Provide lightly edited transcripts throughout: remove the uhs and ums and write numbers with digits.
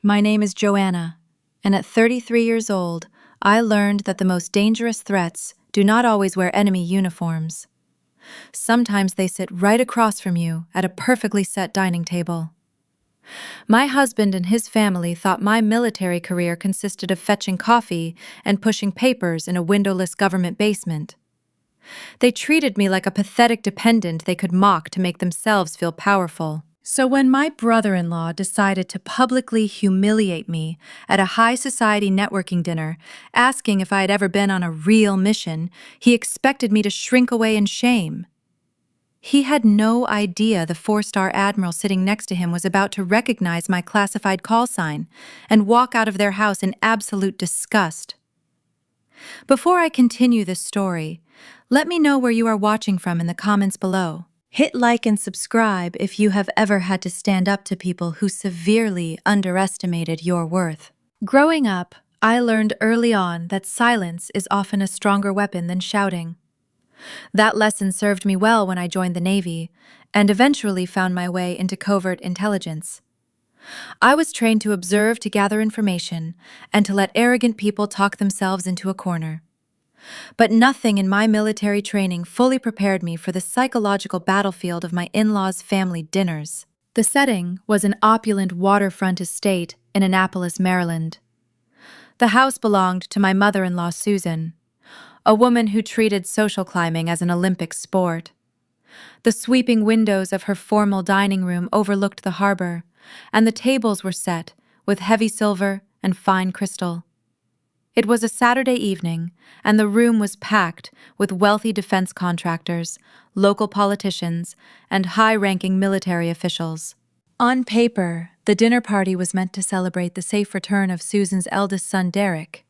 My name is Joanna, and at 33 years old, I learned that the most dangerous threats do not always wear enemy uniforms. Sometimes they sit right across from you at a perfectly set dining table. My husband and his family thought my military career consisted of fetching coffee and pushing papers in a windowless government basement. They treated me like a pathetic dependent they could mock to make themselves feel powerful. So when my brother-in-law decided to publicly humiliate me at a high society networking dinner, asking if I had ever been on a real mission, he expected me to shrink away in shame. He had no idea the 4-star admiral sitting next to him was about to recognize my classified call sign and walk out of their house in absolute disgust. Before I continue this story, let me know where you are watching from in the comments below. Hit like and subscribe if you have ever had to stand up to people who severely underestimated your worth. Growing up, I learned early on that silence is often a stronger weapon than shouting. That lesson served me well when I joined the Navy and eventually found my way into covert intelligence. I was trained to observe to gather information and to let arrogant people talk themselves into a corner. But nothing in my military training fully prepared me for the psychological battlefield of my in-laws' family dinners. The setting was an opulent waterfront estate in Annapolis, Maryland. The house belonged to my mother-in-law, Susan, a woman who treated social climbing as an Olympic sport. The sweeping windows of her formal dining room overlooked the harbor, and the tables were set with heavy silver and fine crystal. It was a Saturday evening, and the room was packed with wealthy defense contractors, local politicians, and high-ranking military officials. On paper, the dinner party was meant to celebrate the safe return of Susan's eldest son, Derek.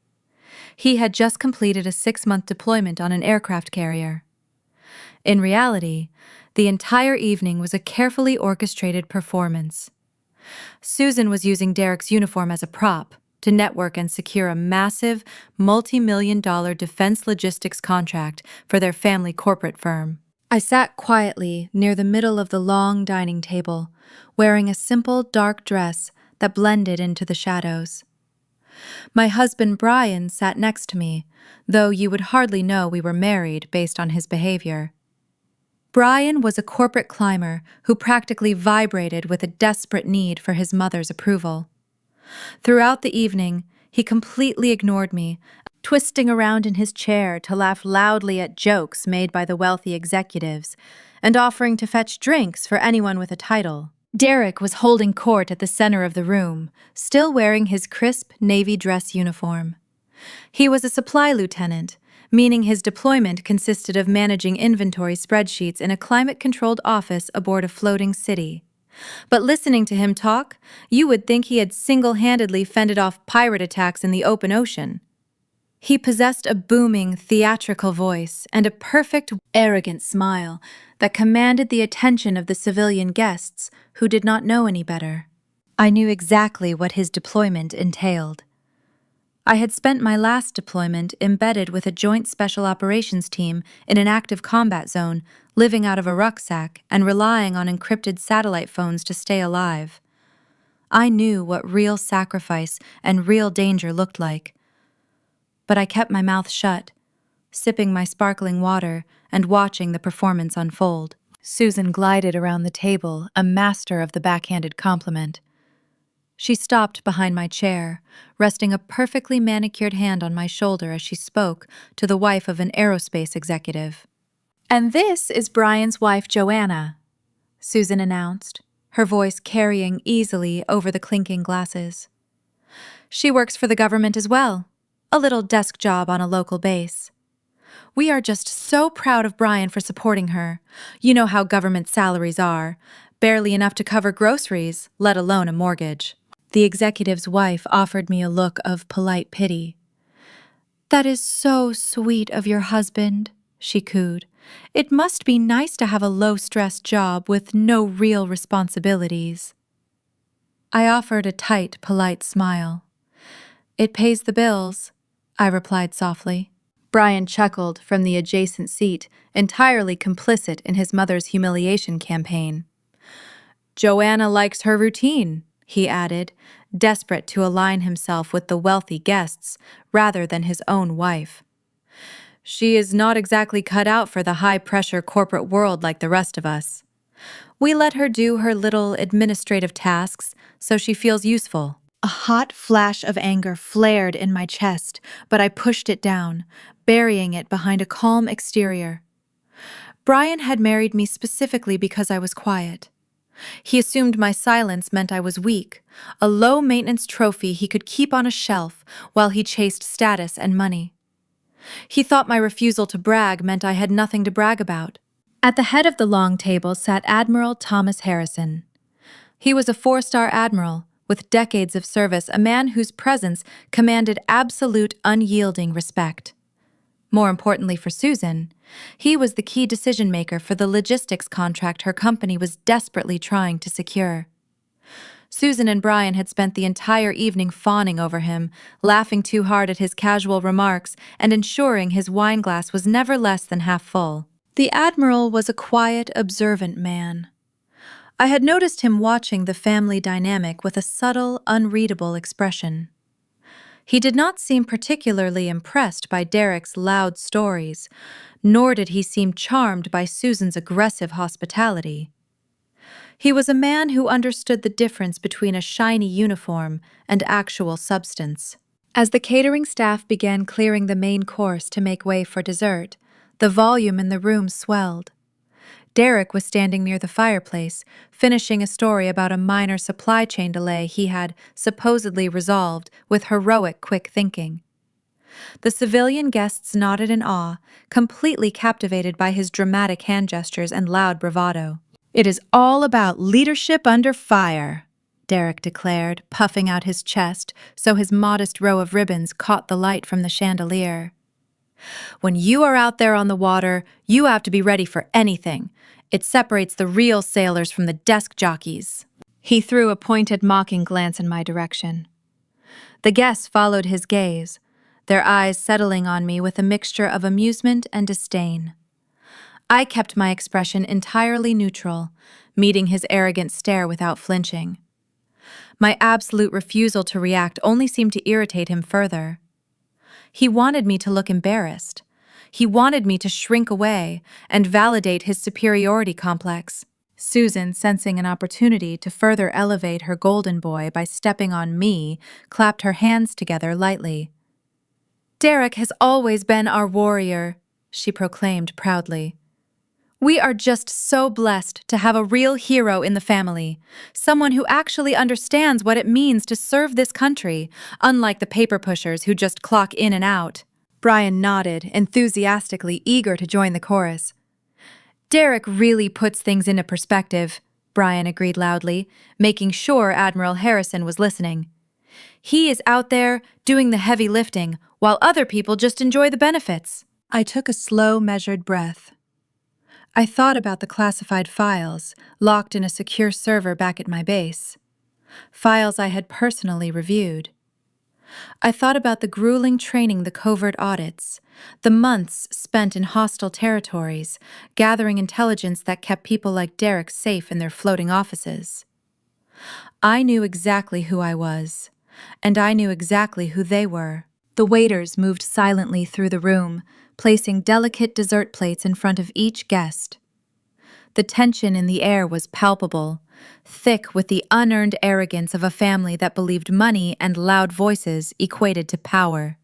He had just completed a 6-month deployment on an aircraft carrier. In reality, the entire evening was a carefully orchestrated performance. Susan was using Derek's uniform as a prop to network and secure a massive, multi-million-dollar defense logistics contract for their family corporate firm. I sat quietly near the middle of the long dining table, wearing a simple dark dress that blended into the shadows. My husband Brian sat next to me, though you would hardly know we were married based on his behavior. Brian was a corporate climber who practically vibrated with a desperate need for his mother's approval. Throughout the evening, he completely ignored me, twisting around in his chair to laugh loudly at jokes made by the wealthy executives, and offering to fetch drinks for anyone with a title. Derek was holding court at the center of the room, still wearing his crisp Navy dress uniform. He was a supply lieutenant, meaning his deployment consisted of managing inventory spreadsheets in a climate-controlled office aboard a floating city. But listening to him talk, you would think he had single-handedly fended off pirate attacks in the open ocean. He possessed a booming, theatrical voice and a perfect, arrogant smile that commanded the attention of the civilian guests who did not know any better. I knew exactly what his deployment entailed. I had spent my last deployment embedded with a joint special operations team in an active combat zone, living out of a rucksack and relying on encrypted satellite phones to stay alive. I knew what real sacrifice and real danger looked like. But I kept my mouth shut, sipping my sparkling water and watching the performance unfold. Susan glided around the table, a master of the backhanded compliment. She stopped behind my chair, resting a perfectly manicured hand on my shoulder as she spoke to the wife of an aerospace executive. "And this is Brian's wife, Joanna," Susan announced, her voice carrying easily over the clinking glasses. "She works for the government as well, a little desk job on a local base. We are just so proud of Brian for supporting her. You know how government salaries are, barely enough to cover groceries, let alone a mortgage." The executive's wife offered me a look of polite pity. "That is so sweet of your husband," she cooed. "It must be nice to have a low-stress job with no real responsibilities." I offered a tight, polite smile. "It pays the bills," I replied softly. Brian chuckled from the adjacent seat, entirely complicit in his mother's humiliation campaign. "Joanna likes her routine," he added, desperate to align himself with the wealthy guests rather than his own wife. She is not exactly cut out for the high-pressure corporate world like the rest of us. We let her do her little administrative tasks so she feels useful. A hot flash of anger flared in my chest, but I pushed it down, burying it behind a calm exterior. Brian had married me specifically because I was quiet. He assumed my silence meant I was weak, a low-maintenance trophy he could keep on a shelf while he chased status and money. He thought my refusal to brag meant I had nothing to brag about. At the head of the long table sat Admiral Thomas Harrison. He was a 4-star admiral, with decades of service, a man whose presence commanded absolute unyielding respect. More importantly for Susan, he was the key decision-maker for the logistics contract her company was desperately trying to secure. Susan and Brian had spent the entire evening fawning over him, laughing too hard at his casual remarks and ensuring his wine glass was never less than half full. The Admiral was a quiet, observant man. I had noticed him watching the family dynamic with a subtle, unreadable expression. He did not seem particularly impressed by Derek's loud stories, nor did he seem charmed by Susan's aggressive hospitality. He was a man who understood the difference between a shiny uniform and actual substance. As the catering staff began clearing the main course to make way for dessert, the volume in the room swelled. Derek was standing near the fireplace, finishing a story about a minor supply chain delay he had supposedly resolved with heroic quick thinking. The civilian guests nodded in awe, completely captivated by his dramatic hand gestures and loud bravado. "It is all about leadership under fire," Derek declared, puffing out his chest so his modest row of ribbons caught the light from the chandelier. "When you are out there on the water, you have to be ready for anything. It separates the real sailors from the desk jockeys." He threw a pointed, mocking glance in my direction. The guests followed his gaze, their eyes settling on me with a mixture of amusement and disdain. I kept my expression entirely neutral, meeting his arrogant stare without flinching. My absolute refusal to react only seemed to irritate him further. He wanted me to look embarrassed. He wanted me to shrink away and validate his superiority complex. Susan, sensing an opportunity to further elevate her golden boy by stepping on me, clapped her hands together lightly. "Derek has always been our warrior," she proclaimed proudly. "We are just so blessed to have a real hero in the family, someone who actually understands what it means to serve this country, unlike the paper pushers who just clock in and out." Brian nodded, enthusiastically eager to join the chorus. "Derek really puts things into perspective," Brian agreed loudly, making sure Admiral Harrison was listening. "He is out there doing the heavy lifting, while other people just enjoy the benefits." I took a slow, measured breath. I thought about the classified files, locked in a secure server back at my base. Files I had personally reviewed. I thought about the grueling training, the covert audits, the months spent in hostile territories, gathering intelligence that kept people like Derek safe in their floating offices. I knew exactly who I was, and I knew exactly who they were. The waiters moved silently through the room, placing delicate dessert plates in front of each guest. The tension in the air was palpable, thick with the unearned arrogance of a family that believed money and loud voices equated to power.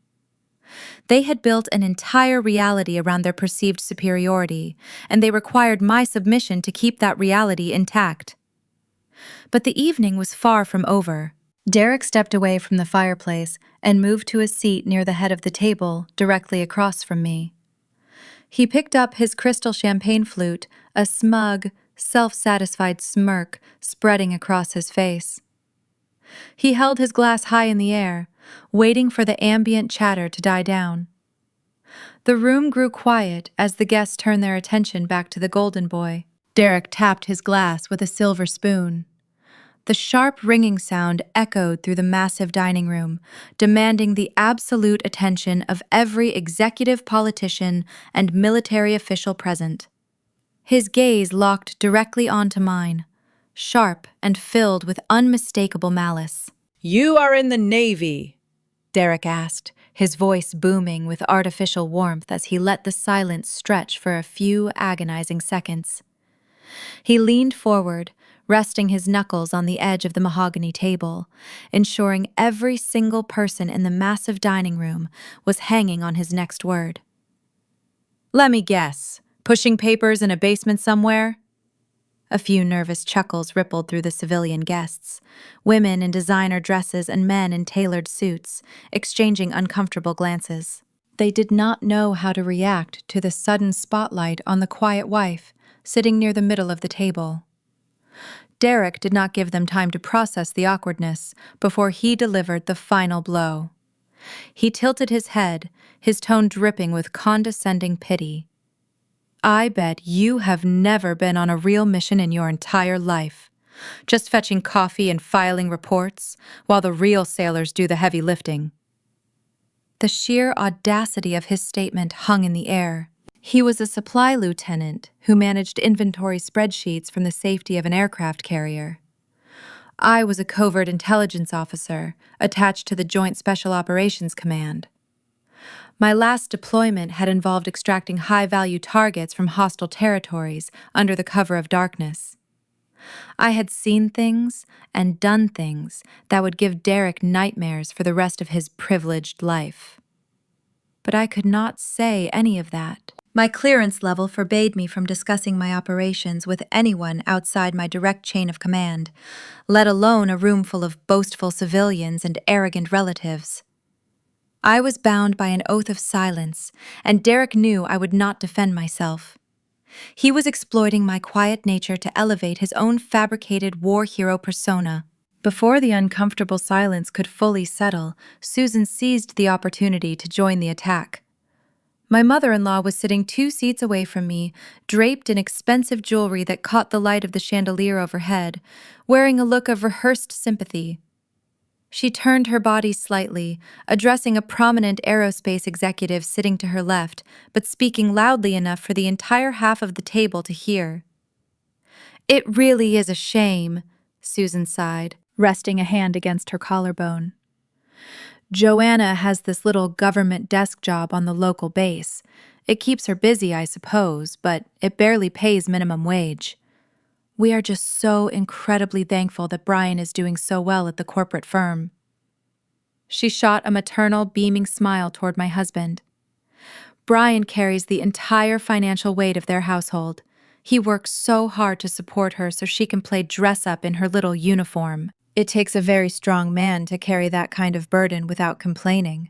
They had built an entire reality around their perceived superiority, and they required my submission to keep that reality intact. But the evening was far from over. Derek stepped away from the fireplace and moved to a seat near the head of the table, directly across from me. He picked up his crystal champagne flute, a smug, self-satisfied smirk spreading across his face. He held his glass high in the air, waiting for the ambient chatter to die down. The room grew quiet as the guests turned their attention back to the golden boy. Derek tapped his glass with a silver spoon. The sharp ringing sound echoed through the massive dining room, demanding the absolute attention of every executive, politician, and military official present. His gaze locked directly onto mine, sharp and filled with unmistakable malice. You are in the Navy. Derek asked, his voice booming with artificial warmth as he let the silence stretch for a few agonizing seconds. He leaned forward, resting his knuckles on the edge of the mahogany table, ensuring every single person in the massive dining room was hanging on his next word. Let me guess, pushing papers in a basement somewhere? A few nervous chuckles rippled through the civilian guests, women in designer dresses and men in tailored suits, exchanging uncomfortable glances. They did not know how to react to the sudden spotlight on the quiet wife, sitting near the middle of the table. Derek did not give them time to process the awkwardness before he delivered the final blow. He tilted his head, his tone dripping with condescending pity. I bet you have never been on a real mission in your entire life, just fetching coffee and filing reports, while the real sailors do the heavy lifting. The sheer audacity of his statement hung in the air. He was a supply lieutenant who managed inventory spreadsheets from the safety of an aircraft carrier. I was a covert intelligence officer attached to the Joint Special Operations Command. My last deployment had involved extracting high-value targets from hostile territories under the cover of darkness. I had seen things and done things that would give Derek nightmares for the rest of his privileged life. But I could not say any of that. My clearance level forbade me from discussing my operations with anyone outside my direct chain of command, let alone a room full of boastful civilians and arrogant relatives. I was bound by an oath of silence, and Derek knew I would not defend myself. He was exploiting my quiet nature to elevate his own fabricated war hero persona. Before the uncomfortable silence could fully settle, Susan seized the opportunity to join the attack. My mother-in-law was sitting 2 seats away from me, draped in expensive jewelry that caught the light of the chandelier overhead, wearing a look of rehearsed sympathy. She turned her body slightly, addressing a prominent aerospace executive sitting to her left, but speaking loudly enough for the entire half of the table to hear. It really is a shame, Susan sighed, resting a hand against her collarbone. Joanna has this little government desk job on the local base. It keeps her busy, I suppose, but it barely pays minimum wage. We are just so incredibly thankful that Brian is doing so well at the corporate firm. She shot a maternal, beaming smile toward my husband. Brian carries the entire financial weight of their household. He works so hard to support her so she can play dress-up in her little uniform. It takes a very strong man to carry that kind of burden without complaining.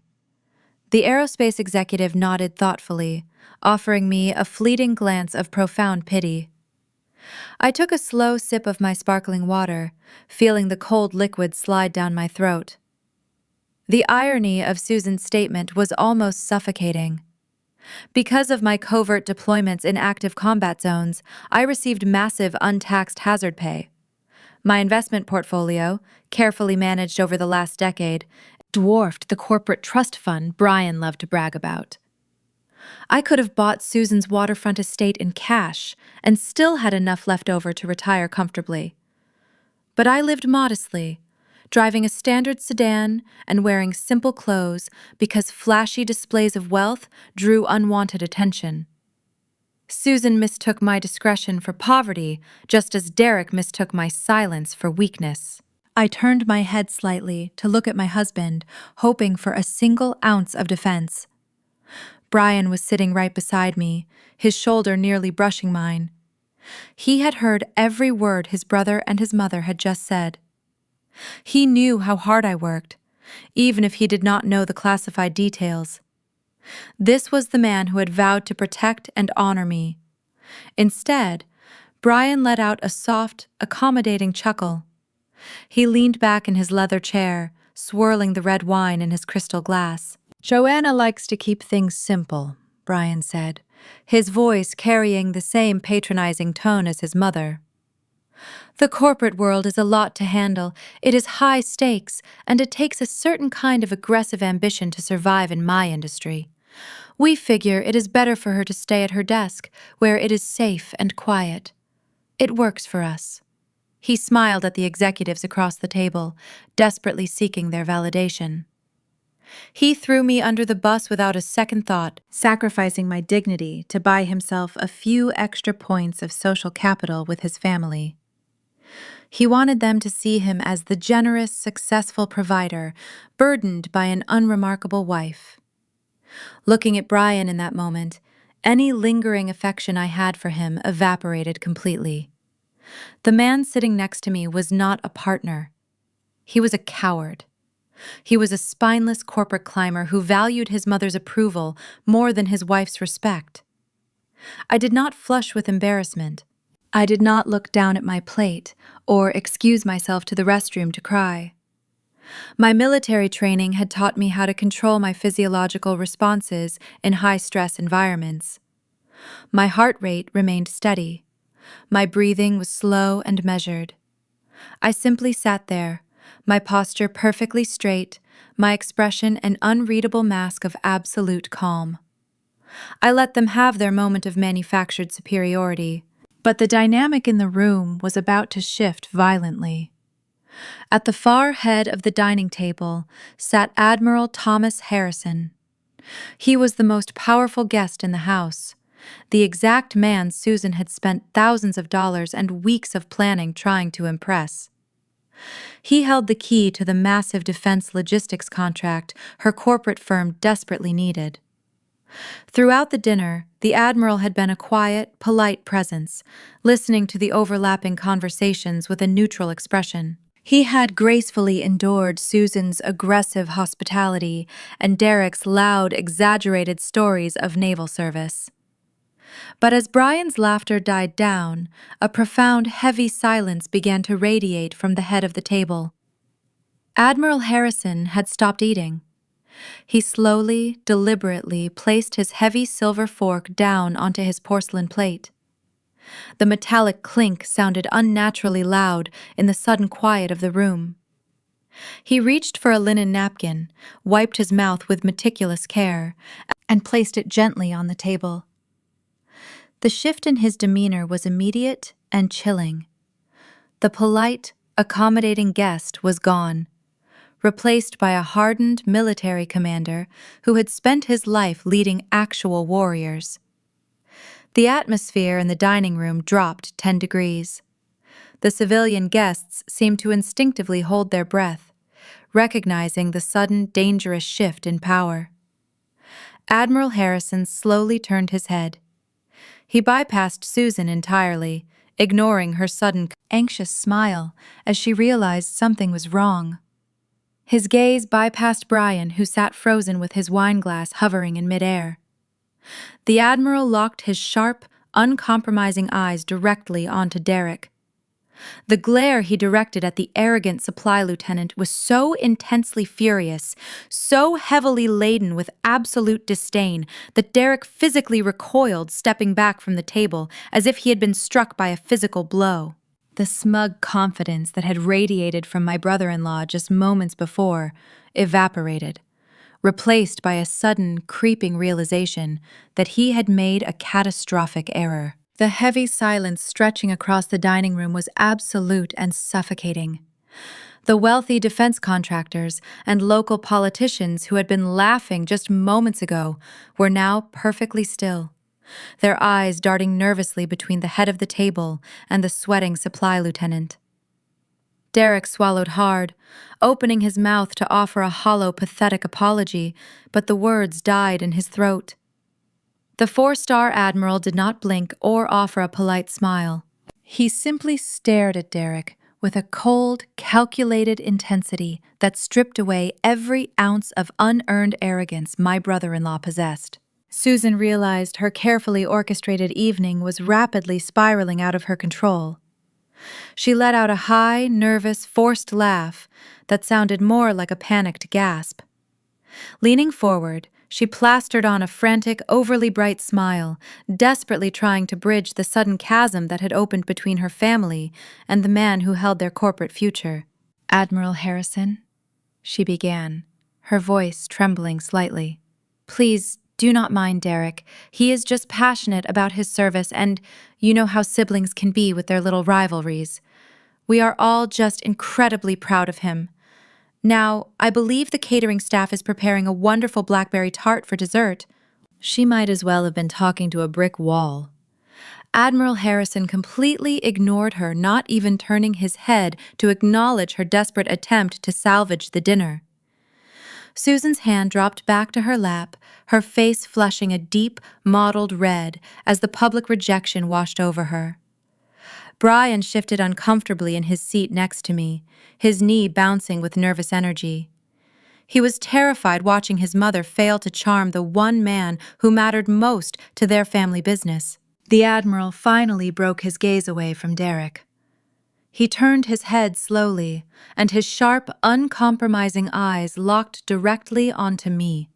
The aerospace executive nodded thoughtfully, offering me a fleeting glance of profound pity. I took a slow sip of my sparkling water, feeling the cold liquid slide down my throat. The irony of Susan's statement was almost suffocating. Because of my covert deployments in active combat zones, I received massive untaxed hazard pay. My investment portfolio, carefully managed over the last decade, dwarfed the corporate trust fund Brian loved to brag about. I could have bought Susan's waterfront estate in cash and still had enough left over to retire comfortably. But I lived modestly, driving a standard sedan and wearing simple clothes because flashy displays of wealth drew unwanted attention. Susan mistook my discretion for poverty, just as Derek mistook my silence for weakness. I turned my head slightly to look at my husband, hoping for a single ounce of defense. Brian was sitting right beside me, his shoulder nearly brushing mine. He had heard every word his brother and his mother had just said. He knew how hard I worked, even if he did not know the classified details. This was the man who had vowed to protect and honor me. Instead, Brian let out a soft, accommodating chuckle. He leaned back in his leather chair, swirling the red wine in his crystal glass. Joanna likes to keep things simple, Brian said, his voice carrying the same patronizing tone as his mother. The corporate world is a lot to handle. It is high stakes, and it takes a certain kind of aggressive ambition to survive in my industry. We figure it is better for her to stay at her desk, where it is safe and quiet. It works for us. He smiled at the executives across the table, desperately seeking their validation. He threw me under the bus without a second thought, sacrificing my dignity to buy himself a few extra points of social capital with his family. He wanted them to see him as the generous, successful provider, burdened by an unremarkable wife. Looking at Brian in that moment, any lingering affection I had for him evaporated completely. The man sitting next to me was not a partner. He was a coward. He was a spineless corporate climber who valued his mother's approval more than his wife's respect. I did not flush with embarrassment. I did not look down at my plate or excuse myself to the restroom to cry. My military training had taught me how to control my physiological responses in high-stress environments. My heart rate remained steady. My breathing was slow and measured. I simply sat there, my posture perfectly straight, my expression an unreadable mask of absolute calm. I let them have their moment of manufactured superiority, but the dynamic in the room was about to shift violently. At the far head of the dining table sat Admiral Thomas Harrison. He was the most powerful guest in the house, the exact man Susan had spent thousands of dollars and weeks of planning trying to impress. He held the key to the massive defense logistics contract her corporate firm desperately needed. Throughout the dinner, the Admiral had been a quiet, polite presence, listening to the overlapping conversations with a neutral expression. He had gracefully endured Susan's aggressive hospitality and Derek's loud, exaggerated stories of naval service. But as Brian's laughter died down, a profound, heavy silence began to radiate from the head of the table. Admiral Harrison had stopped eating. He slowly, deliberately placed his heavy silver fork down onto his porcelain plate. The metallic clink sounded unnaturally loud in the sudden quiet of the room. He reached for a linen napkin, wiped his mouth with meticulous care, and placed it gently on the table. The shift in his demeanor was immediate and chilling. The polite, accommodating guest was gone, replaced by a hardened military commander who had spent his life leading actual warriors. The atmosphere in the dining room dropped 10 degrees. The civilian guests seemed to instinctively hold their breath, recognizing the sudden, dangerous shift in power. Admiral Harrison slowly turned his head. He bypassed Susan entirely, ignoring her sudden, anxious smile as she realized something was wrong. His gaze bypassed Brian, who sat frozen with his wineglass hovering in midair. The Admiral locked his sharp, uncompromising eyes directly onto Derek. The glare he directed at the arrogant supply lieutenant was so intensely furious, so heavily laden with absolute disdain, that Derek physically recoiled, stepping back from the table as if he had been struck by a physical blow. The smug confidence that had radiated from my brother-in-law just moments before evaporated, replaced by a sudden, creeping realization that he had made a catastrophic error. The heavy silence stretching across the dining room was absolute and suffocating. The wealthy defense contractors and local politicians who had been laughing just moments ago were now perfectly still, their eyes darting nervously between the head of the table and the sweating supply lieutenant. Derek swallowed hard, opening his mouth to offer a hollow, pathetic apology, but the words died in his throat. The four-star admiral did not blink or offer a polite smile. He simply stared at Derek with a cold, calculated intensity that stripped away every ounce of unearned arrogance my brother-in-law possessed. Susan realized her carefully orchestrated evening was rapidly spiraling out of her control. She let out a high, nervous, forced laugh that sounded more like a panicked gasp. Leaning forward, she plastered on a frantic, overly bright smile, desperately trying to bridge the sudden chasm that had opened between her family and the man who held their corporate future. "Admiral Harrison," she began, her voice trembling slightly. "Please, do not mind Derek. He is just passionate about his service, and you know how siblings can be with their little rivalries. We are all just incredibly proud of him. Now, I believe the catering staff is preparing a wonderful blackberry tart for dessert. She might as well have been talking to a brick wall. Admiral Harrison completely ignored her, not even turning his head to acknowledge her desperate attempt to salvage the dinner. Susan's hand dropped back to her lap, her face flushing a deep, mottled red as the public rejection washed over her. Brian shifted uncomfortably in his seat next to me, his knee bouncing with nervous energy. He was terrified watching his mother fail to charm the one man who mattered most to their family business. The Admiral finally broke his gaze away from Derek. He turned his head slowly, and his sharp, uncompromising eyes locked directly onto me.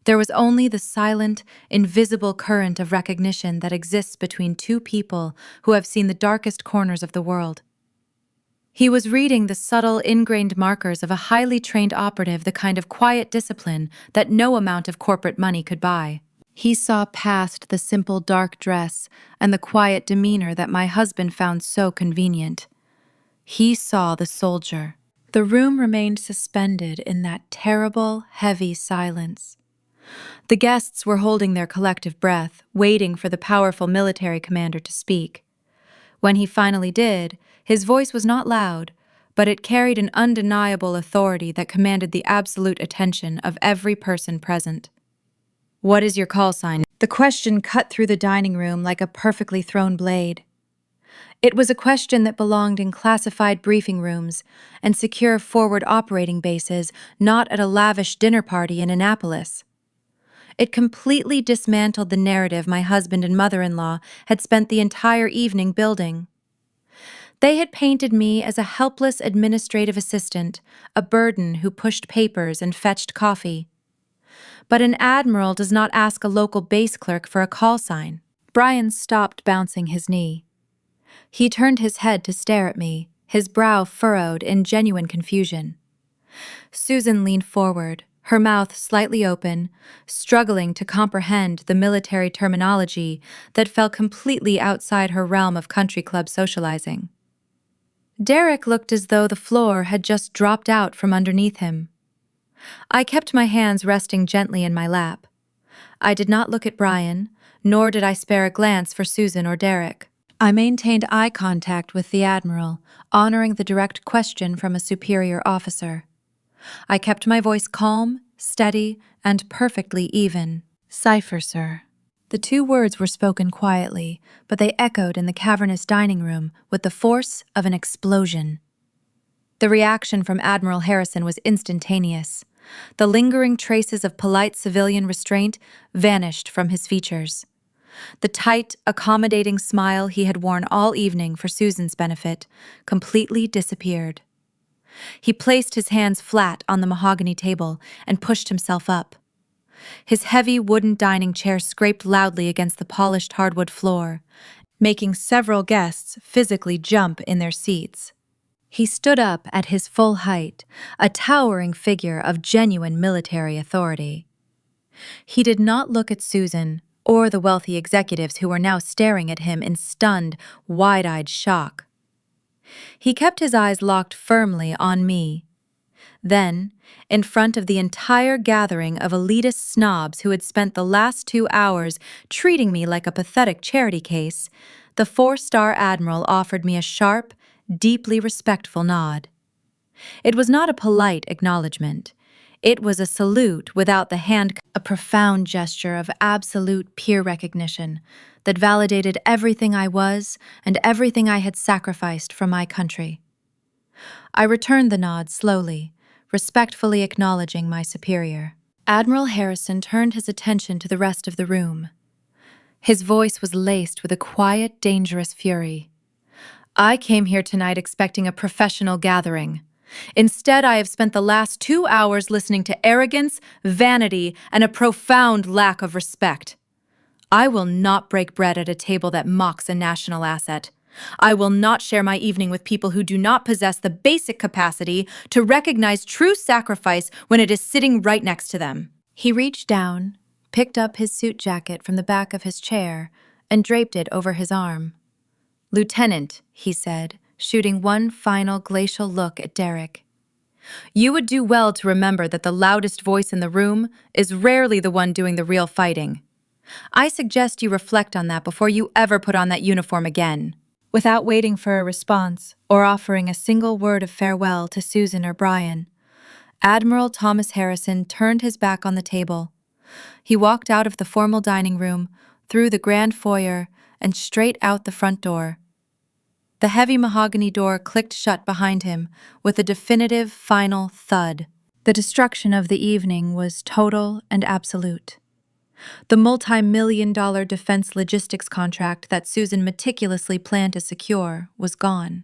There was only the silent, invisible current of recognition that exists between two people who have seen the darkest corners of the world. He was reading the subtle, ingrained markers of a highly trained operative, the kind of quiet discipline that no amount of corporate money could buy. He saw past the simple dark dress and the quiet demeanor that my husband found so convenient. He saw the soldier. The room remained suspended in that terrible, heavy silence. The guests were holding their collective breath, waiting for the powerful military commander to speak. When he finally did, his voice was not loud, but it carried an undeniable authority that commanded the absolute attention of every person present. "What is your call sign?" The question cut through the dining room like a perfectly thrown blade. It was a question that belonged in classified briefing rooms and secure forward operating bases, not at a lavish dinner party in Annapolis. It completely dismantled the narrative my husband and mother-in-law had spent the entire evening building. They had painted me as a helpless administrative assistant, a burden who pushed papers and fetched coffee. But an admiral does not ask a local base clerk for a call sign. Brian stopped bouncing his knee. He turned his head to stare at me, his brow furrowed in genuine confusion. Susan leaned forward, her mouth slightly open, struggling to comprehend the military terminology that fell completely outside her realm of country club socializing. Derek looked as though the floor had just dropped out from underneath him. I kept my hands resting gently in my lap. I did not look at Brian, nor did I spare a glance for Susan or Derek. I maintained eye contact with the Admiral, honoring the direct question from a superior officer. I kept my voice calm, steady, and perfectly even. "Cipher, sir." The two words were spoken quietly, but they echoed in the cavernous dining room with the force of an explosion. The reaction from Admiral Harrison was instantaneous. The lingering traces of polite civilian restraint vanished from his features. The tight, accommodating smile he had worn all evening for Susan's benefit completely disappeared. He placed his hands flat on the mahogany table and pushed himself up. His heavy wooden dining chair scraped loudly against the polished hardwood floor, making several guests physically jump in their seats. He stood up at his full height, a towering figure of genuine military authority. He did not look at Susan or the wealthy executives who were now staring at him in stunned, wide-eyed shock. He kept his eyes locked firmly on me. Then, in front of the entire gathering of elitist snobs who had spent the last 2 hours treating me like a pathetic charity case, the 4-star admiral offered me a sharp, deeply respectful nod. It was not a polite acknowledgement. It was a salute without the hand, a profound gesture of absolute peer recognition that validated everything I was and everything I had sacrificed for my country. I returned the nod slowly, respectfully acknowledging my superior. Admiral Harrison turned his attention to the rest of the room. His voice was laced with a quiet, dangerous fury. "I came here tonight expecting a professional gathering. Instead, I have spent the last 2 hours listening to arrogance, vanity, and a profound lack of respect. I will not break bread at a table that mocks a national asset. I will not share my evening with people who do not possess the basic capacity to recognize true sacrifice when it is sitting right next to them." He reached down, picked up his suit jacket from the back of his chair, and draped it over his arm. "Lieutenant," he said, shooting one final glacial look at Derek. You would do well to remember that the loudest voice in the room is rarely the one doing the real fighting. I suggest you reflect on that before you ever put on that uniform again. Without waiting for a response or offering a single word of farewell to Susan or Brian, Admiral Thomas Harrison turned his back on the table. He walked out of the formal dining room, through the grand foyer, and straight out the front door. The heavy mahogany door clicked shut behind him with a definitive final thud. The destruction of the evening was total and absolute. The multi-million-dollar defense logistics contract that Susan meticulously planned to secure was gone.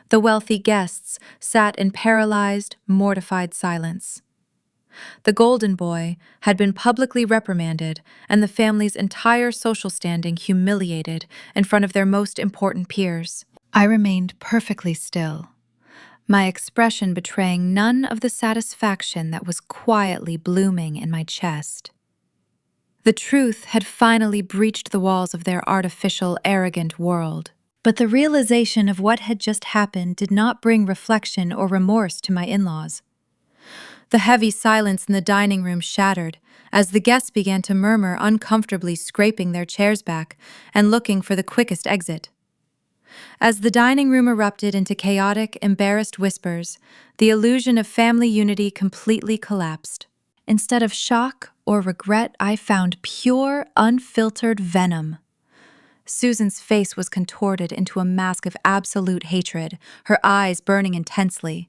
The wealthy guests sat in paralyzed, mortified silence. The golden boy had been publicly reprimanded and the family's entire social standing humiliated in front of their most important peers. I remained perfectly still, my expression betraying none of the satisfaction that was quietly blooming in my chest. The truth had finally breached the walls of their artificial, arrogant world. But the realization of what had just happened did not bring reflection or remorse to my in-laws. The heavy silence in the dining room shattered as the guests began to murmur, uncomfortably scraping their chairs back and looking for the quickest exit. As the dining room erupted into chaotic, embarrassed whispers, the illusion of family unity completely collapsed. Instead of shock or regret, I found pure, unfiltered venom. Susan's face was contorted into a mask of absolute hatred, her eyes burning intensely.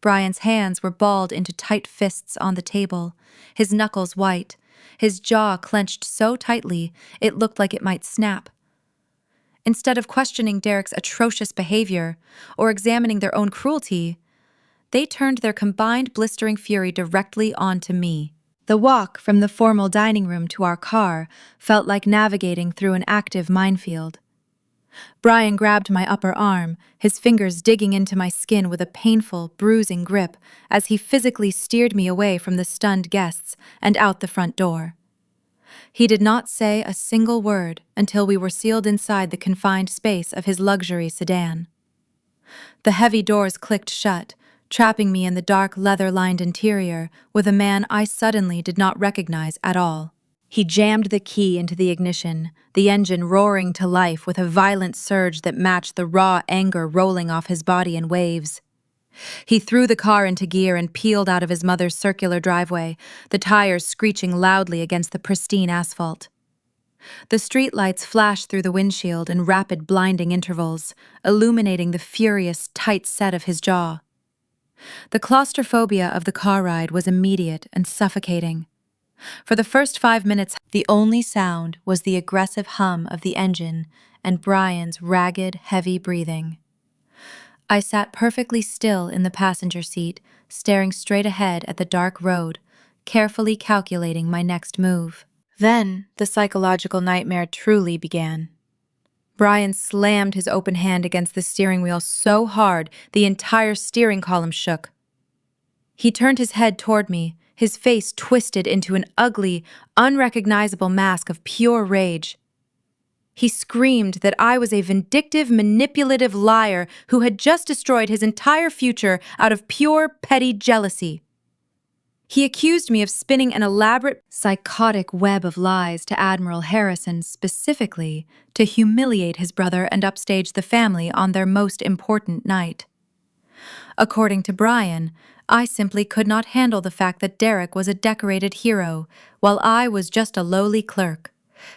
Brian's hands were balled into tight fists on the table, his knuckles white, his jaw clenched so tightly it looked like it might snap. Instead of questioning Derek's atrocious behavior or examining their own cruelty, they turned their combined blistering fury directly onto me. The walk from the formal dining room to our car felt like navigating through an active minefield. Brian grabbed my upper arm, his fingers digging into my skin with a painful, bruising grip as he physically steered me away from the stunned guests and out the front door. He did not say a single word until we were sealed inside the confined space of his luxury sedan. The heavy doors clicked shut, trapping me in the dark leather-lined interior with a man I suddenly did not recognize at all. He jammed the key into the ignition, the engine roaring to life with a violent surge that matched the raw anger rolling off his body in waves. He threw the car into gear and peeled out of his mother's circular driveway, the tires screeching loudly against the pristine asphalt. The streetlights flashed through the windshield in rapid, blinding intervals, illuminating the furious, tight set of his jaw. The claustrophobia of the car ride was immediate and suffocating. For the first 5 minutes, the only sound was the aggressive hum of the engine and Brian's ragged, heavy breathing. I sat perfectly still in the passenger seat, staring straight ahead at the dark road, carefully calculating my next move. Then the psychological nightmare truly began. Brian slammed his open hand against the steering wheel so hard the entire steering column shook. He turned his head toward me, his face twisted into an ugly, unrecognizable mask of pure rage. He screamed that I was a vindictive, manipulative liar who had just destroyed his entire future out of pure, petty jealousy. He accused me of spinning an elaborate, psychotic web of lies to Admiral Harrison specifically to humiliate his brother and upstage the family on their most important night. According to Brian, I simply could not handle the fact that Derek was a decorated hero, while I was just a lowly clerk.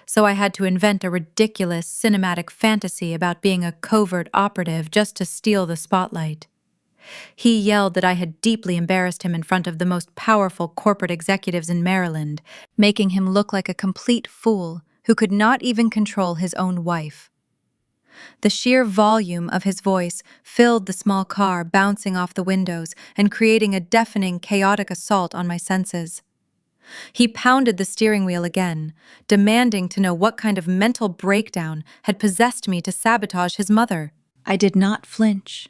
So I had to invent a ridiculous cinematic fantasy about being a covert operative just to steal the spotlight. He yelled that I had deeply embarrassed him in front of the most powerful corporate executives in Maryland, making him look like a complete fool who could not even control his own wife. The sheer volume of his voice filled the small car, bouncing off the windows and creating a deafening, chaotic assault on my senses. He pounded the steering wheel again, demanding to know what kind of mental breakdown had possessed me to sabotage his mother. I did not flinch.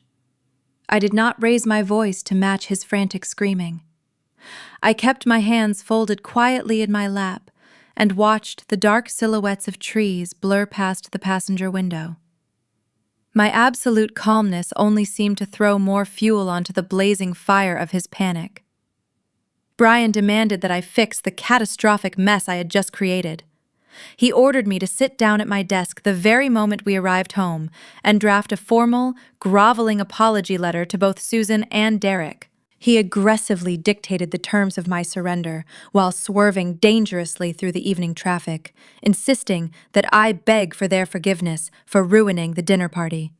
I did not raise my voice to match his frantic screaming. I kept my hands folded quietly in my lap and watched the dark silhouettes of trees blur past the passenger window. My absolute calmness only seemed to throw more fuel onto the blazing fire of his panic. Brian demanded that I fix the catastrophic mess I had just created. He ordered me to sit down at my desk the very moment we arrived home and draft a formal, groveling apology letter to both Susan and Derek. He aggressively dictated the terms of my surrender while swerving dangerously through the evening traffic, insisting that I beg for their forgiveness for ruining the dinner party.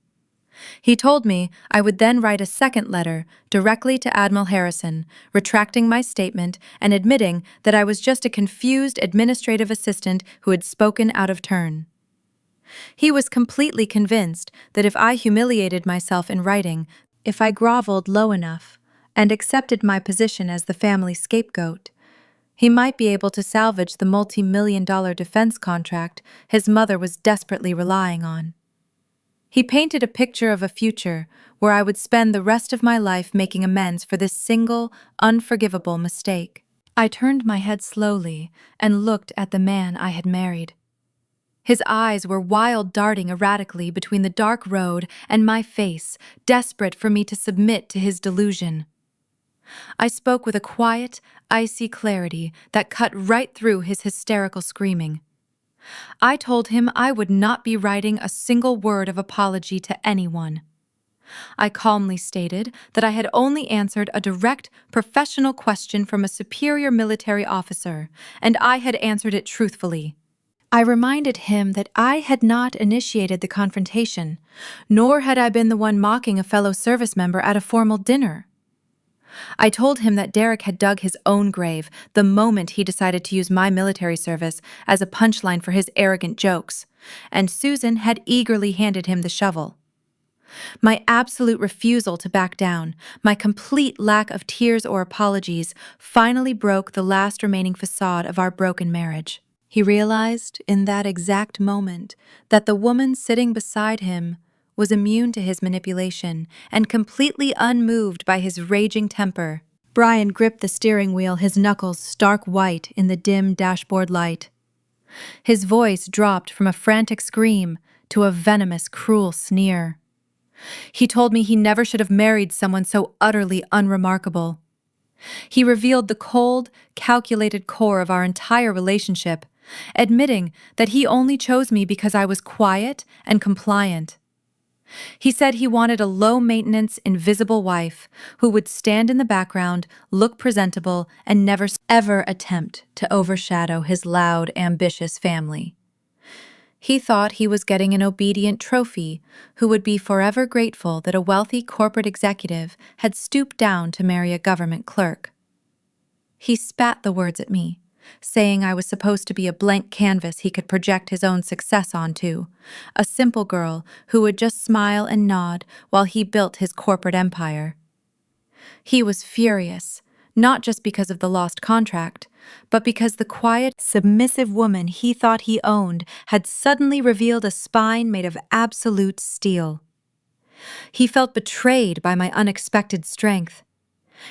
He told me I would then write a second letter directly to Admiral Harrison, retracting my statement and admitting that I was just a confused administrative assistant who had spoken out of turn. He was completely convinced that if I humiliated myself in writing, if I groveled low enough, and accepted my position as the family scapegoat, he might be able to salvage the multi-million-dollar defense contract his mother was desperately relying on. He painted a picture of a future where I would spend the rest of my life making amends for this single, unforgivable mistake. I turned my head slowly and looked at the man I had married. His eyes were wild darting erratically between the dark road and my face, desperate for me to submit to his delusion. I spoke with a quiet, icy clarity that cut right through his hysterical screaming. I told him I would not be writing a single word of apology to anyone. I calmly stated that I had only answered a direct, professional question from a superior military officer, and I had answered it truthfully. I reminded him that I had not initiated the confrontation, nor had I been the one mocking a fellow service member at a formal dinner. I told him that Derek had dug his own grave the moment he decided to use my military service as a punchline for his arrogant jokes, and Susan had eagerly handed him the shovel. My absolute refusal to back down, my complete lack of tears or apologies, finally broke the last remaining facade of our broken marriage. He realized in that exact moment that the woman sitting beside him was immune to his manipulation and completely unmoved by his raging temper. Brian gripped the steering wheel, his knuckles stark white in the dim dashboard light. His voice dropped from a frantic scream to a venomous, cruel sneer. He told me he never should have married someone so utterly unremarkable. He revealed the cold, calculated core of our entire relationship, admitting that he only chose me because I was quiet and compliant. He said he wanted a low-maintenance, invisible wife who would stand in the background, look presentable, and never ever attempt to overshadow his loud, ambitious family. He thought he was getting an obedient trophy who would be forever grateful that a wealthy corporate executive had stooped down to marry a government clerk. He spat the words at me, saying I was supposed to be a blank canvas he could project his own success onto, a simple girl who would just smile and nod while he built his corporate empire. He was furious, not just because of the lost contract, but because the quiet, submissive woman he thought he owned had suddenly revealed a spine made of absolute steel. He felt betrayed by my unexpected strength.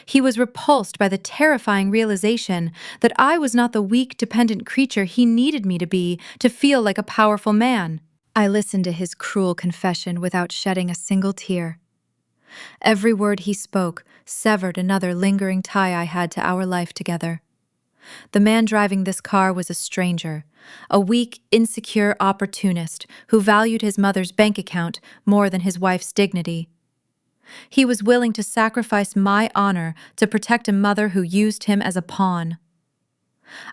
He was repulsed by the terrifying realization that I was not the weak, dependent creature he needed me to be to feel like a powerful man. I listened to his cruel confession without shedding a single tear. Every word he spoke severed another lingering tie I had to our life together. The man driving this car was a stranger, a weak, insecure opportunist who valued his mother's bank account more than his wife's dignity. He was willing to sacrifice my honor to protect a mother who used him as a pawn.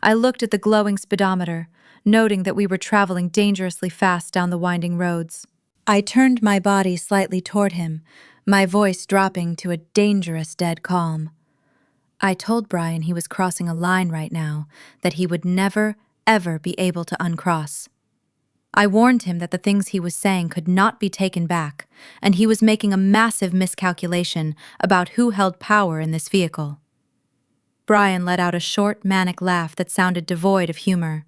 I looked at the glowing speedometer, noting that we were traveling dangerously fast down the winding roads. I turned my body slightly toward him, my voice dropping to a dangerous dead calm. I told Brian he was crossing a line right now that he would never, ever be able to uncross. I warned him that the things he was saying could not be taken back, and he was making a massive miscalculation about who held power in this vehicle. Brian let out a short, manic laugh that sounded devoid of humor.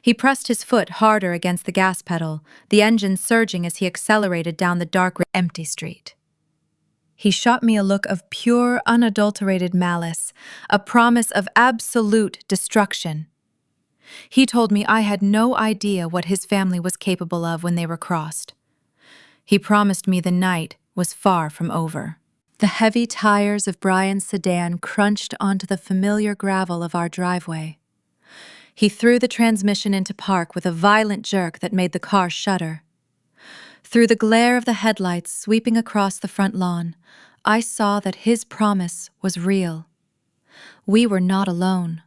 He pressed his foot harder against the gas pedal, the engine surging as he accelerated down the dark, empty street. He shot me a look of pure, unadulterated malice, a promise of absolute destruction. He told me I had no idea what his family was capable of when they were crossed. He promised me the night was far from over. The heavy tires of Brian's sedan crunched onto the familiar gravel of our driveway. He threw the transmission into park with a violent jerk that made the car shudder. Through the glare of the headlights sweeping across the front lawn, I saw that his promise was real. We were not alone.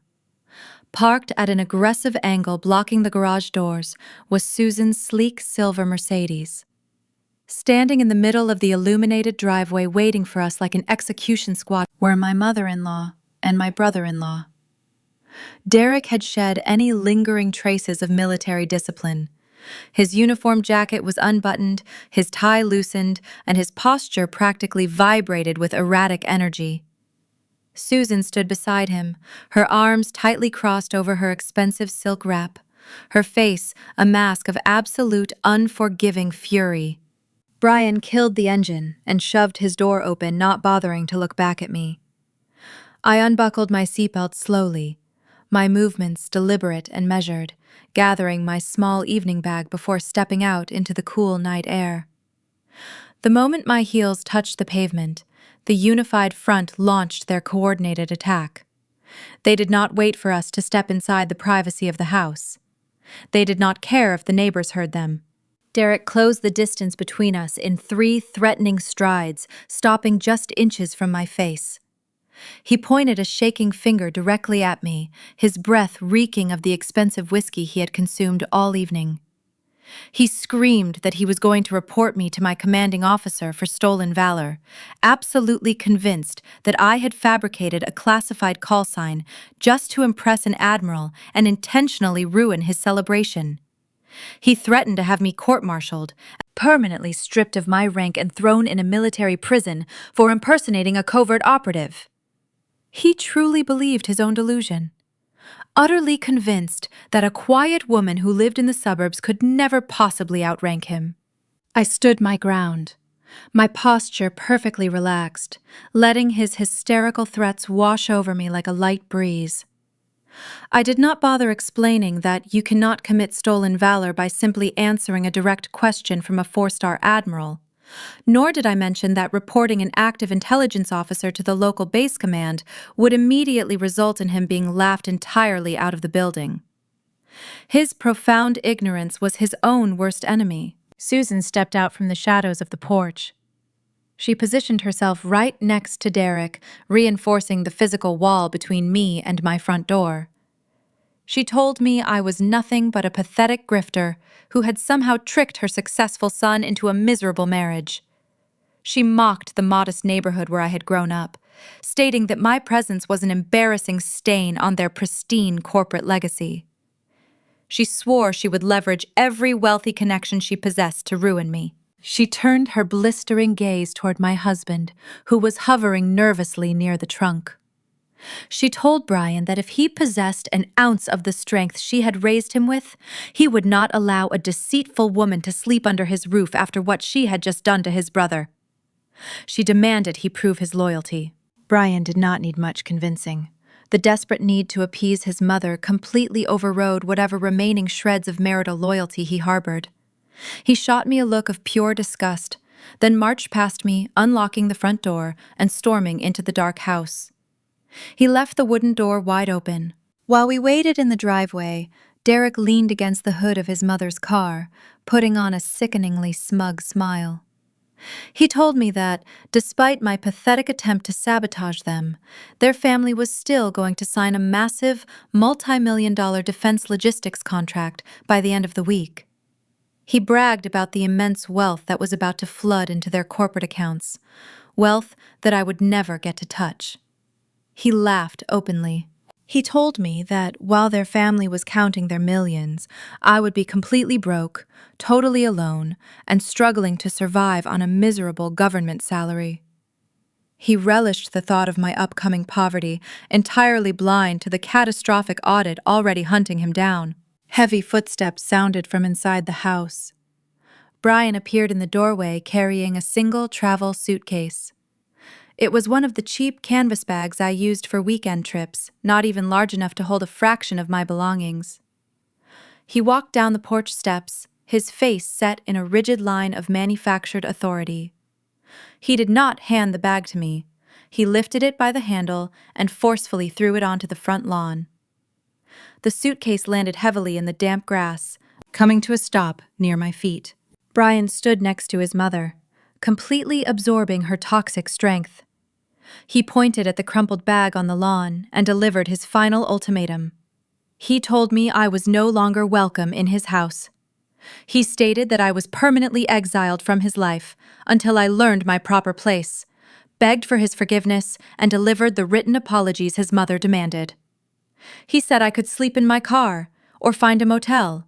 Parked at an aggressive angle blocking the garage doors was Susan's sleek silver Mercedes. Standing in the middle of the illuminated driveway waiting for us like an execution squad were my mother-in-law and my brother-in-law. Derek had shed any lingering traces of military discipline. His uniform jacket was unbuttoned, his tie loosened, and his posture practically vibrated with erratic energy. Susan stood beside him, her arms tightly crossed over her expensive silk wrap, her face a mask of absolute, unforgiving fury. Brian killed the engine and shoved his door open, not bothering to look back at me. I unbuckled my seatbelt slowly, my movements deliberate and measured, gathering my small evening bag before stepping out into the cool night air. The moment my heels touched the pavement, the unified front launched their coordinated attack. They did not wait for us to step inside the privacy of the house. They did not care if the neighbors heard them. Derek closed the distance between us in 3 threatening strides, stopping just inches from my face. He pointed a shaking finger directly at me, his breath reeking of the expensive whiskey he had consumed all evening. He screamed that he was going to report me to my commanding officer for stolen valor, absolutely convinced that I had fabricated a classified callsign just to impress an admiral and intentionally ruin his celebration. He threatened to have me court-martialed, permanently stripped of my rank and thrown in a military prison for impersonating a covert operative. He truly believed his own delusion, utterly convinced that a quiet woman who lived in the suburbs could never possibly outrank him. I stood my ground, my posture perfectly relaxed, letting his hysterical threats wash over me like a light breeze. I did not bother explaining that you cannot commit stolen valor by simply answering a direct question from a 4-star admiral. Nor did I mention that reporting an active intelligence officer to the local base command would immediately result in him being laughed entirely out of the building. His profound ignorance was his own worst enemy. Susan stepped out from the shadows of the porch. She positioned herself right next to Derek, reinforcing the physical wall between me and my front door. She told me I was nothing but a pathetic grifter who had somehow tricked her successful son into a miserable marriage. She mocked the modest neighborhood where I had grown up, stating that my presence was an embarrassing stain on their pristine corporate legacy. She swore she would leverage every wealthy connection she possessed to ruin me. She turned her blistering gaze toward my husband, who was hovering nervously near the trunk. She told Brian that if he possessed an ounce of the strength she had raised him with, he would not allow a deceitful woman to sleep under his roof after what she had just done to his brother. She demanded he prove his loyalty. Brian did not need much convincing. The desperate need to appease his mother completely overrode whatever remaining shreds of marital loyalty he harbored. He shot me a look of pure disgust, then marched past me, unlocking the front door and storming into the dark house. He left the wooden door wide open. While we waited in the driveway, Derek leaned against the hood of his mother's car, putting on a sickeningly smug smile. He told me that, despite my pathetic attempt to sabotage them, their family was still going to sign a massive, multi-million-dollar defense logistics contract by the end of the week. He bragged about the immense wealth that was about to flood into their corporate accounts, wealth that I would never get to touch. He laughed openly. He told me that while their family was counting their millions, I would be completely broke, totally alone, and struggling to survive on a miserable government salary. He relished the thought of my upcoming poverty, entirely blind to the catastrophic audit already hunting him down. Heavy footsteps sounded from inside the house. Brian appeared in the doorway carrying a single travel suitcase. It was one of the cheap canvas bags I used for weekend trips, not even large enough to hold a fraction of my belongings. He walked down the porch steps, his face set in a rigid line of manufactured authority. He did not hand the bag to me. He lifted it by the handle and forcefully threw it onto the front lawn. The suitcase landed heavily in the damp grass, coming to a stop near my feet. Brian stood next to his mother, completely absorbing her toxic strength. He pointed at the crumpled bag on the lawn and delivered his final ultimatum. He told me I was no longer welcome in his house. He stated that I was permanently exiled from his life until I learned my proper place, begged for his forgiveness, and delivered the written apologies his mother demanded. He said I could sleep in my car or find a motel,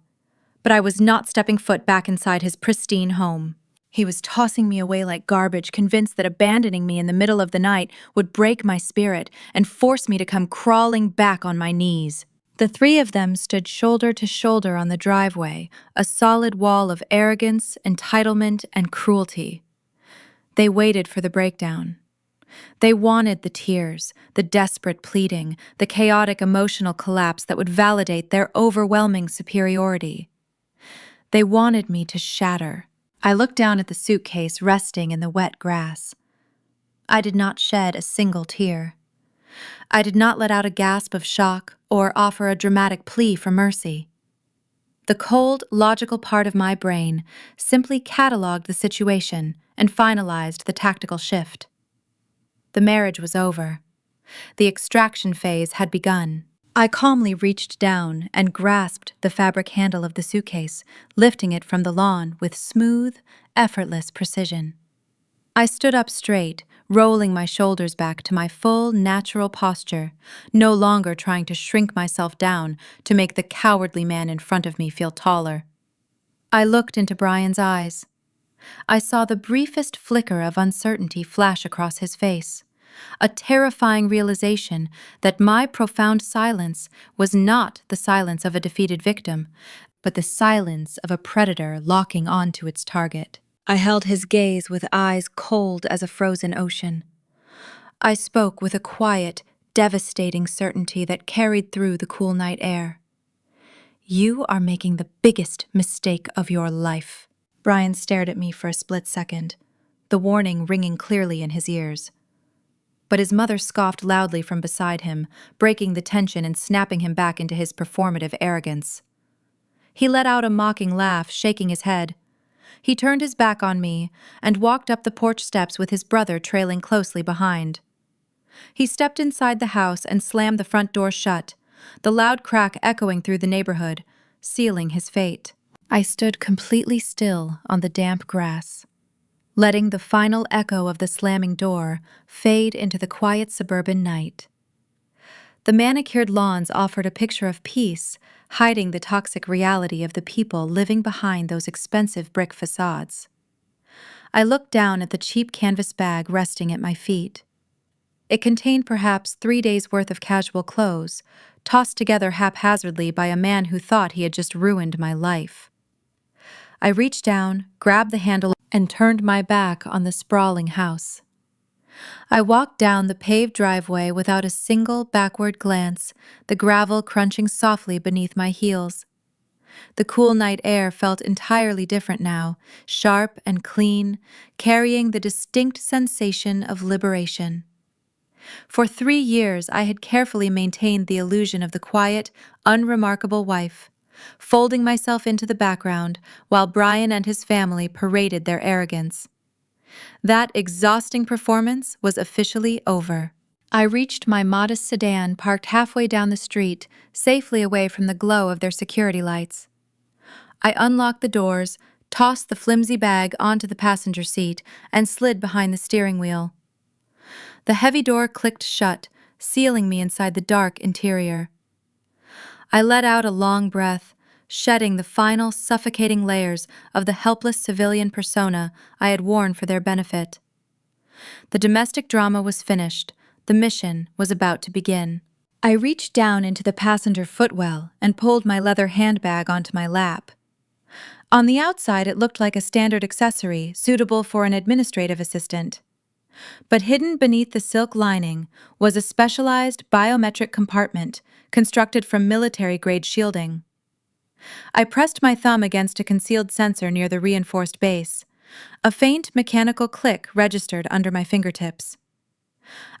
but I was not stepping foot back inside his pristine home. He was tossing me away like garbage, convinced that abandoning me in the middle of the night would break my spirit and force me to come crawling back on my knees. The three of them stood shoulder to shoulder on the driveway, a solid wall of arrogance, entitlement, and cruelty. They waited for the breakdown. They wanted the tears, the desperate pleading, the chaotic emotional collapse that would validate their overwhelming superiority. They wanted me to shatter. I looked down at the suitcase resting in the wet grass. I did not shed a single tear. I did not let out a gasp of shock or offer a dramatic plea for mercy. The cold, logical part of my brain simply cataloged the situation and finalized the tactical shift. The marriage was over. The extraction phase had begun. I calmly reached down and grasped the fabric handle of the suitcase, lifting it from the lawn with smooth, effortless precision. I stood up straight, rolling my shoulders back to my full, natural posture, no longer trying to shrink myself down to make the cowardly man in front of me feel taller. I looked into Brian's eyes. I saw the briefest flicker of uncertainty flash across his face, a terrifying realization that my profound silence was not the silence of a defeated victim, but the silence of a predator locking onto its target. I held his gaze with eyes cold as a frozen ocean. I spoke with a quiet, devastating certainty that carried through the cool night air. "You are making the biggest mistake of your life." Brian stared at me for a split second, the warning ringing clearly in his ears. But his mother scoffed loudly from beside him, breaking the tension and snapping him back into his performative arrogance. He let out a mocking laugh, shaking his head. He turned his back on me and walked up the porch steps with his brother trailing closely behind. He stepped inside the house and slammed the front door shut, the loud crack echoing through the neighborhood, sealing his fate. I stood completely still on the damp grass, letting the final echo of the slamming door fade into the quiet suburban night. The manicured lawns offered a picture of peace, hiding the toxic reality of the people living behind those expensive brick facades. I looked down at the cheap canvas bag resting at my feet. It contained perhaps 3 days' worth of casual clothes, tossed together haphazardly by a man who thought he had just ruined my life. I reached down, grabbed the handle, and turned my back on the sprawling house. I walked down the paved driveway without a single backward glance, the gravel crunching softly beneath my heels. The cool night air felt entirely different now, sharp and clean, carrying the distinct sensation of liberation. For 3 years I had carefully maintained the illusion of the quiet, unremarkable wife, folding myself into the background while Brian and his family paraded their arrogance. That exhausting performance was officially over. I reached my modest sedan parked halfway down the street, safely away from the glow of their security lights. I unlocked the doors, tossed the flimsy bag onto the passenger seat, and slid behind the steering wheel. The heavy door clicked shut, sealing me inside the dark interior. I let out a long breath, shedding the final suffocating layers of the helpless civilian persona I had worn for their benefit. The domestic drama was finished. The mission was about to begin. I reached down into the passenger footwell and pulled my leather handbag onto my lap. On the outside, it looked like a standard accessory suitable for an administrative assistant. But hidden beneath the silk lining was a specialized biometric compartment constructed from military-grade shielding. I pressed my thumb against a concealed sensor near the reinforced base. A faint mechanical click registered under my fingertips.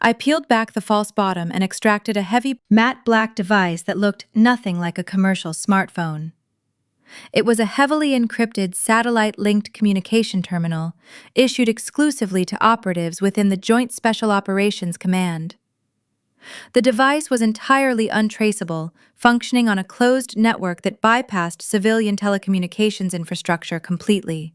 I peeled back the false bottom and extracted a heavy, matte black device that looked nothing like a commercial smartphone. It was a heavily encrypted satellite-linked communication terminal issued exclusively to operatives within the Joint Special Operations Command. The device was entirely untraceable, functioning on a closed network that bypassed civilian telecommunications infrastructure completely.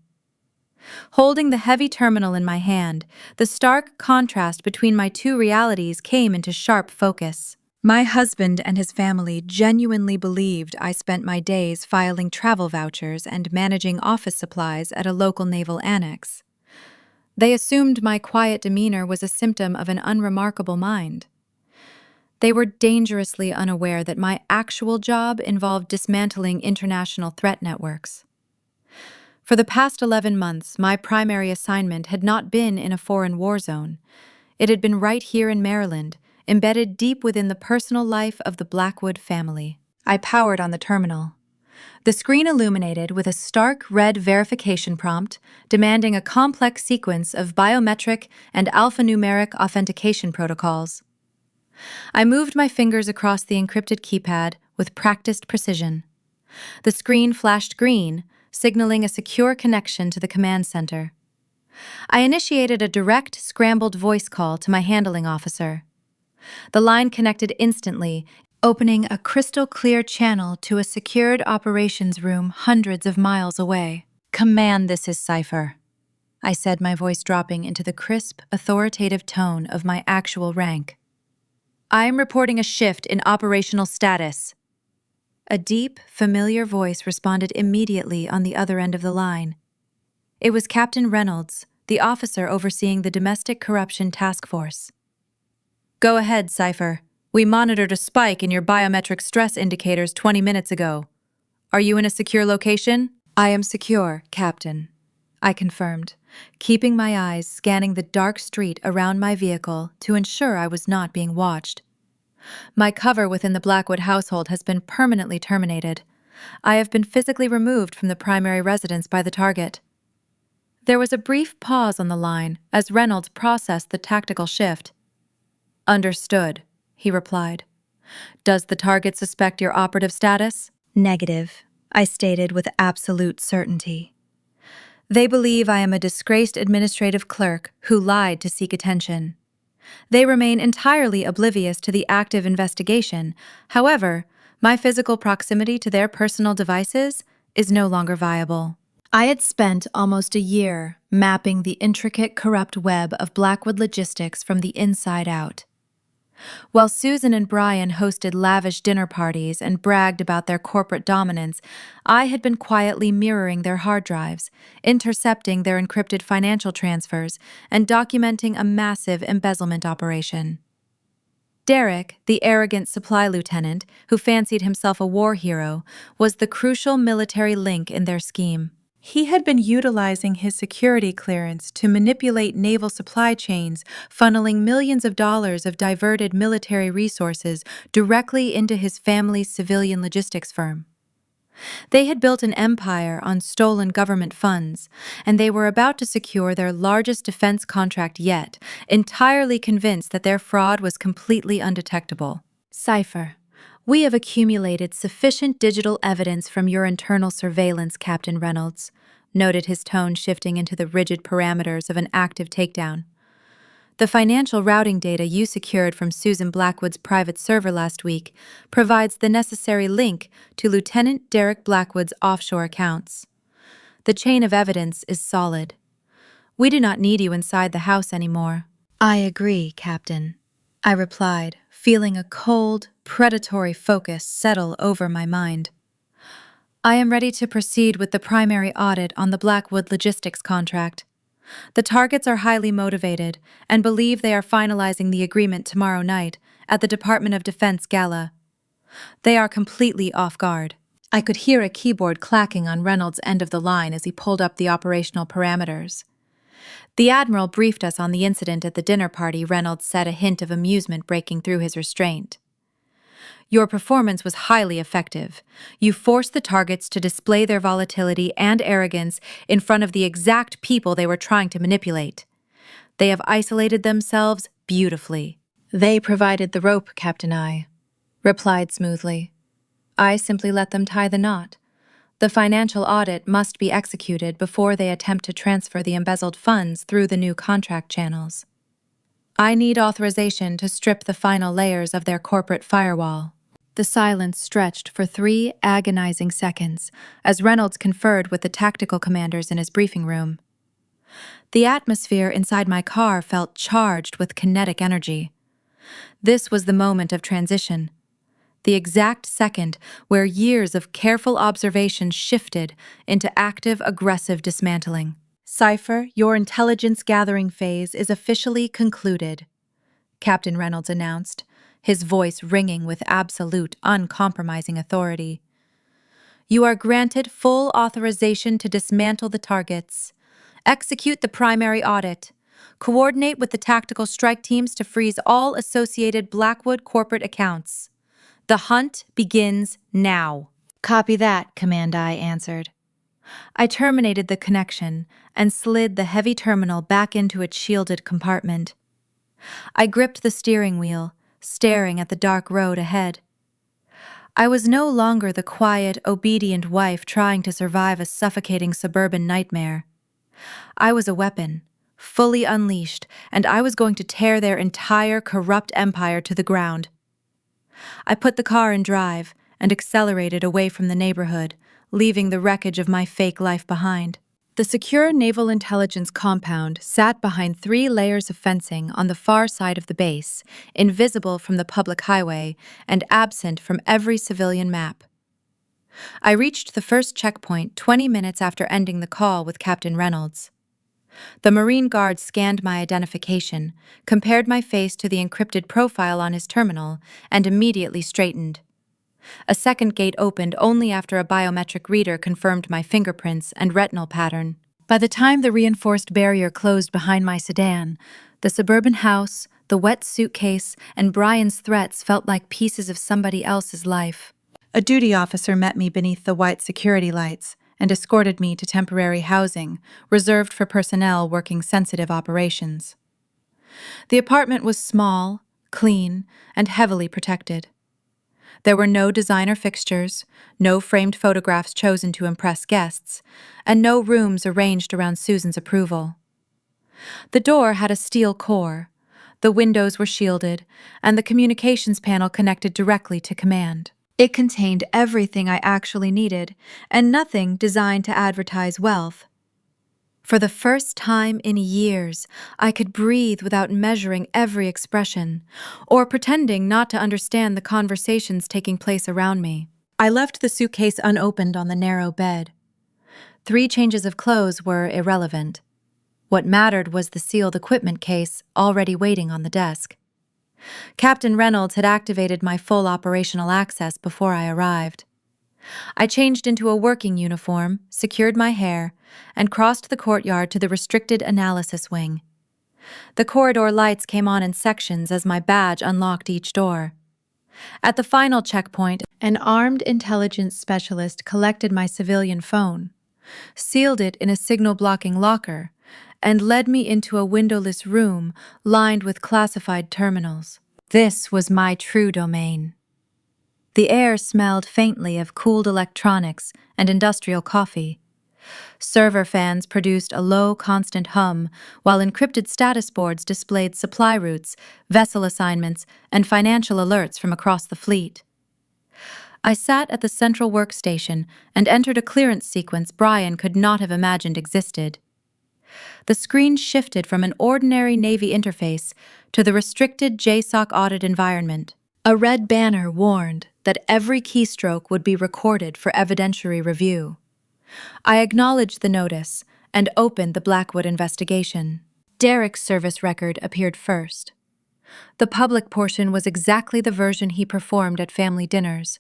Holding the heavy terminal in my hand, the stark contrast between my two realities came into sharp focus. My husband and his family genuinely believed I spent my days filing travel vouchers and managing office supplies at a local naval annex. They assumed my quiet demeanor was a symptom of an unremarkable mind. They were dangerously unaware that my actual job involved dismantling international threat networks. For the past 11 months, my primary assignment had not been in a foreign war zone. It had been right here in Maryland, embedded deep within the personal life of the Blackwood family. I powered on the terminal. The screen illuminated with a stark red verification prompt demanding a complex sequence of biometric and alphanumeric authentication protocols. I moved my fingers across the encrypted keypad with practiced precision. The screen flashed green, signaling a secure connection to the command center. I initiated a direct, scrambled voice call to my handling officer. The line connected instantly, opening a crystal-clear channel to a secured operations room hundreds of miles away. "Command, this is Cypher," I said, my voice dropping into the crisp, authoritative tone of my actual rank. "I am reporting a shift in operational status." A deep, familiar voice responded immediately on the other end of the line. It was Captain Reynolds, the officer overseeing the Domestic Corruption Task Force. "Go ahead, Cypher. We monitored a spike in your biometric stress indicators 20 minutes ago. Are you in a secure location?" "I am secure, Captain," I confirmed, keeping my eyes scanning the dark street around my vehicle to ensure I was not being watched. "My cover within the Blackwood household has been permanently terminated. I have been physically removed from the primary residence by the target." There was a brief pause on the line as Reynolds processed the tactical shift. "Understood," he replied. "Does the target suspect your operative status?" "Negative," I stated with absolute certainty. "They believe I am a disgraced administrative clerk who lied to seek attention. They remain entirely oblivious to the active investigation. However, my physical proximity to their personal devices is no longer viable." I had spent almost a year mapping the intricate, corrupt web of Blackwood logistics from the inside out. While Susan and Brian hosted lavish dinner parties and bragged about their corporate dominance, I had been quietly mirroring their hard drives, intercepting their encrypted financial transfers, and documenting a massive embezzlement operation. Derek, the arrogant supply lieutenant, who fancied himself a war hero, was the crucial military link in their scheme. He had been utilizing his security clearance to manipulate naval supply chains, funneling millions of dollars of diverted military resources directly into his family's civilian logistics firm. They had built an empire on stolen government funds, and they were about to secure their largest defense contract yet, entirely convinced that their fraud was completely undetectable. "Cypher, we have accumulated sufficient digital evidence from your internal surveillance, Captain Reynolds," noted, his tone shifting into the rigid parameters of an active takedown. "The financial routing data you secured from Susan Blackwood's private server last week provides the necessary link to Lieutenant Derek Blackwood's offshore accounts. The chain of evidence is solid. We do not need you inside the house anymore." "I agree, Captain," I replied, feeling a cold, predatory focus settle over my mind. "I am ready to proceed with the primary audit on the Blackwood logistics contract. The targets are highly motivated and believe they are finalizing the agreement tomorrow night at the Department of Defense Gala. They are completely off guard." I could hear a keyboard clacking on Reynolds' end of the line as he pulled up the operational parameters. "The admiral briefed us on the incident at the dinner party," Reynolds said, a hint of amusement breaking through his restraint. Your performance was highly effective. You forced the targets to display their volatility and arrogance in front of the exact people they were trying to manipulate. They have isolated themselves beautifully. They provided the rope, Captain I replied smoothly. I simply let them tie the knot. The financial audit must be executed before they attempt to transfer the embezzled funds through the new contract channels. I need authorization to strip the final layers of their corporate firewall. The silence stretched for 3 agonizing seconds as Reynolds conferred with the tactical commanders in his briefing room. The atmosphere inside my car felt charged with kinetic energy. This was the moment of transition, the exact second where years of careful observation shifted into active, aggressive dismantling. Cypher, your intelligence gathering phase is officially concluded, Captain Reynolds announced, his voice ringing with absolute, uncompromising authority. You are granted full authorization to dismantle the targets, execute the primary audit, coordinate with the tactical strike teams to freeze all associated Blackwood corporate accounts. The hunt begins now. Copy that, Command I answered. I terminated the connection and slid the heavy terminal back into its shielded compartment. I gripped the steering wheel, staring at the dark road ahead. I was no longer the quiet, obedient wife trying to survive a suffocating suburban nightmare. I was a weapon, fully unleashed, and I was going to tear their entire corrupt empire to the ground. I put the car in drive and accelerated away from the neighborhood, leaving the wreckage of my fake life behind. The secure naval intelligence compound sat behind 3 layers of fencing on the far side of the base, invisible from the public highway and absent from every civilian map. I reached the first checkpoint 20 minutes after ending the call with Captain Reynolds. The Marine guard scanned my identification, compared my face to the encrypted profile on his terminal, and immediately straightened. A second gate opened only after a biometric reader confirmed my fingerprints and retinal pattern. By the time the reinforced barrier closed behind my sedan, the suburban house, the wet suitcase, and Brian's threats felt like pieces of somebody else's life. A duty officer met me beneath the white security lights and escorted me to temporary housing, reserved for personnel working sensitive operations. The apartment was small, clean, and heavily protected. There were no designer fixtures, no framed photographs chosen to impress guests, and no rooms arranged around Susan's approval. The door had a steel core, the windows were shielded, and the communications panel connected directly to command. It contained everything I actually needed, and nothing designed to advertise wealth. For the first time in years, I could breathe without measuring every expression, or pretending not to understand the conversations taking place around me. I left the suitcase unopened on the narrow bed. 3 changes of clothes were irrelevant. What mattered was the sealed equipment case already waiting on the desk. Captain Reynolds had activated my full operational access before I arrived. I changed into a working uniform, secured my hair, and crossed the courtyard to the restricted analysis wing. The corridor lights came on in sections as my badge unlocked each door. At the final checkpoint, an armed intelligence specialist collected my civilian phone, sealed it in a signal-blocking locker, and led me into a windowless room lined with classified terminals. This was my true domain. The air smelled faintly of cooled electronics and industrial coffee. Server fans produced a low, constant hum, while encrypted status boards displayed supply routes, vessel assignments, and financial alerts from across the fleet. I sat at the central workstation and entered a clearance sequence Brian could not have imagined existed. The screen shifted from an ordinary Navy interface to the restricted JSOC audit environment. A red banner warned that every keystroke would be recorded for evidentiary review. I acknowledged the notice and opened the Blackwood investigation. Derek's service record appeared first. The public portion was exactly the version he performed at family dinners: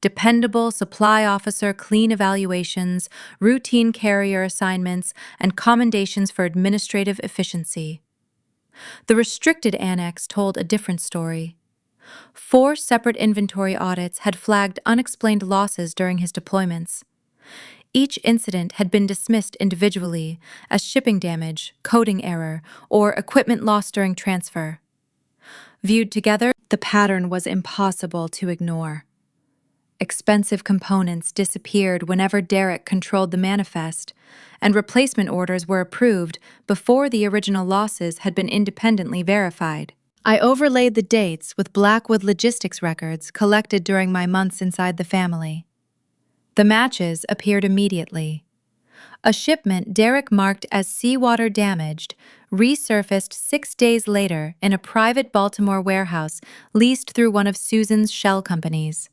dependable supply officer clean evaluations, routine carrier assignments, and commendations for administrative efficiency. The restricted annex told a different story. 4 separate inventory audits had flagged unexplained losses during his deployments. Each incident had been dismissed individually as shipping damage, coding error, or equipment lost during transfer. Viewed together, the pattern was impossible to ignore. Expensive components disappeared whenever Derek controlled the manifest, and replacement orders were approved before the original losses had been independently verified. I overlaid the dates with Blackwood logistics records collected during my months inside the family. The matches appeared immediately. A shipment Derek marked as seawater damaged resurfaced 6 days later in a private Baltimore warehouse leased through one of Susan's shell companies.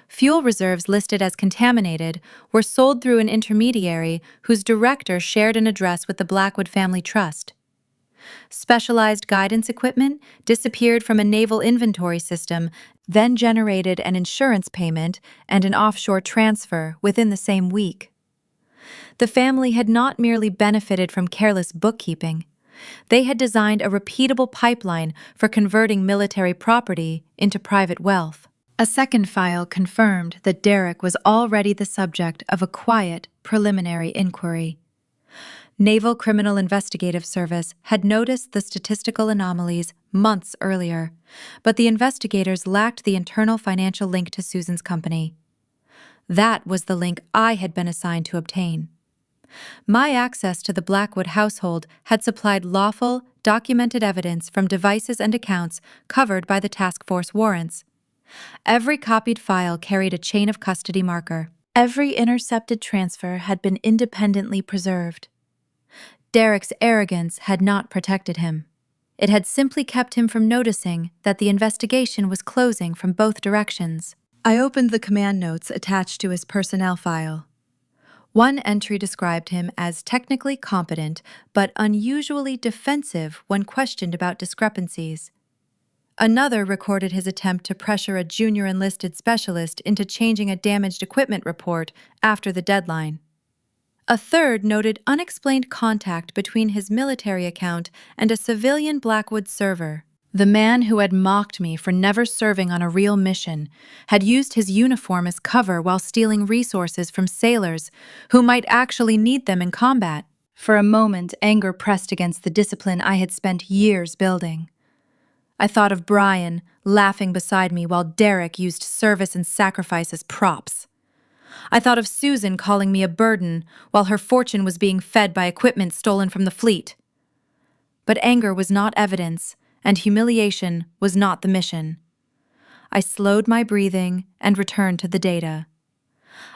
Fuel reserves listed as contaminated were sold through an intermediary whose director shared an address with the Blackwood Family Trust. Specialized guidance equipment disappeared from a naval inventory system, then generated an insurance payment and an offshore transfer within the same week. The family had not merely benefited from careless bookkeeping. They had designed a repeatable pipeline for converting military property into private wealth. A second file confirmed that Derek was already the subject of a quiet, preliminary inquiry. Naval Criminal Investigative Service had noticed the statistical anomalies months earlier, but the investigators lacked the internal financial link to Susan's company. That was the link I had been assigned to obtain. My access to the Blackwood household had supplied lawful, documented evidence from devices and accounts covered by the task force warrants. Every copied file carried a chain of custody marker. Every intercepted transfer had been independently preserved. Derek's arrogance had not protected him. It had simply kept him from noticing that the investigation was closing from both directions. I opened the command notes attached to his personnel file. One entry described him as technically competent but unusually defensive when questioned about discrepancies. Another recorded his attempt to pressure a junior enlisted specialist into changing a damaged equipment report after the deadline. A third noted unexplained contact between his military account and a civilian Blackwood server. The man who had mocked me for never serving on a real mission had used his uniform as cover while stealing resources from sailors who might actually need them in combat. For a moment, anger pressed against the discipline I had spent years building. I thought of Brian laughing beside me while Derek used service and sacrifice as props. I thought of Susan calling me a burden while her fortune was being fed by equipment stolen from the fleet. But anger was not evidence, and humiliation was not the mission. I slowed my breathing and returned to the data.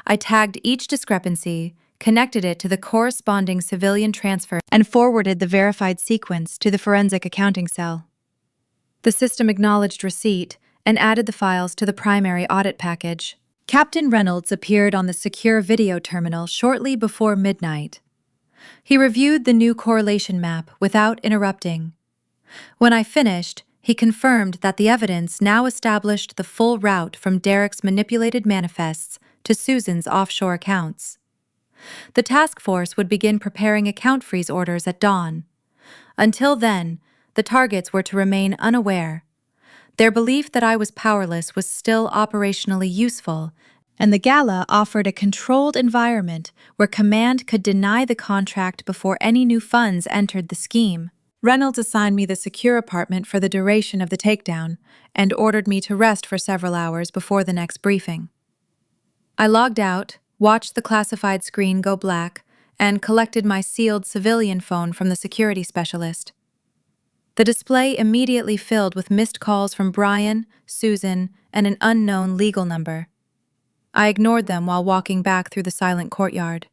I tagged each discrepancy, connected it to the corresponding civilian transfer, and forwarded the verified sequence to the forensic accounting cell. The system acknowledged receipt and added the files to the primary audit package. Captain Reynolds appeared on the secure video terminal shortly before midnight. He reviewed the new correlation map without interrupting. When I finished, he confirmed that the evidence now established the full route from Derek's manipulated manifests to Susan's offshore accounts. The task force would begin preparing account freeze orders at dawn. Until then, the targets were to remain unaware. Their belief that I was powerless was still operationally useful, and the gala offered a controlled environment where command could deny the contract before any new funds entered the scheme. Reynolds assigned me the secure apartment for the duration of the takedown and ordered me to rest for several hours before the next briefing. I logged out, watched the classified screen go black, and collected my sealed civilian phone from the security specialist. The display immediately filled with missed calls from Brian, Susan, and an unknown legal number. I ignored them while walking back through the silent courtyard.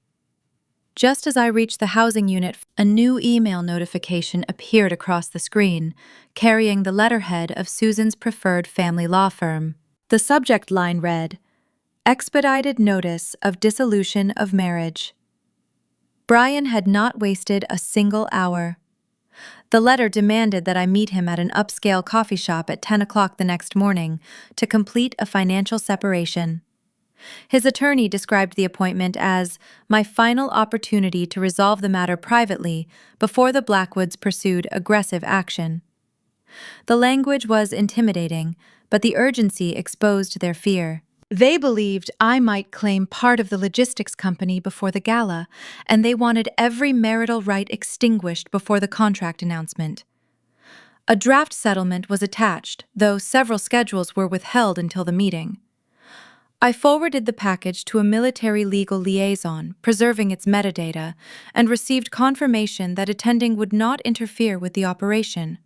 Just as I reached the housing unit, a new email notification appeared across the screen, carrying the letterhead of Susan's preferred family law firm. The subject line read, "Expedited Notice of Dissolution of Marriage." Brian had not wasted a single hour. The letter demanded that I meet him at an upscale coffee shop at 10 o'clock the next morning to complete a financial separation. His attorney described the appointment as my final opportunity to resolve the matter privately before the Blackwoods pursued aggressive action. The language was intimidating, but the urgency exposed their fear. They believed I might claim part of the logistics company before the gala, and they wanted every marital right extinguished before the contract announcement. A draft settlement was attached, though several schedules were withheld until the meeting. I forwarded the package to a military legal liaison, preserving its metadata, and received confirmation that attending would not interfere with the operation.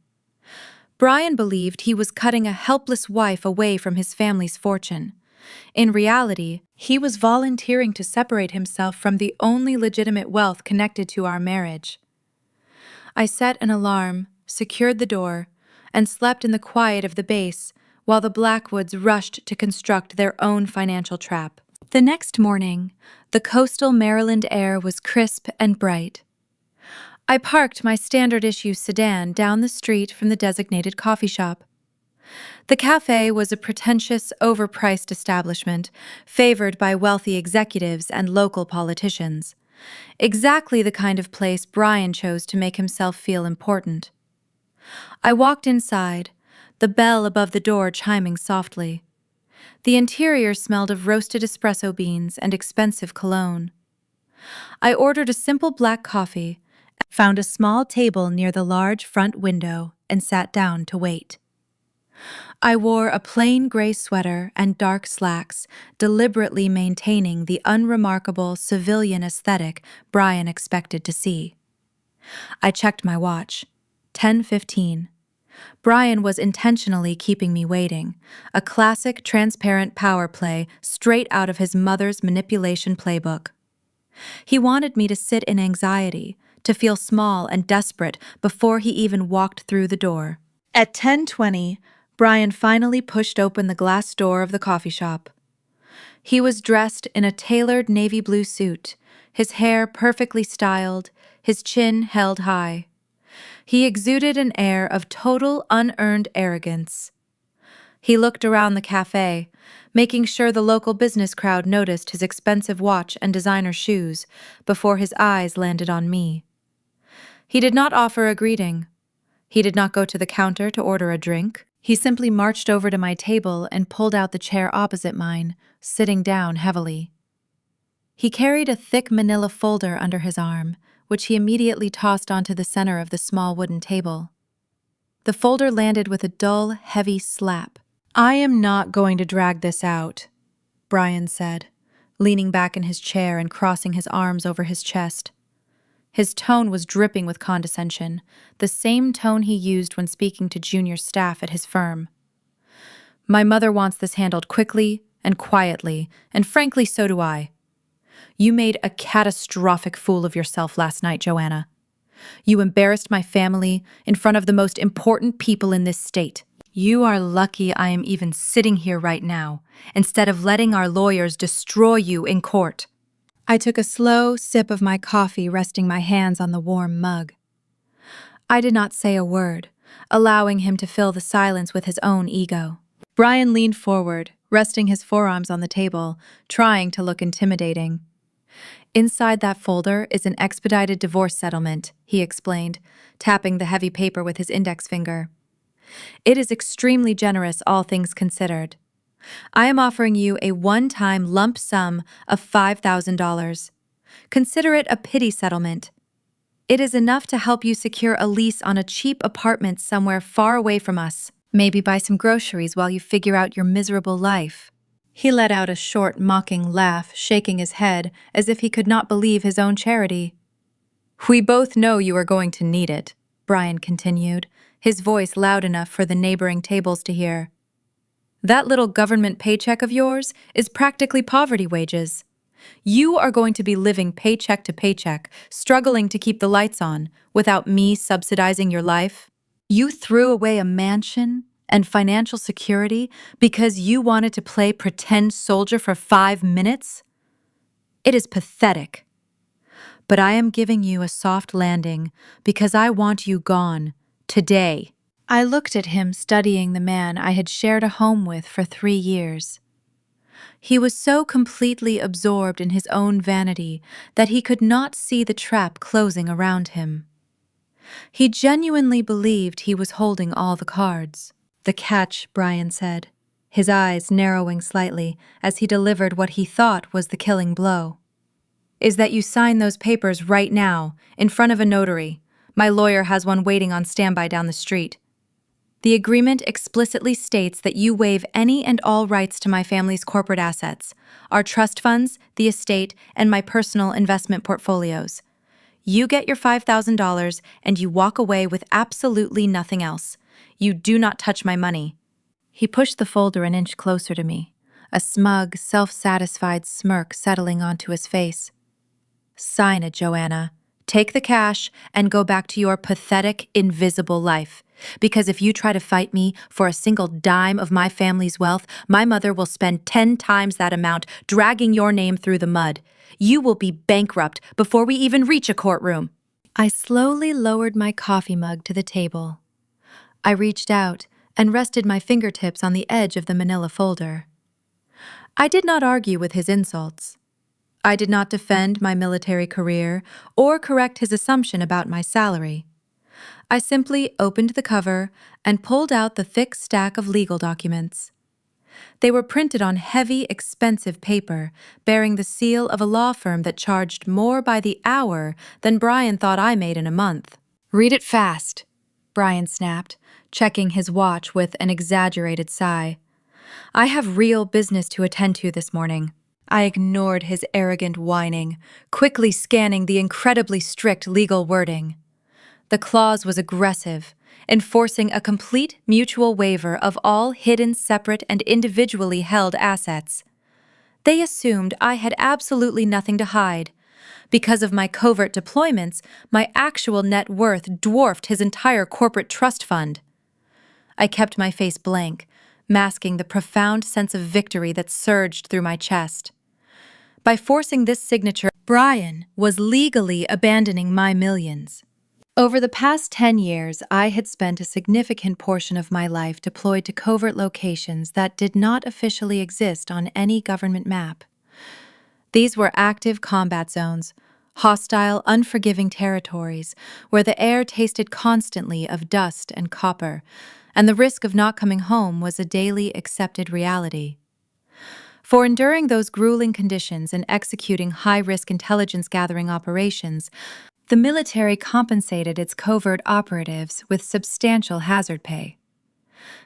Brian believed he was cutting a helpless wife away from his family's fortune. In reality, he was volunteering to separate himself from the only legitimate wealth connected to our marriage. I set an alarm, secured the door, and slept in the quiet of the base while the Blackwoods rushed to construct their own financial trap. The next morning, the coastal Maryland air was crisp and bright. I parked my standard-issue sedan down the street from the designated coffee shop. The cafe was a pretentious, overpriced establishment favored by wealthy executives and local politicians. Exactly the kind of place Brian chose to make himself feel important. I walked inside, the bell above the door chiming softly. The interior smelled of roasted espresso beans and expensive cologne. I ordered a simple black coffee, found a small table near the large front window, and sat down to wait. I wore a plain gray sweater and dark slacks, deliberately maintaining the unremarkable civilian aesthetic Brian expected to see. I checked my watch. 10:15. Brian was intentionally keeping me waiting, a classic transparent power play straight out of his mother's manipulation playbook. He wanted me to sit in anxiety, to feel small and desperate before he even walked through the door. At 10:20, Brian finally pushed open the glass door of the coffee shop. He was dressed in a tailored navy blue suit, his hair perfectly styled, his chin held high. He exuded an air of total unearned arrogance. He looked around the cafe, making sure the local business crowd noticed his expensive watch and designer shoes before his eyes landed on me. He did not offer a greeting. He did not go to the counter to order a drink. He simply marched over to my table and pulled out the chair opposite mine, sitting down heavily. He carried a thick manila folder under his arm, which he immediately tossed onto the center of the small wooden table. The folder landed with a dull, heavy slap. "I am not going to drag this out," Brian said, leaning back in his chair and crossing his arms over his chest. His tone was dripping with condescension, the same tone he used when speaking to junior staff at his firm. "My mother wants this handled quickly and quietly, and frankly, so do I. You made a catastrophic fool of yourself last night, Joanna. You embarrassed my family in front of the most important people in this state. You are lucky I am even sitting here right now, instead of letting our lawyers destroy you in court." I took a slow sip of my coffee, resting my hands on the warm mug. I did not say a word, allowing him to fill the silence with his own ego. Brian leaned forward, resting his forearms on the table, trying to look intimidating. "Inside that folder is an expedited divorce settlement," he explained, tapping the heavy paper with his index finger. "It is extremely generous, all things considered. I am offering you a one-time lump sum of $5,000. Consider it a pity settlement. It is enough to help you secure a lease on a cheap apartment somewhere far away from us, maybe buy some groceries while you figure out your miserable life." He let out a short, mocking laugh, shaking his head as if he could not believe his own charity. "We both know you are going to need it," Brian continued, his voice loud enough for the neighboring tables to hear. "That little government paycheck of yours is practically poverty wages. You are going to be living paycheck to paycheck, struggling to keep the lights on, without me subsidizing your life. You threw away a mansion and financial security because you wanted to play pretend soldier for 5 minutes? It is pathetic. But I am giving you a soft landing because I want you gone, today." I looked at him, studying the man I had shared a home with for 3 years. He was so completely absorbed in his own vanity that he could not see the trap closing around him. He genuinely believed he was holding all the cards. The catch, Brian said, his eyes narrowing slightly as he delivered what he thought was the killing blow, is that you sign those papers right now, in front of a notary. My lawyer has one waiting on standby down the street. The agreement explicitly states that you waive any and all rights to my family's corporate assets, our trust funds, the estate, and my personal investment portfolios. You get your $5,000 and you walk away with absolutely nothing else. You do not touch my money. He pushed the folder an inch closer to me, a smug, self-satisfied smirk settling onto his face. Sign it, Joanna. Take the cash and go back to your pathetic, invisible life. Because if you try to fight me for a single dime of my family's wealth, my mother will spend 10 times that amount dragging your name through the mud. You will be bankrupt before we even reach a courtroom. I slowly lowered my coffee mug to the table. I reached out and rested my fingertips on the edge of the manila folder. I did not argue with his insults. I did not defend my military career or correct his assumption about my salary. I simply opened the cover and pulled out the thick stack of legal documents. They were printed on heavy, expensive paper, bearing the seal of a law firm that charged more by the hour than Brian thought I made in a month. Read it fast, Brian snapped, checking his watch with an exaggerated sigh. I have real business to attend to this morning. I ignored his arrogant whining, quickly scanning the incredibly strict legal wording. The clause was aggressive, enforcing a complete mutual waiver of all hidden, separate, and individually held assets. They assumed I had absolutely nothing to hide. Because of my covert deployments, my actual net worth dwarfed his entire corporate trust fund. I kept my face blank, masking the profound sense of victory that surged through my chest. By forcing this signature, Brian was legally abandoning my millions. Over the past 10 years, I had spent a significant portion of my life deployed to covert locations that did not officially exist on any government map. These were active combat zones, hostile, unforgiving territories where the air tasted constantly of dust and copper, and the risk of not coming home was a daily accepted reality. For enduring those grueling conditions and executing high-risk intelligence-gathering operations, the military compensated its covert operatives with substantial hazard pay.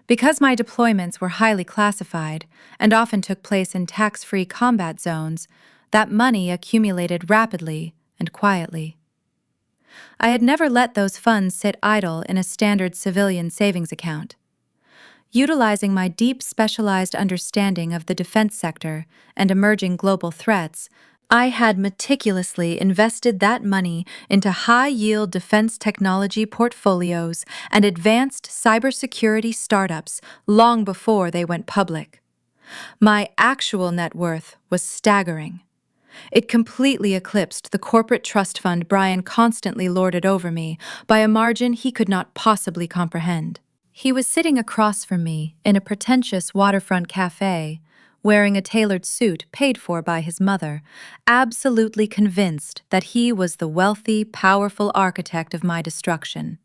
Because my deployments were highly classified and often took place in tax-free combat zones, that money accumulated rapidly and quietly. I had never let those funds sit idle in a standard civilian savings account. Utilizing my deep specialized understanding of the defense sector and emerging global threats, I had meticulously invested that money into high-yield defense technology portfolios and advanced cybersecurity startups long before they went public. My actual net worth was staggering. It completely eclipsed the corporate trust fund Brian constantly lorded over me by a margin he could not possibly comprehend. He was sitting across from me in a pretentious waterfront cafe, wearing a tailored suit paid for by his mother, absolutely convinced that he was the wealthy, powerful architect of my destruction.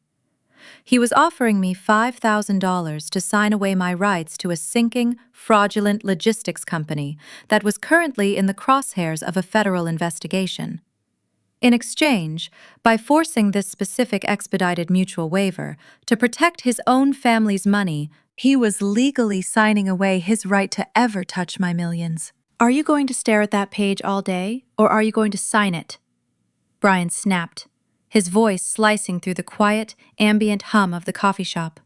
He was offering me $5,000 to sign away my rights to a sinking, fraudulent logistics company that was currently in the crosshairs of a federal investigation. In exchange, by forcing this specific expedited mutual waiver to protect his own family's money, he was legally signing away his right to ever touch my millions. Are you going to stare at that page all day, or are you going to sign it? Brian snapped, his voice slicing through the quiet, ambient hum of the coffee shop.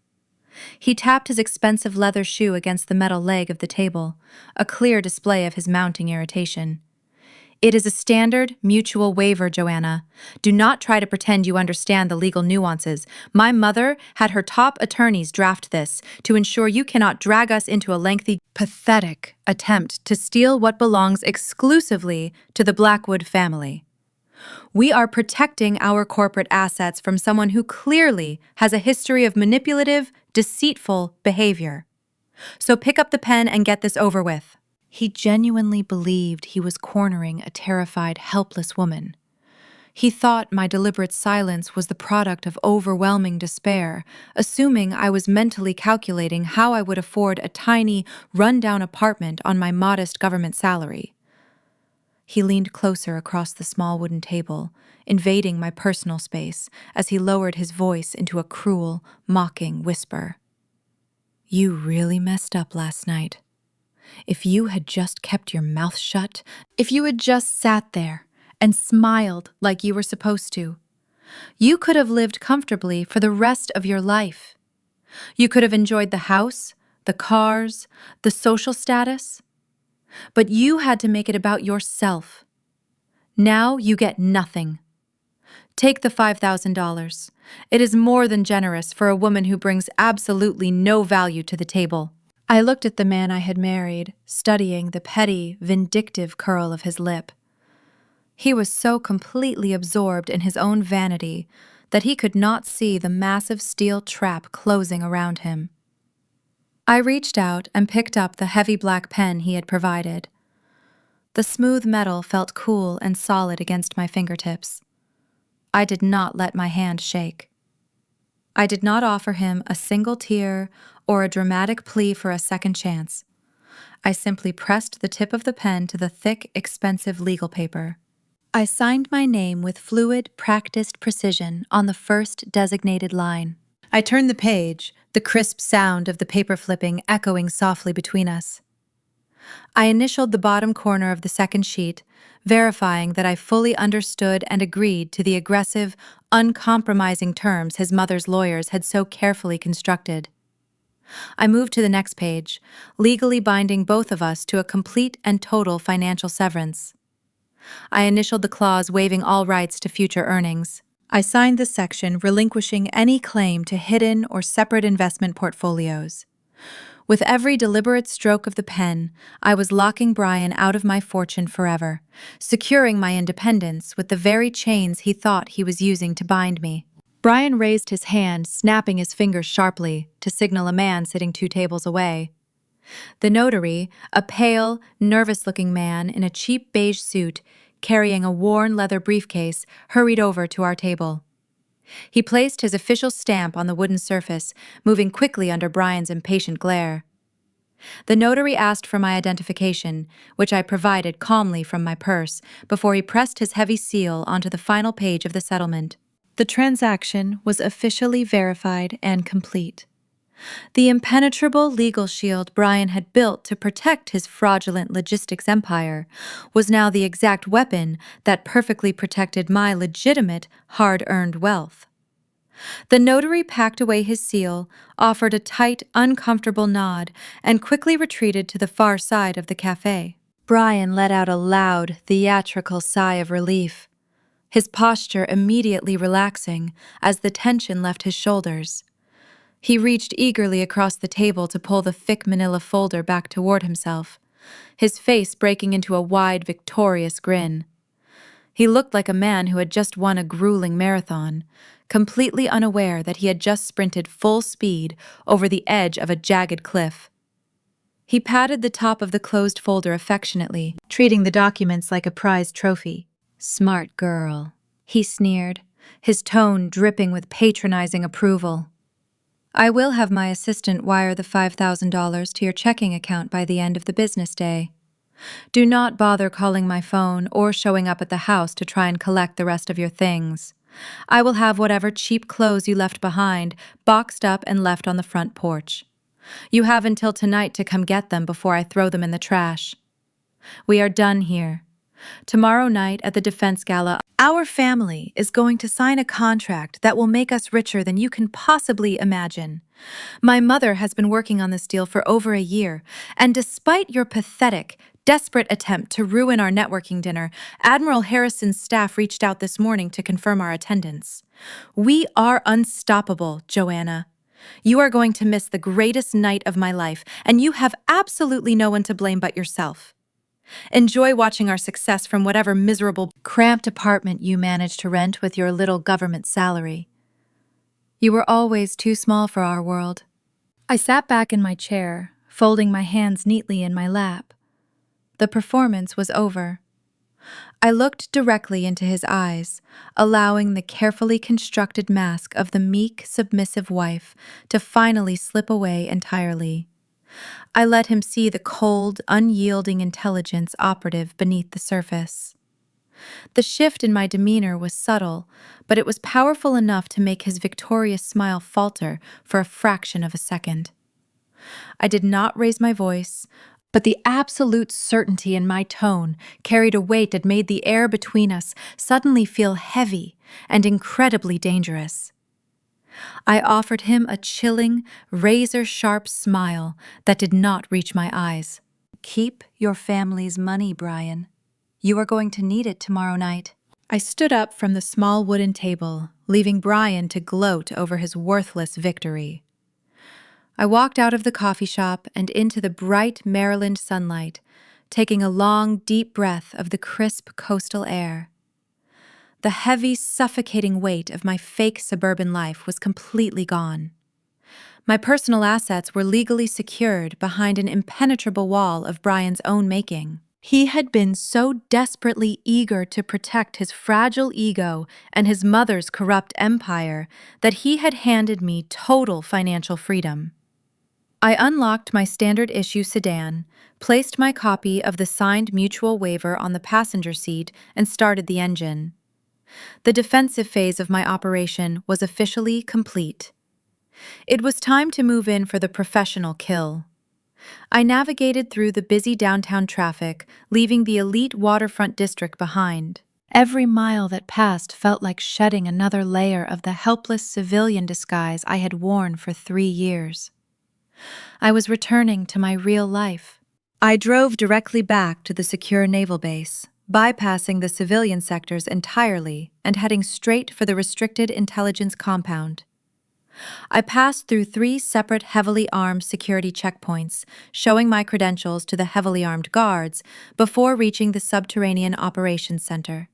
He tapped his expensive leather shoe against the metal leg of the table, a clear display of his mounting irritation. It is a standard, mutual waiver, Joanna. Do not try to pretend you understand the legal nuances. My mother had her top attorneys draft this to ensure you cannot drag us into a lengthy, pathetic attempt to steal what belongs exclusively to the Blackwood family. We are protecting our corporate assets from someone who clearly has a history of manipulative, deceitful behavior. So pick up the pen and get this over with. He genuinely believed he was cornering a terrified, helpless woman. He thought my deliberate silence was the product of overwhelming despair, assuming I was mentally calculating how I would afford a tiny, run-down apartment on my modest government salary. He leaned closer across the small wooden table, invading my personal space as he lowered his voice into a cruel, mocking whisper. "You really messed up last night. If you had just kept your mouth shut, if you had just sat there and smiled like you were supposed to, you could have lived comfortably for the rest of your life. You could have enjoyed the house, the cars, the social status. But you had to make it about yourself. Now you get nothing. Take the $5,000. It is more than generous for a woman who brings absolutely no value to the table." I looked at the man I had married, studying the petty, vindictive curl of his lip. He was so completely absorbed in his own vanity that he could not see the massive steel trap closing around him. I reached out and picked up the heavy black pen he had provided. The smooth metal felt cool and solid against my fingertips. I did not let my hand shake. I did not offer him a single tear or a dramatic plea for a second chance. I simply pressed the tip of the pen to the thick, expensive legal paper. I signed my name with fluid, practiced precision on the first designated line. I turned the page, the crisp sound of the paper flipping echoing softly between us. I initialed the bottom corner of the second sheet, verifying that I fully understood and agreed to the aggressive, uncompromising terms his mother's lawyers had so carefully constructed. I moved to the next page, legally binding both of us to a complete and total financial severance. I initialed the clause waiving all rights to future earnings. I signed the section relinquishing any claim to hidden or separate investment portfolios. With every deliberate stroke of the pen, I was locking Brian out of my fortune forever, securing my independence with the very chains he thought he was using to bind me. Brian raised his hand, snapping his fingers sharply to signal a man sitting 2 tables away. The notary, a pale, nervous-looking man in a cheap beige suit, carrying a worn leather briefcase, hurried over to our table. He placed his official stamp on the wooden surface, moving quickly under Brian's impatient glare. The notary asked for my identification, which I provided calmly from my purse, before he pressed his heavy seal onto the final page of the settlement. The transaction was officially verified and complete. The impenetrable legal shield Brian had built to protect his fraudulent logistics empire was now the exact weapon that perfectly protected my legitimate, hard-earned wealth. The notary packed away his seal, offered a tight, uncomfortable nod, and quickly retreated to the far side of the cafe. Brian let out a loud, theatrical sigh of relief, his posture immediately relaxing as the tension left his shoulders. He reached eagerly across the table to pull the thick manila folder back toward himself, his face breaking into a wide, victorious grin. He looked like a man who had just won a grueling marathon, completely unaware that he had just sprinted full speed over the edge of a jagged cliff. He patted the top of the closed folder affectionately, treating the documents like a prized trophy. "Smart girl," he sneered, his tone dripping with patronizing approval. "I will have my assistant wire the $5,000 to your checking account by the end of the business day. Do not bother calling my phone or showing up at the house to try and collect the rest of your things. I will have whatever cheap clothes you left behind boxed up and left on the front porch. You have until tonight to come get them before I throw them in the trash. We are done here. Tomorrow night at the defense gala, our family is going to sign a contract that will make us richer than you can possibly imagine. My mother has been working on this deal for over a year, and despite your pathetic, desperate attempt to ruin our networking dinner, Admiral Harrison's staff reached out this morning to confirm our attendance. We are unstoppable, Joanna. You are going to miss the greatest night of my life, and you have absolutely no one to blame but yourself. Enjoy watching our success from whatever miserable, cramped apartment you managed to rent with your little government salary. You were always too small for our world." I sat back in my chair, folding my hands neatly in my lap. The performance was over. I looked directly into his eyes, allowing the carefully constructed mask of the meek, submissive wife to finally slip away entirely. I let him see the cold, unyielding intelligence operative beneath the surface. The shift in my demeanor was subtle, but it was powerful enough to make his victorious smile falter for a fraction of a second. I did not raise my voice, but the absolute certainty in my tone carried a weight that made the air between us suddenly feel heavy and incredibly dangerous. I offered him a chilling, razor-sharp smile that did not reach my eyes. "Keep your family's money, Brian. You are going to need it tomorrow night." I stood up from the small wooden table, leaving Brian to gloat over his worthless victory. I walked out of the coffee shop and into the bright Maryland sunlight, taking a long, deep breath of the crisp coastal air. The heavy, suffocating weight of my fake suburban life was completely gone. My personal assets were legally secured behind an impenetrable wall of Brian's own making. He had been so desperately eager to protect his fragile ego and his mother's corrupt empire that he had handed me total financial freedom. I unlocked my standard issue sedan, placed my copy of the signed mutual waiver on the passenger seat, and started the engine. The defensive phase of my operation was officially complete. It was time to move in for the professional kill. I navigated through the busy downtown traffic, leaving the elite waterfront district behind. Every mile that passed felt like shedding another layer of the helpless civilian disguise I had worn for 3 years. I was returning to my real life. I drove directly back to the secure naval base, bypassing the civilian sectors entirely and heading straight for the restricted intelligence compound. I passed through 3 separate heavily armed security checkpoints, showing my credentials to the heavily armed guards before reaching the subterranean operations center.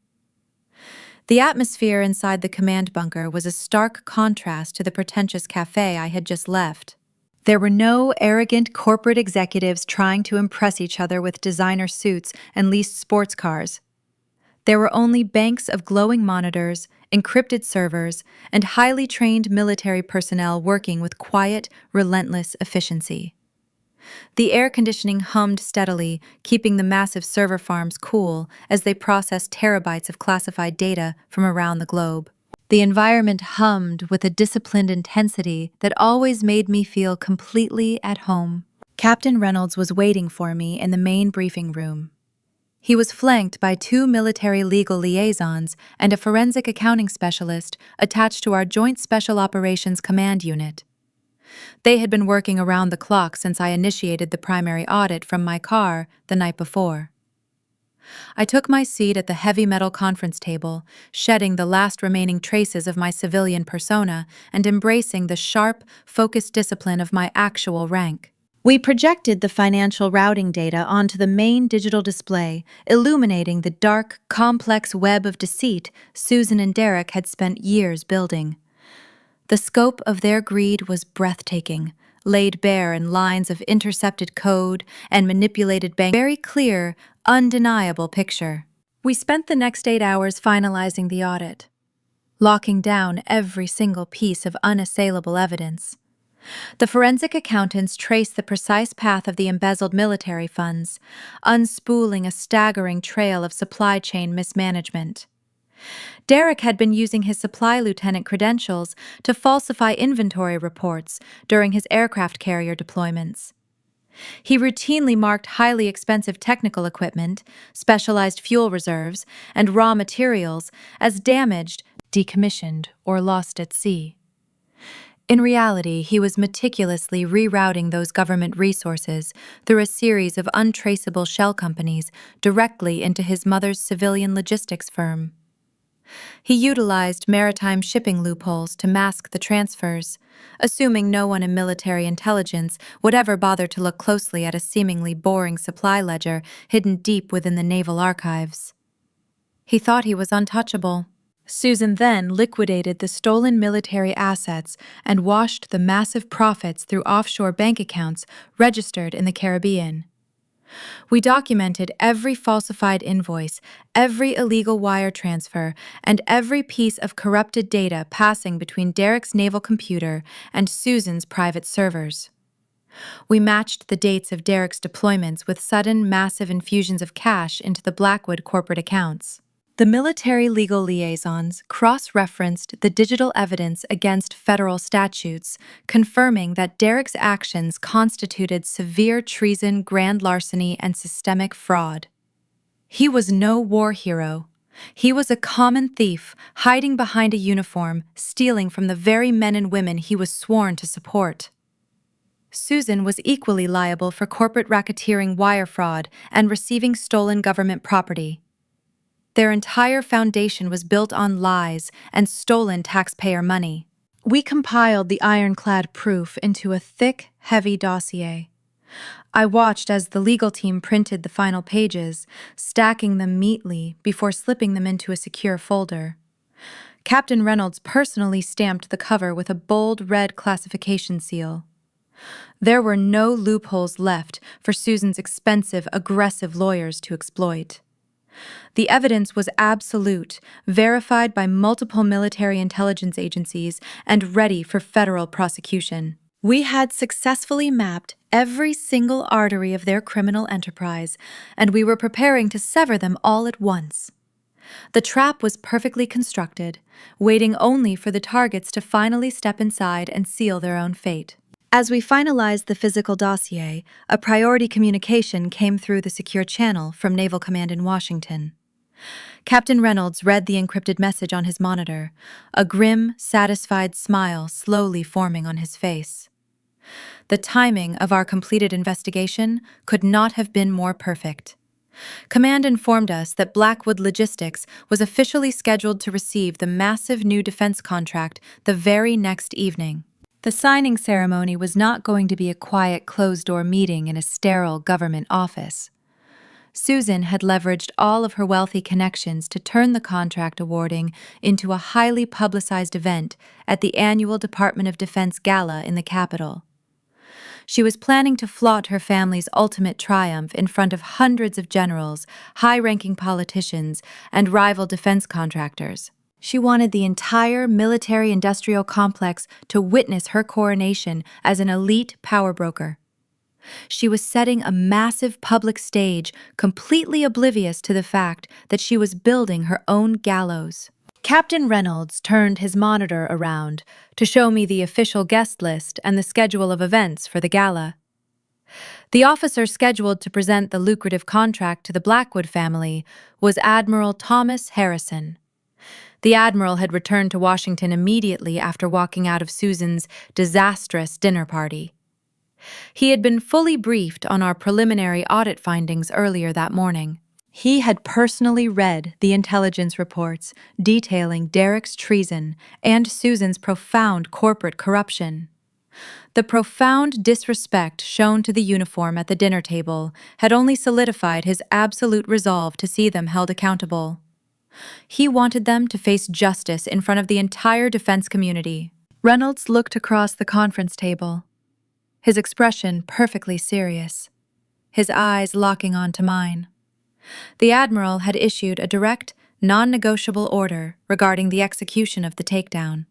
The atmosphere inside the command bunker was a stark contrast to the pretentious cafe I had just left. There were no arrogant corporate executives trying to impress each other with designer suits and leased sports cars. There were only banks of glowing monitors, encrypted servers, and highly trained military personnel working with quiet, relentless efficiency. The air conditioning hummed steadily, keeping the massive server farms cool as they processed terabytes of classified data from around the globe. The environment hummed with a disciplined intensity that always made me feel completely at home. Captain Reynolds was waiting for me in the main briefing room. He was flanked by 2 military legal liaisons and a forensic accounting specialist attached to our Joint Special Operations Command Unit. They had been working around the clock since I initiated the primary audit from my car the night before. I took my seat at the heavy metal conference table, shedding the last remaining traces of my civilian persona and embracing the sharp, focused discipline of my actual rank. We projected the financial routing data onto the main digital display, illuminating the dark, complex web of deceit Susan and Derek had spent years building. The scope of their greed was breathtaking, laid bare in lines of intercepted code and manipulated bank. Very clear, undeniable picture. We spent the next 8 hours finalizing the audit, locking down every single piece of unassailable evidence. The forensic accountants traced the precise path of the embezzled military funds, unspooling a staggering trail of supply chain mismanagement. Derek had been using his supply lieutenant credentials to falsify inventory reports during his aircraft carrier deployments. He routinely marked highly expensive technical equipment, specialized fuel reserves, and raw materials as damaged, decommissioned, or lost at sea. In reality, he was meticulously rerouting those government resources through a series of untraceable shell companies directly into his mother's civilian logistics firm. He utilized maritime shipping loopholes to mask the transfers, assuming no one in military intelligence would ever bother to look closely at a seemingly boring supply ledger hidden deep within the naval archives. He thought he was untouchable. Susan then liquidated the stolen military assets and washed the massive profits through offshore bank accounts registered in the Caribbean. We documented every falsified invoice, every illegal wire transfer, and every piece of corrupted data passing between Derek's naval computer and Susan's private servers. We matched the dates of Derek's deployments with sudden, massive infusions of cash into the Blackwood corporate accounts. The military legal liaisons cross-referenced the digital evidence against federal statutes, confirming that Derek's actions constituted severe treason, grand larceny, and systemic fraud. He was no war hero. He was a common thief, hiding behind a uniform, stealing from the very men and women he was sworn to support. Susan was equally liable for corporate racketeering, wire fraud, and receiving stolen government property. Their entire foundation was built on lies and stolen taxpayer money. We compiled the ironclad proof into a thick, heavy dossier. I watched as the legal team printed the final pages, stacking them neatly before slipping them into a secure folder. Captain Reynolds personally stamped the cover with a bold red classification seal. There were no loopholes left for Susan's expensive, aggressive lawyers to exploit. The evidence was absolute, verified by multiple military intelligence agencies, and ready for federal prosecution. We had successfully mapped every single artery of their criminal enterprise, and we were preparing to sever them all at once. The trap was perfectly constructed, waiting only for the targets to finally step inside and seal their own fate. As we finalized the physical dossier, a priority communication came through the secure channel from Naval Command in Washington. Captain Reynolds read the encrypted message on his monitor, a grim, satisfied smile slowly forming on his face. The timing of our completed investigation could not have been more perfect. Command informed us that Blackwood Logistics was officially scheduled to receive the massive new defense contract the very next evening. The signing ceremony was not going to be a quiet, closed-door meeting in a sterile government office. Susan had leveraged all of her wealthy connections to turn the contract awarding into a highly publicized event at the annual Department of Defense Gala in the Capitol. She was planning to flaunt her family's ultimate triumph in front of hundreds of generals, high-ranking politicians, and rival defense contractors. She wanted the entire military-industrial complex to witness her coronation as an elite power broker. She was setting a massive public stage, completely oblivious to the fact that she was building her own gallows. Captain Reynolds turned his monitor around to show me the official guest list and the schedule of events for the gala. The officer scheduled to present the lucrative contract to the Blackwood family was Admiral Thomas Harrison. The Admiral had returned to Washington immediately after walking out of Susan's disastrous dinner party. He had been fully briefed on our preliminary audit findings earlier that morning. He had personally read the intelligence reports detailing Derek's treason and Susan's profound corporate corruption. The profound disrespect shown to the uniform at the dinner table had only solidified his absolute resolve to see them held accountable. He wanted them to face justice in front of the entire defense community. Reynolds looked across the conference table, his expression perfectly serious, his eyes locking onto mine. The Admiral had issued a direct, non-negotiable order regarding the execution of the takedown.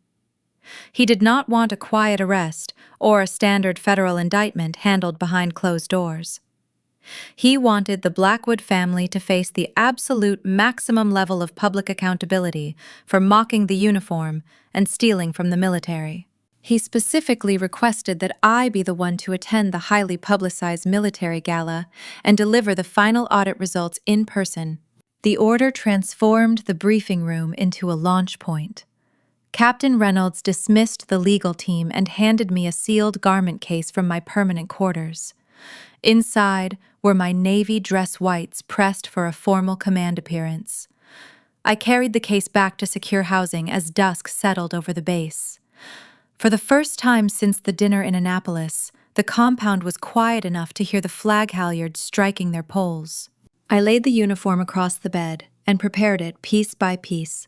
He did not want a quiet arrest or a standard federal indictment handled behind closed doors. He wanted the Blackwood family to face the absolute maximum level of public accountability for mocking the uniform and stealing from the military. He specifically requested that I be the one to attend the highly publicized military gala and deliver the final audit results in person. The order transformed the briefing room into a launch point. Captain Reynolds dismissed the legal team and handed me a sealed garment case from my permanent quarters. Inside were my navy dress whites pressed for a formal command appearance. I carried the case back to secure housing as dusk settled over the base. For the first time since the dinner in Annapolis, the compound was quiet enough to hear the flag halyards striking their poles. I laid the uniform across the bed and prepared it piece by piece.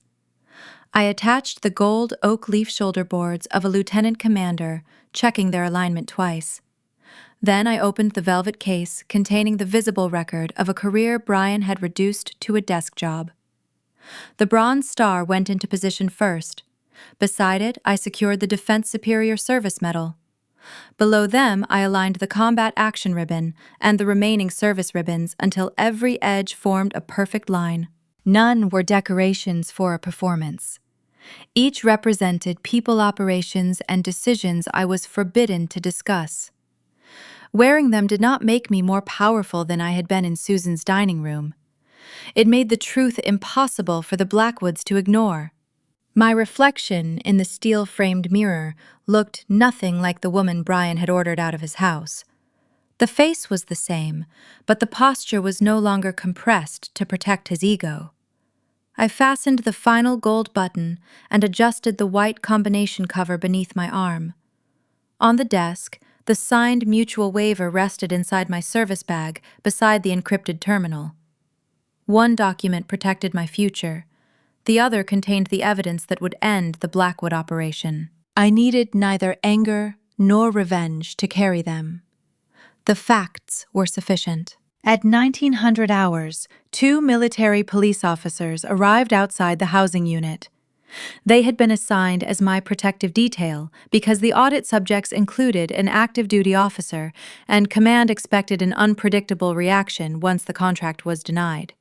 I attached the gold oak leaf shoulder boards of a lieutenant commander, checking their alignment twice. Then I opened the velvet case containing the visible record of a career Brian had reduced to a desk job. The bronze star went into position first. Beside it, I secured the Defense Superior Service Medal. Below them, I aligned the Combat Action Ribbon and the remaining service ribbons until every edge formed a perfect line. None were decorations for a performance. Each represented people operations and decisions I was forbidden to discuss. Wearing them did not make me more powerful than I had been in Susan's dining room. It made the truth impossible for the Blackwoods to ignore. My reflection in the steel-framed mirror looked nothing like the woman Brian had ordered out of his house. The face was the same, but the posture was no longer compressed to protect his ego. I fastened the final gold button and adjusted the white combination cover beneath my arm. On the desk, the signed mutual waiver rested inside my service bag beside the encrypted terminal. One document protected my future. The other contained the evidence that would end the Blackwood operation. I needed neither anger nor revenge to carry them. The facts were sufficient. At 1900 hours, 2 military police officers arrived outside the housing unit. They had been assigned as my protective detail because the audit subjects included an active duty officer, and command expected an unpredictable reaction once the contract was denied.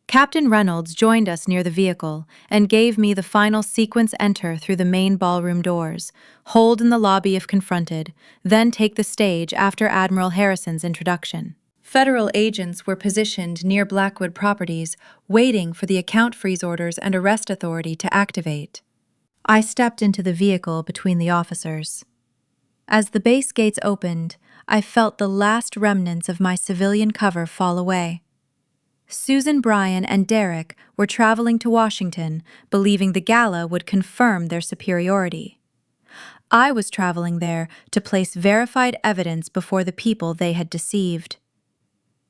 Captain Reynolds joined us near the vehicle and gave me the final sequence enter through the main ballroom doors, hold in the lobby if confronted, then take the stage after Admiral Harrison's introduction. Federal agents were positioned near Blackwood properties, waiting for the account freeze orders and arrest authority to activate. I stepped into the vehicle between the officers. As the base gates opened, I felt the last remnants of my civilian cover fall away. Susan, Brian, and Derek were traveling to Washington, believing the gala would confirm their superiority. I was traveling there to place verified evidence before the people they had deceived.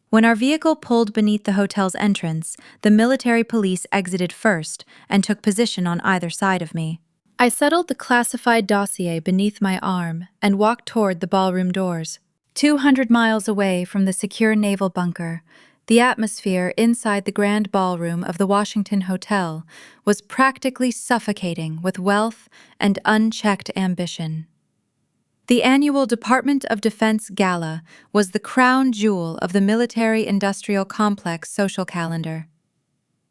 When our vehicle pulled beneath the hotel's entrance, the military police exited first and took position on either side of me. I settled the classified dossier beneath my arm and walked toward the ballroom doors. 200 miles away from the secure naval bunker, the atmosphere inside the grand ballroom of the Washington Hotel was practically suffocating with wealth and unchecked ambition. The annual Department of Defense Gala was the crown jewel of the military-industrial complex social calendar.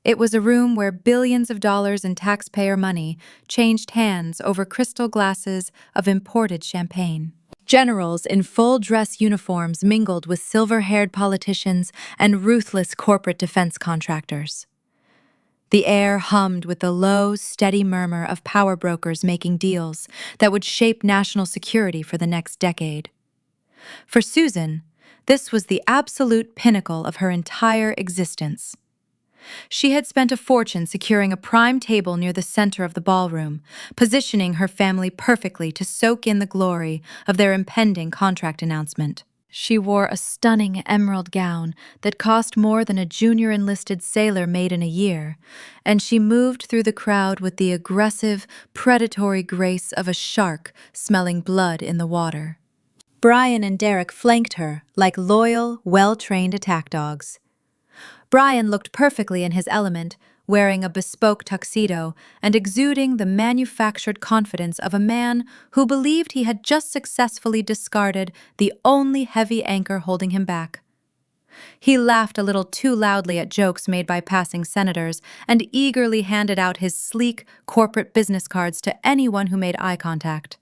It was a room where billions of dollars in taxpayer money changed hands over crystal glasses of imported champagne. Generals in full dress uniforms mingled with silver-haired politicians and ruthless corporate defense contractors. The air hummed with the low, steady murmur of power brokers making deals that would shape national security for the next decade. For Susan, this was the absolute pinnacle of her entire existence. She had spent a fortune securing a prime table near the center of the ballroom, positioning her family perfectly to soak in the glory of their impending contract announcement. She wore a stunning emerald gown that cost more than a junior enlisted sailor made in a year, and she moved through the crowd with the aggressive, predatory grace of a shark smelling blood in the water. Brian and Derek flanked her like loyal, well-trained attack dogs. Brian looked perfectly in his element, wearing a bespoke tuxedo and exuding the manufactured confidence of a man who believed he had just successfully discarded the only heavy anchor holding him back. He laughed a little too loudly at jokes made by passing senators and eagerly handed out his sleek corporate business cards to anyone who made eye contact.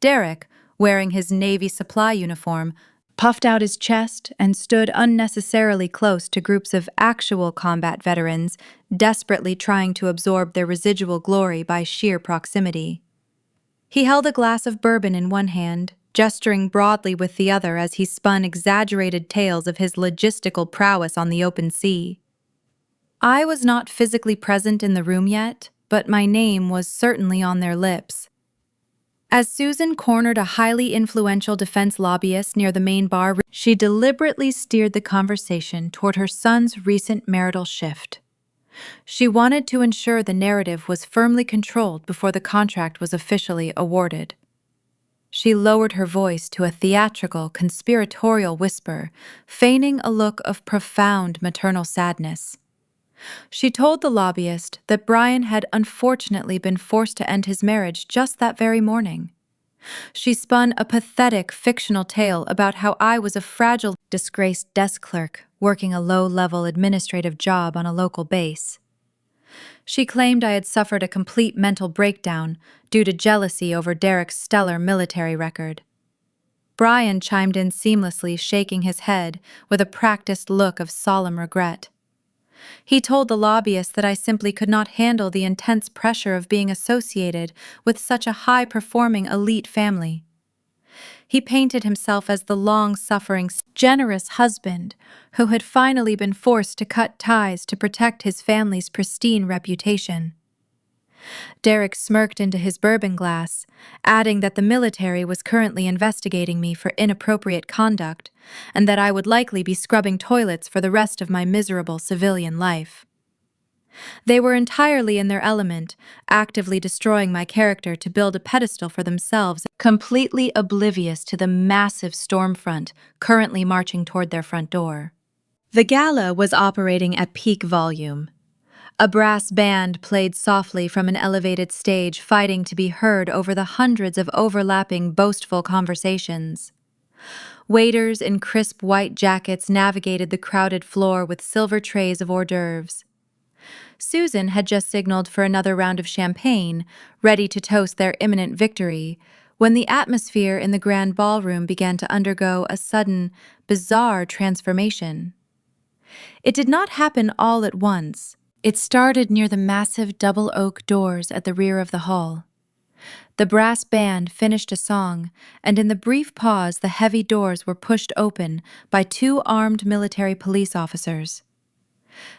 Derek, wearing his Navy supply uniform, puffed out his chest and stood unnecessarily close to groups of actual combat veterans desperately trying to absorb their residual glory by sheer proximity. He held a glass of bourbon in one hand, gesturing broadly with the other as he spun exaggerated tales of his logistical prowess on the open sea. I was not physically present in the room yet, but my name was certainly on their lips. As Susan cornered a highly influential defense lobbyist near the main bar, she deliberately steered the conversation toward her son's recent marital shift. She wanted to ensure the narrative was firmly controlled before the contract was officially awarded. She lowered her voice to a theatrical, conspiratorial whisper, feigning a look of profound maternal sadness. She told the lobbyist that Brian had unfortunately been forced to end his marriage just that very morning. She spun a pathetic fictional tale about how I was a fragile, disgraced desk clerk working a low-level administrative job on a local base. She claimed I had suffered a complete mental breakdown due to jealousy over Derek's stellar military record. Brian chimed in seamlessly, shaking his head with a practiced look of solemn regret. He told the lobbyist that I simply could not handle the intense pressure of being associated with such a high-performing elite family. He painted himself as the long-suffering, generous husband who had finally been forced to cut ties to protect his family's pristine reputation. Derek smirked into his bourbon glass, adding that the military was currently investigating me for inappropriate conduct and that I would likely be scrubbing toilets for the rest of my miserable civilian life. They were entirely in their element, actively destroying my character to build a pedestal for themselves, completely oblivious to the massive storm front currently marching toward their front door. The gala was operating at peak volume. A brass band played softly from an elevated stage, fighting to be heard over the hundreds of overlapping, boastful conversations. Waiters in crisp white jackets navigated the crowded floor with silver trays of hors d'oeuvres. Susan had just signaled for another round of champagne, ready to toast their imminent victory, when the atmosphere in the grand ballroom began to undergo a sudden, bizarre transformation. It did not happen all at once. It started near the massive double oak doors at the rear of the hall. The brass band finished a song, and in the brief pause the heavy doors were pushed open by two armed military police officers.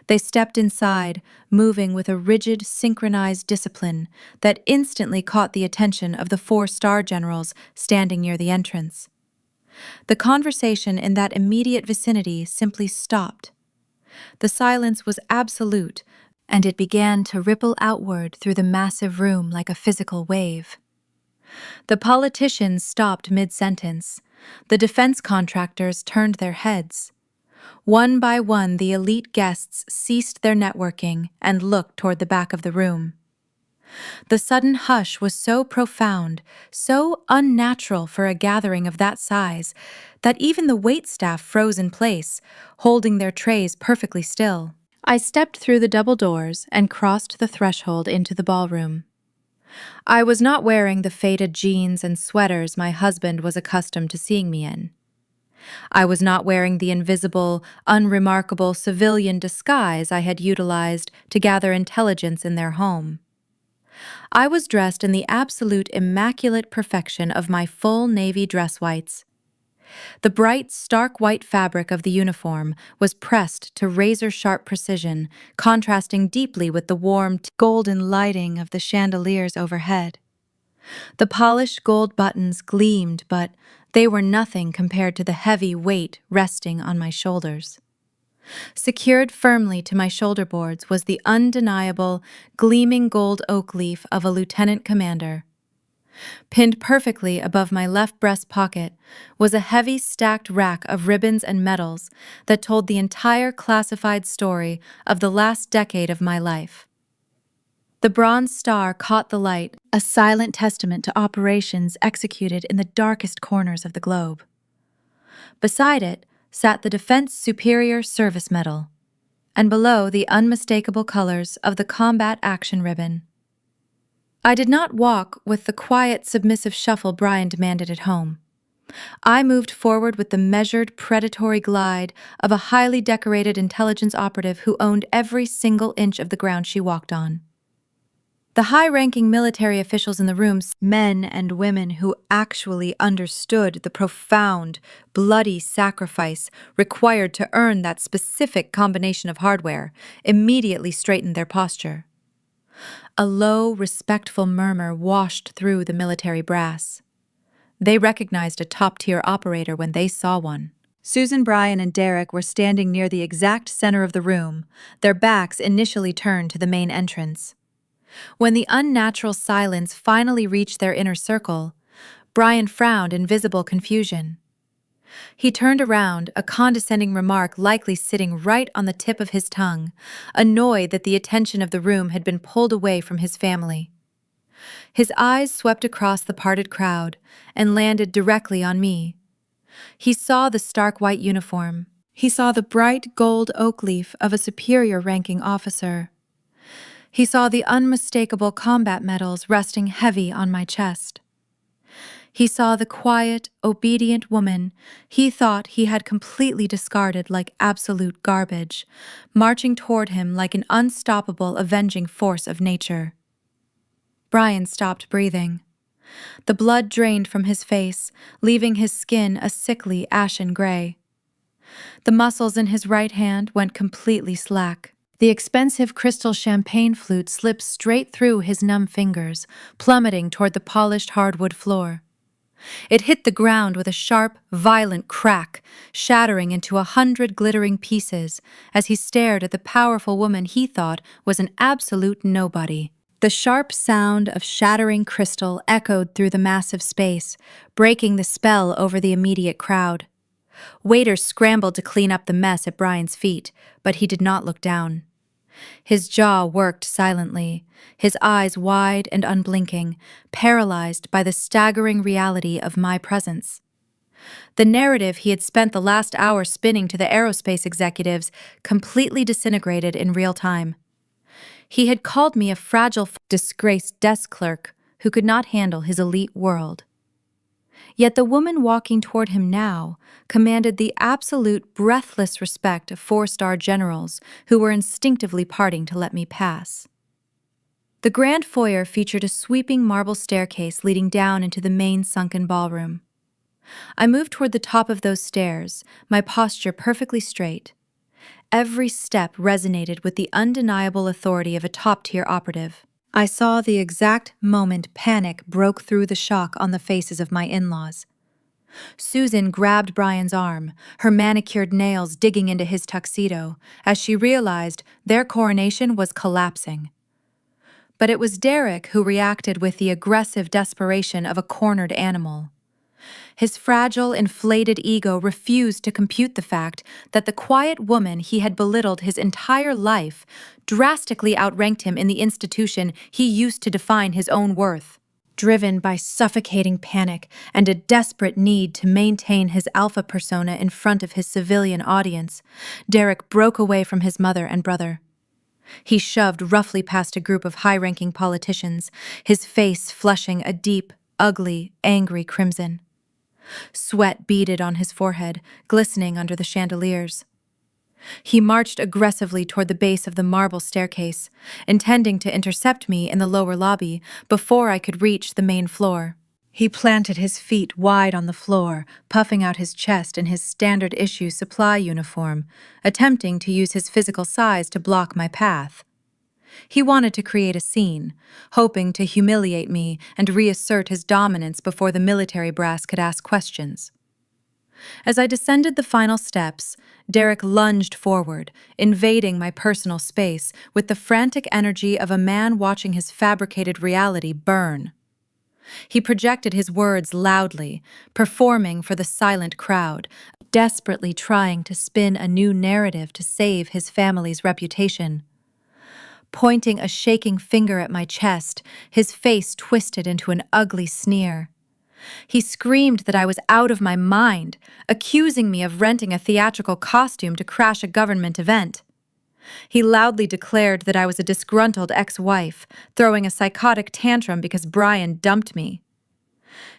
They stepped inside, moving with a rigid, synchronized discipline that instantly caught the attention of the 4-star generals standing near the entrance. The conversation in that immediate vicinity simply stopped. The silence was absolute, and it began to ripple outward through the massive room like a physical wave. The politicians stopped mid-sentence. The defense contractors turned their heads. One by one, the elite guests ceased their networking and looked toward the back of the room. The sudden hush was so profound, so unnatural for a gathering of that size, that even the waitstaff froze in place, holding their trays perfectly still. I stepped through the double doors and crossed the threshold into the ballroom. I was not wearing the faded jeans and sweaters my husband was accustomed to seeing me in. I was not wearing the invisible, unremarkable civilian disguise I had utilized to gather intelligence in their home. I was dressed in the absolute immaculate perfection of my full navy dress whites. The bright, stark white fabric of the uniform was pressed to razor-sharp precision, contrasting deeply with the warm, golden lighting of the chandeliers overhead. The polished gold buttons gleamed, but they were nothing compared to the heavy weight resting on my shoulders. Secured firmly to my shoulder boards was the undeniable, gleaming gold oak leaf of a lieutenant commander. Pinned perfectly above my left breast pocket was a heavy stacked rack of ribbons and medals that told the entire classified story of the last decade of my life. The bronze star caught the light, a silent testament to operations executed in the darkest corners of the globe. Beside it sat the Defense Superior Service Medal, and below the unmistakable colors of the Combat Action Ribbon. I did not walk with the quiet, submissive shuffle Brian demanded at home. I moved forward with the measured, predatory glide of a highly decorated intelligence operative who owned every single inch of the ground she walked on. The high-ranking military officials in the room, men and women who actually understood the profound, bloody sacrifice required to earn that specific combination of hardware, immediately straightened their posture. A low, respectful murmur washed through the military brass. They recognized a top-tier operator when they saw one. Susan, Brian, and Derek were standing near the exact center of the room, their backs initially turned to the main entrance. When the unnatural silence finally reached their inner circle, Brian frowned in visible confusion. He turned around, a condescending remark likely sitting right on the tip of his tongue, annoyed that the attention of the room had been pulled away from his family. His eyes swept across the parted crowd and landed directly on me. He saw the stark white uniform. He saw the bright gold oak leaf of a superior-ranking officer. He saw the unmistakable combat medals resting heavy on my chest. He saw the quiet, obedient woman he thought he had completely discarded like absolute garbage, marching toward him like an unstoppable, avenging force of nature. Brian stopped breathing. The blood drained from his face, leaving his skin a sickly, ashen gray. The muscles in his right hand went completely slack. The expensive crystal champagne flute slipped straight through his numb fingers, plummeting toward the polished hardwood floor. It hit the ground with a sharp, violent crack, shattering into 100 glittering pieces as he stared at the powerful woman he thought was an absolute nobody. The sharp sound of shattering crystal echoed through the massive space, breaking the spell over the immediate crowd. Waiters scrambled to clean up the mess at Brian's feet, but he did not look down. His jaw worked silently, his eyes wide and unblinking, paralyzed by the staggering reality of my presence. The narrative he had spent the last hour spinning to the aerospace executives completely disintegrated in real time. He had called me a fragile, disgraced desk clerk who could not handle his elite world. Yet the woman walking toward him now commanded the absolute breathless respect of 4-star generals who were instinctively parting to let me pass. The grand foyer featured a sweeping marble staircase leading down into the main sunken ballroom. I moved toward the top of those stairs, my posture perfectly straight. Every step resonated with the undeniable authority of a top-tier operative. I saw the exact moment panic broke through the shock on the faces of my in-laws. Susan grabbed Brian's arm, her manicured nails digging into his tuxedo, as she realized their coronation was collapsing. But it was Derek who reacted with the aggressive desperation of a cornered animal. His fragile, inflated ego refused to compute the fact that the quiet woman he had belittled his entire life drastically outranked him in the institution he used to define his own worth. Driven by suffocating panic and a desperate need to maintain his alpha persona in front of his civilian audience, Derek broke away from his mother and brother. He shoved roughly past a group of high-ranking politicians, his face flushing a deep, ugly, angry crimson. Sweat beaded on his forehead, glistening under the chandeliers. He marched aggressively toward the base of the marble staircase, intending to intercept me in the lower lobby before I could reach the main floor. He planted his feet wide on the floor, puffing out his chest in his standard-issue supply uniform, attempting to use his physical size to block my path. He wanted to create a scene, hoping to humiliate me and reassert his dominance before the military brass could ask questions. As I descended the final steps, Derek lunged forward, invading my personal space with the frantic energy of a man watching his fabricated reality burn. He projected his words loudly, performing for the silent crowd, desperately trying to spin a new narrative to save his family's reputation. Pointing a shaking finger at my chest, his face twisted into an ugly sneer. He screamed that I was out of my mind, accusing me of renting a theatrical costume to crash a government event. He loudly declared that I was a disgruntled ex-wife, throwing a psychotic tantrum because Brian dumped me.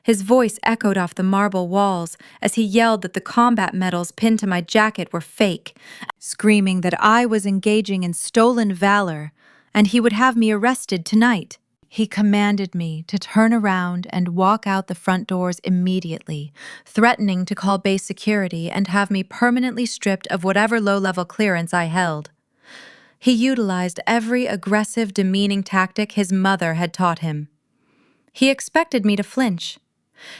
His voice echoed off the marble walls as he yelled that the combat medals pinned to my jacket were fake, screaming that I was engaging in stolen valor and he would have me arrested tonight. He commanded me to turn around and walk out the front doors immediately, threatening to call base security and have me permanently stripped of whatever low-level clearance I held. He utilized every aggressive, demeaning tactic his mother had taught him. He expected me to flinch.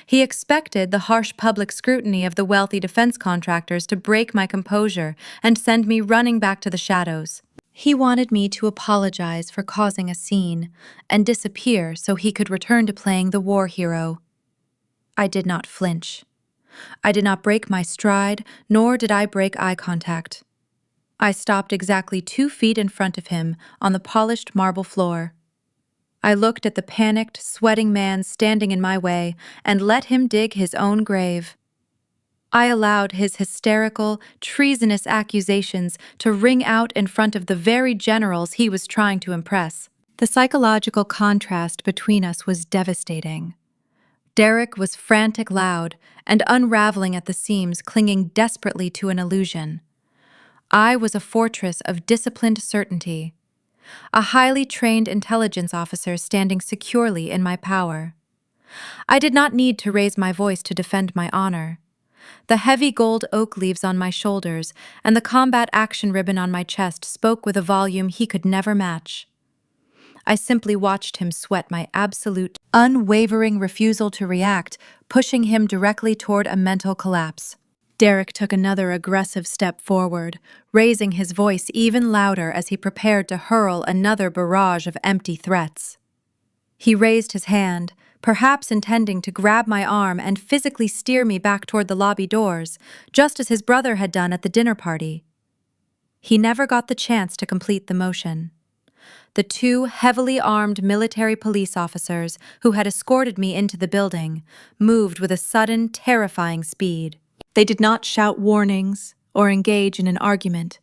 He expected the harsh public scrutiny of the wealthy defense contractors to break my composure and send me running back to the shadows. He wanted me to apologize for causing a scene and disappear so he could return to playing the war hero. I did not flinch. I did not break my stride, nor did I break eye contact. I stopped exactly 2 feet in front of him on the polished marble floor. I looked at the panicked, sweating man standing in my way and let him dig his own grave. I allowed his hysterical, treasonous accusations to ring out in front of the very generals he was trying to impress. The psychological contrast between us was devastating. Derek was frantic loud and unraveling at the seams, clinging desperately to an illusion. I was a fortress of disciplined certainty, a highly trained intelligence officer standing securely in my power. I did not need to raise my voice to defend my honor. The heavy gold oak leaves on my shoulders and the combat action ribbon on my chest spoke with a volume he could never match. I simply watched him sweat my absolute, unwavering refusal to react, pushing him directly toward a mental collapse. Derek took another aggressive step forward, raising his voice even louder as he prepared to hurl another barrage of empty threats. He raised his hand, perhaps intending to grab my arm and physically steer me back toward the lobby doors, just as his brother had done at the dinner party. He never got the chance to complete the motion. The 2 heavily armed military police officers who had escorted me into the building moved with a sudden, terrifying speed. They did not shout warnings or engage in an argument.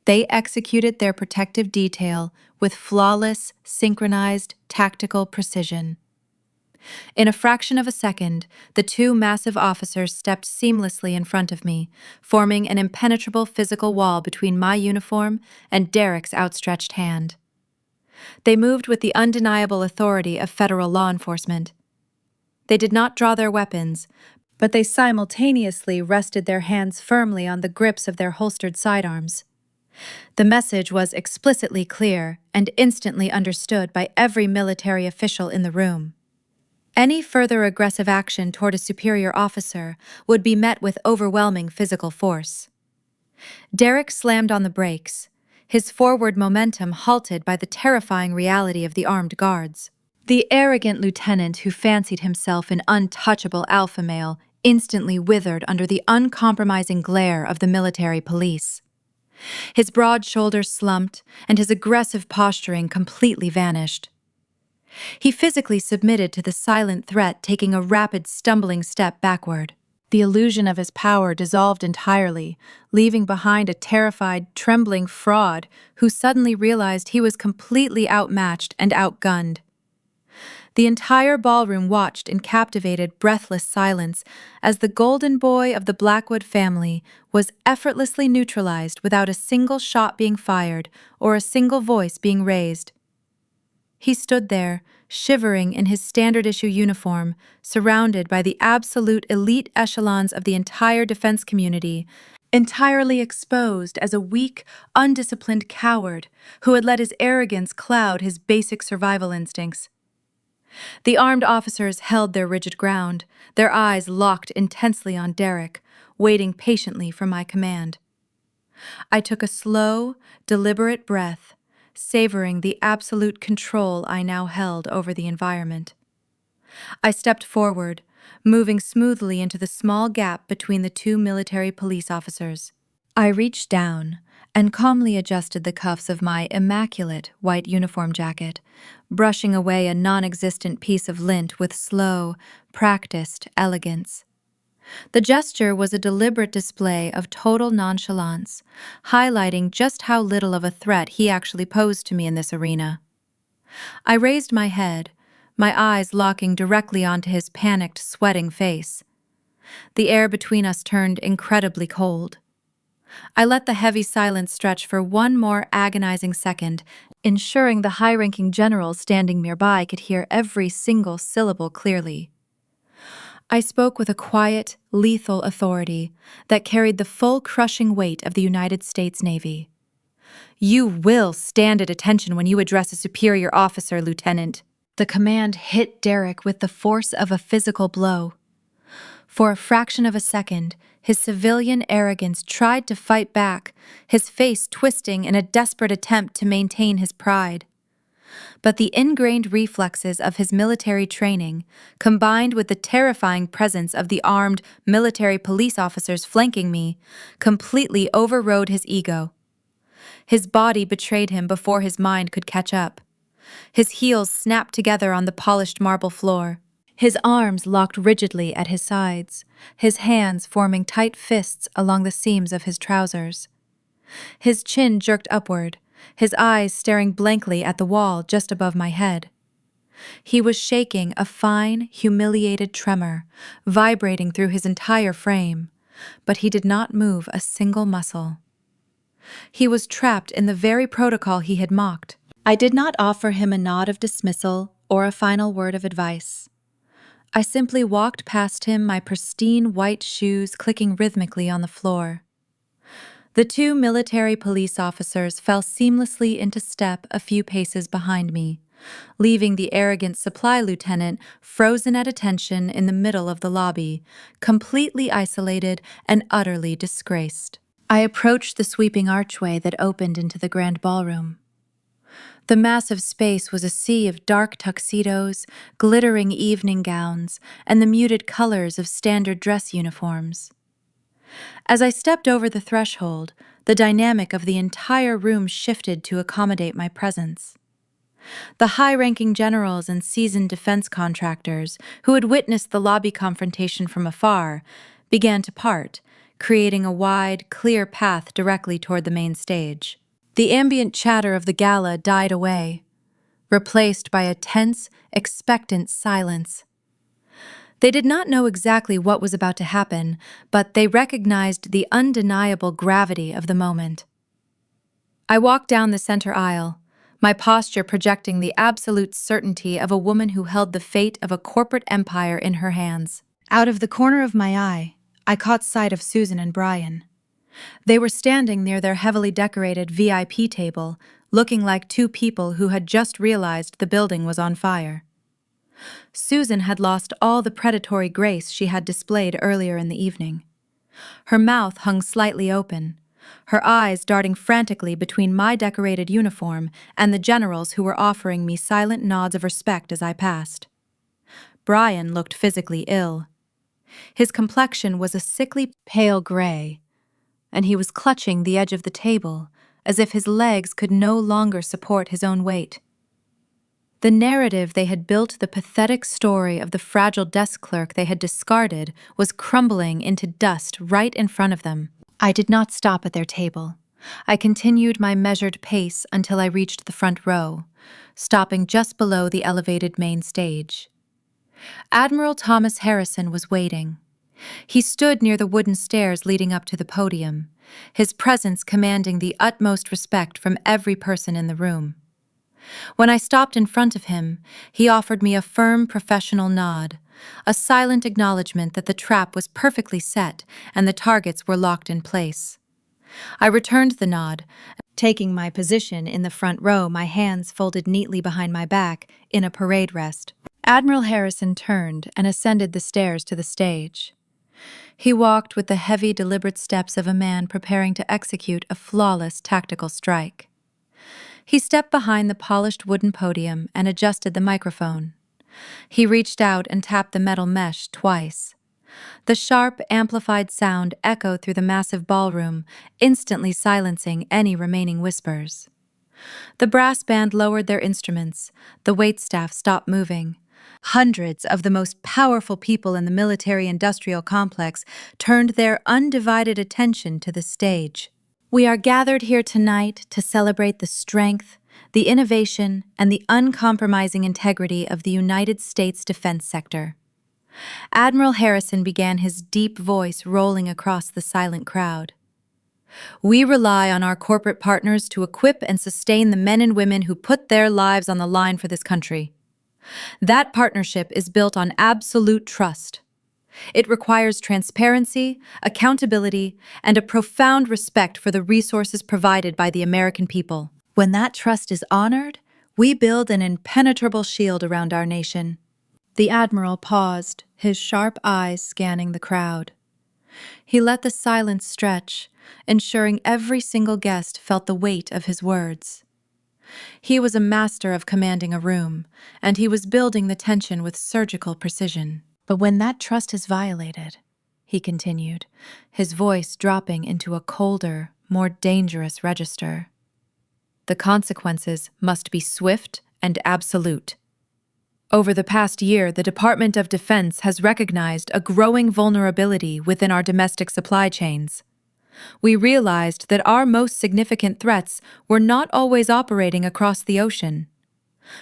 They executed their protective detail with flawless, synchronized, tactical precision. In a fraction of a second, the 2 massive officers stepped seamlessly in front of me, forming an impenetrable physical wall between my uniform and Derek's outstretched hand. They moved with the undeniable authority of federal law enforcement. They did not draw their weapons, but they simultaneously rested their hands firmly on the grips of their holstered sidearms. The message was explicitly clear and instantly understood by every military official in the room. Any further aggressive action toward a superior officer would be met with overwhelming physical force. Derek slammed on the brakes, his forward momentum halted by the terrifying reality of the armed guards. The arrogant lieutenant who fancied himself an untouchable alpha male instantly withered under the uncompromising glare of the military police. His broad shoulders slumped, and his aggressive posturing completely vanished. He physically submitted to the silent threat, taking a rapid, stumbling step backward. The illusion of his power dissolved entirely, leaving behind a terrified, trembling fraud who suddenly realized he was completely outmatched and outgunned. The entire ballroom watched in captivated, breathless silence as the golden boy of the Blackwood family was effortlessly neutralized without a single shot being fired or a single voice being raised. He stood there, shivering in his standard-issue uniform, surrounded by the absolute elite echelons of the entire defense community, entirely exposed as a weak, undisciplined coward who had let his arrogance cloud his basic survival instincts. The armed officers held their rigid ground, their eyes locked intensely on Derek, waiting patiently for my command. I took a slow, deliberate breath, savoring the absolute control I now held over the environment. I stepped forward, moving smoothly into the small gap between the 2 military police officers. I reached down and calmly adjusted the cuffs of my immaculate white uniform jacket, brushing away a non-existent piece of lint with slow, practiced elegance. The gesture was a deliberate display of total nonchalance, highlighting just how little of a threat he actually posed to me in this arena. I raised my head, my eyes locking directly onto his panicked, sweating face. The air between us turned incredibly cold. I let the heavy silence stretch for one more agonizing second, ensuring the high-ranking generals standing nearby could hear every single syllable clearly. I spoke with a quiet, lethal authority that carried the full crushing weight of the United States Navy. "You will stand at attention when you address a superior officer, Lieutenant." The command hit Derek with the force of a physical blow. For a fraction of a second, his civilian arrogance tried to fight back, his face twisting in a desperate attempt to maintain his pride. but the ingrained reflexes of his military training, combined with the terrifying presence of the armed military police officers flanking me, completely overrode his ego. His body betrayed him before his mind could catch up. His heels snapped together on the polished marble floor. His arms locked rigidly at his sides, his hands forming tight fists along the seams of his trousers. His chin jerked upward, his eyes staring blankly at the wall just above my head. He was shaking a fine, humiliated tremor, vibrating through his entire frame, but he did not move a single muscle. He was trapped in the very protocol he had mocked. I did not offer him a nod of dismissal or a final word of advice. I simply walked past him, my pristine white shoes clicking rhythmically on the floor. The two military police officers fell seamlessly into step a few paces behind me, leaving the arrogant supply lieutenant frozen at attention in the middle of the lobby, completely isolated and utterly disgraced. I approached the sweeping archway that opened into the grand ballroom. The massive space was a sea of dark tuxedos, glittering evening gowns, and the muted colors of standard dress uniforms. As I stepped over the threshold, the dynamic of the entire room shifted to accommodate my presence. The high-ranking generals and seasoned defense contractors who had witnessed the lobby confrontation from afar began to part, creating a wide, clear path directly toward the main stage. The ambient chatter of the gala died away, replaced by a tense, expectant silence. They did not know exactly what was about to happen, but they recognized the undeniable gravity of the moment. I walked down the center aisle, my posture projecting the absolute certainty of a woman who held the fate of a corporate empire in her hands. Out of the corner of my eye, I caught sight of Susan and Brian. They were standing near their heavily decorated VIP table, looking like two people who had just realized the building was on fire. Susan had lost all the predatory grace she had displayed earlier in the evening. Her mouth hung slightly open, her eyes darting frantically between my decorated uniform and the generals who were offering me silent nods of respect as I passed. Brian looked physically ill. His complexion was a sickly pale gray, and he was clutching the edge of the table as if his legs could no longer support his own weight. The narrative they had built, the pathetic story of the fragile desk clerk they had discarded, was crumbling into dust right in front of them. I did not stop at their table. I continued my measured pace until I reached the front row, stopping just below the elevated main stage. Admiral Thomas Harrison was waiting. He stood near the wooden stairs leading up to the podium, his presence commanding the utmost respect from every person in the room. When I stopped in front of him, he offered me a firm professional nod, a silent acknowledgement that the trap was perfectly set and the targets were locked in place. I returned the nod, taking my position in the front row, my hands folded neatly behind my back in a parade rest. Admiral Harrison turned and ascended the stairs to the stage. He walked with the heavy, deliberate steps of a man preparing to execute a flawless tactical strike. He stepped behind the polished wooden podium and adjusted the microphone. He reached out and tapped the metal mesh twice. The sharp, amplified sound echoed through the massive ballroom, instantly silencing any remaining whispers. The brass band lowered their instruments. The waitstaff stopped moving. Hundreds of the most powerful people in the military-industrial complex turned their undivided attention to the stage. We are gathered here tonight to celebrate the strength, the innovation, and the uncompromising integrity of the United States defense sector. Admiral Harrison began, his deep voice rolling across the silent crowd. We rely on our corporate partners to equip and sustain the men and women who put their lives on the line for this country. That partnership is built on absolute trust. It requires transparency, accountability, and a profound respect for the resources provided by the American people. When that trust is honored, we build an impenetrable shield around our nation. The Admiral paused, his sharp eyes scanning the crowd. He let the silence stretch, ensuring every single guest felt the weight of his words. He was a master of commanding a room, and he was building the tension with surgical precision. But when that trust is violated, he continued, his voice dropping into a colder, more dangerous register, the consequences must be swift and absolute. Over the past year, the Department of Defense has recognized a growing vulnerability within our domestic supply chains. We realized that our most significant threats were not always operating across the ocean.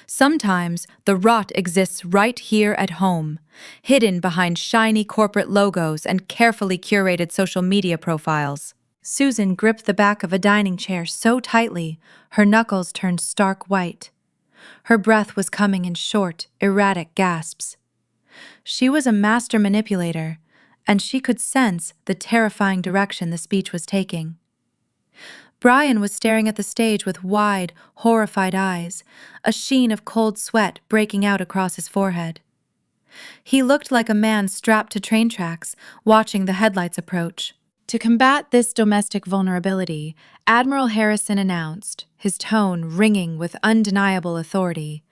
Sometimes the rot exists right here at home, hidden behind shiny corporate logos and carefully curated social media profiles. Susan gripped the back of a dining chair so tightly, her knuckles turned stark white. Her breath was coming in short, erratic gasps. She was a master manipulator, and she could sense the terrifying direction the speech was taking. Brian was staring at the stage with wide, horrified eyes, a sheen of cold sweat breaking out across his forehead. He looked like a man strapped to train tracks, watching the headlights approach. To combat this domestic vulnerability, Admiral Harrison announced, his tone ringing with undeniable authority,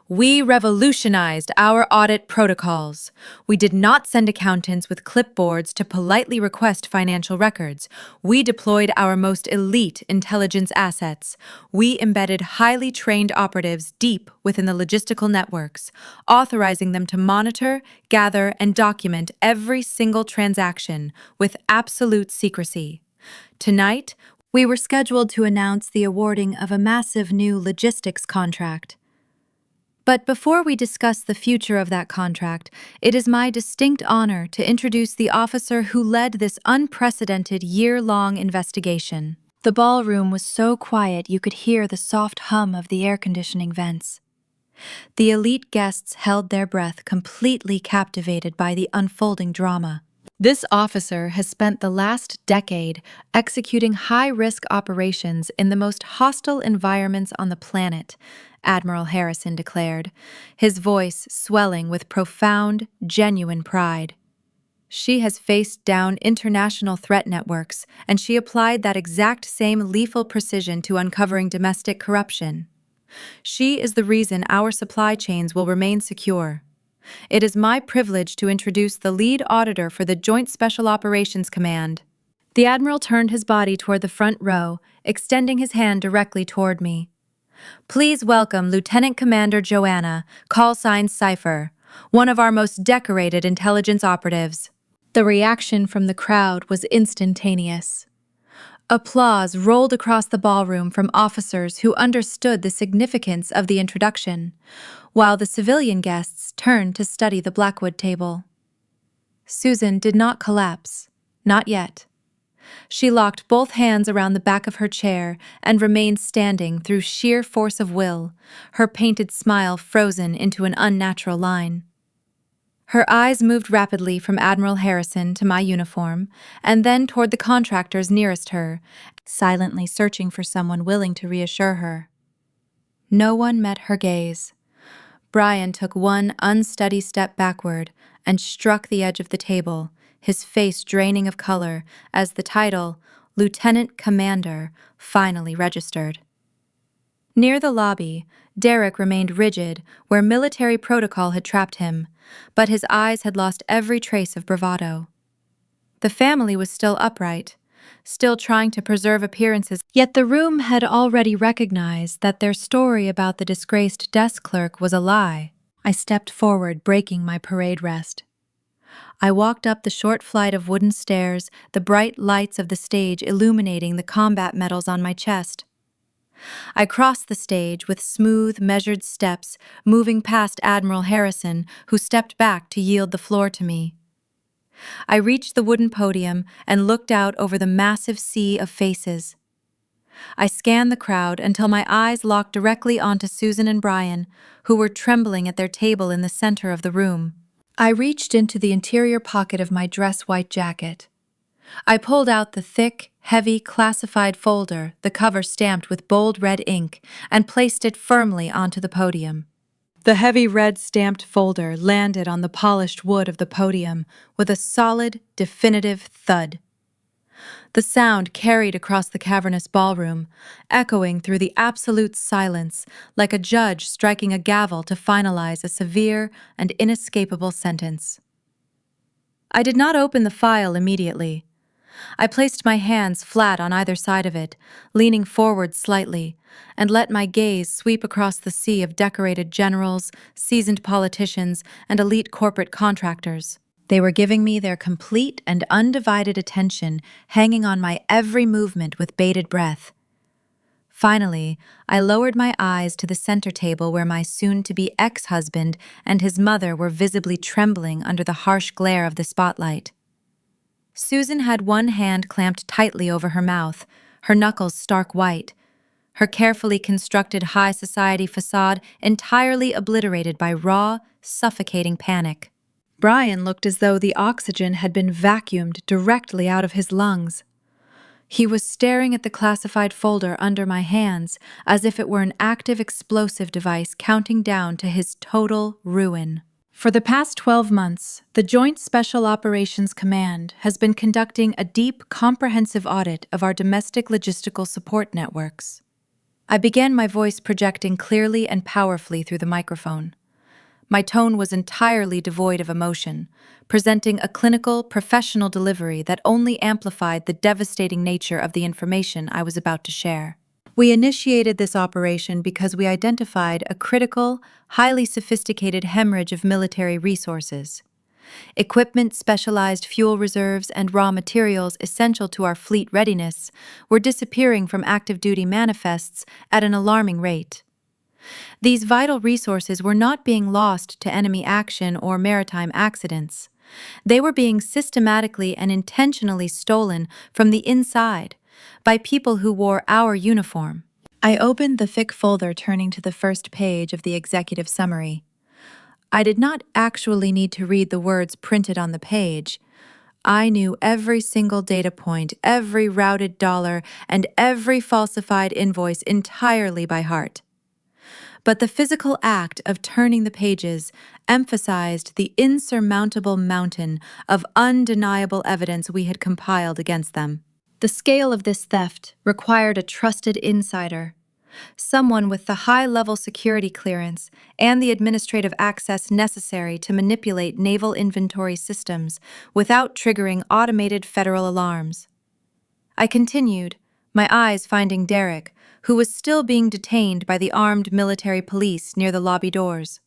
"We revolutionized our audit protocols. We did not send accountants with clipboards to politely request financial records. We deployed our most elite intelligence assets. We embedded highly trained operatives deep within the logistical networks, authorizing them to monitor, gather, and document every single transaction with absolute secrecy. Tonight, we were scheduled to announce the awarding of a massive new logistics contract. But before we discuss the future of that contract, it is my distinct honor to introduce the officer who led this unprecedented year-long investigation." The ballroom was so quiet you could hear the soft hum of the air conditioning vents. The elite guests held their breath, completely captivated by the unfolding drama. This officer has spent the last decade executing high-risk operations in the most hostile environments on the planet, Admiral Harrison declared, his voice swelling with profound, genuine pride. She has faced down international threat networks, and she applied that exact same lethal precision to uncovering domestic corruption. She is the reason our supply chains will remain secure. It is my privilege to introduce the lead auditor for the Joint Special Operations Command." The Admiral turned his body toward the front row, extending his hand directly toward me. "Please welcome Lieutenant Commander Joanna, callsign Cypher, one of our most decorated intelligence operatives." The reaction from the crowd was instantaneous. Applause rolled across the ballroom from officers who understood the significance of the introduction, while the civilian guests turned to study the Blackwood table. Susan did not collapse, not yet. She locked both hands around the back of her chair and remained standing through sheer force of will, her painted smile frozen into an unnatural line. Her eyes moved rapidly from Admiral Harrison to my uniform, and then toward the contractors nearest her, silently searching for someone willing to reassure her. No one met her gaze. Brian took one unsteady step backward and struck the edge of the table, his face draining of color as the title, Lieutenant Commander, finally registered. Near the lobby, Derek remained rigid where military protocol had trapped him, but his eyes had lost every trace of bravado. The family was still upright, still trying to preserve appearances, yet the room had already recognized that their story about the disgraced desk clerk was a lie. I stepped forward, breaking my parade rest. I walked up the short flight of wooden stairs, the bright lights of the stage illuminating the combat medals on my chest. I crossed the stage with smooth, measured steps, moving past Admiral Harrison, who stepped back to yield the floor to me. I reached the wooden podium and looked out over the massive sea of faces. I scanned the crowd until my eyes locked directly onto Susan and Brian, who were trembling at their table in the center of the room. I reached into the interior pocket of my dress-white jacket. I pulled out the thick, heavy, classified folder, the cover stamped with bold red ink, and placed it firmly onto the podium. The heavy red stamped folder landed on the polished wood of the podium with a solid, definitive thud. The sound carried across the cavernous ballroom, echoing through the absolute silence like a judge striking a gavel to finalize a severe and inescapable sentence. I did not open the file immediately. I placed my hands flat on either side of it, leaning forward slightly, and let my gaze sweep across the sea of decorated generals, seasoned politicians, and elite corporate contractors. They were giving me their complete and undivided attention, hanging on my every movement with bated breath. Finally, I lowered my eyes to the center table where my soon-to-be ex-husband and his mother were visibly trembling under the harsh glare of the spotlight. Susan had one hand clamped tightly over her mouth, her knuckles stark white, her carefully constructed high society facade entirely obliterated by raw, suffocating panic. Brian looked as though the oxygen had been vacuumed directly out of his lungs. He was staring at the classified folder under my hands as if it were an active explosive device counting down to his total ruin. For the past 12 months, the Joint Special Operations Command has been conducting a deep, comprehensive audit of our domestic logistical support networks. I began my voice projecting clearly and powerfully through the microphone. My tone was entirely devoid of emotion, presenting a clinical, professional delivery that only amplified the devastating nature of the information I was about to share. We initiated this operation because we identified a critical, highly sophisticated hemorrhage of military resources. Equipment, specialized fuel reserves, and raw materials essential to our fleet readiness were disappearing from active duty manifests at an alarming rate. These vital resources were not being lost to enemy action or maritime accidents. They were being systematically and intentionally stolen from the inside by people who wore our uniform. I opened the thick folder, turning to the first page of the executive summary. I did not actually need to read the words printed on the page. I knew every single data point, every routed dollar, and every falsified invoice entirely by heart. But the physical act of turning the pages emphasized the insurmountable mountain of undeniable evidence we had compiled against them. The scale of this theft required a trusted insider, someone with the high-level security clearance and the administrative access necessary to manipulate naval inventory systems without triggering automated federal alarms. I continued, my eyes finding Derek, who was still being detained by the armed military police near the lobby doors.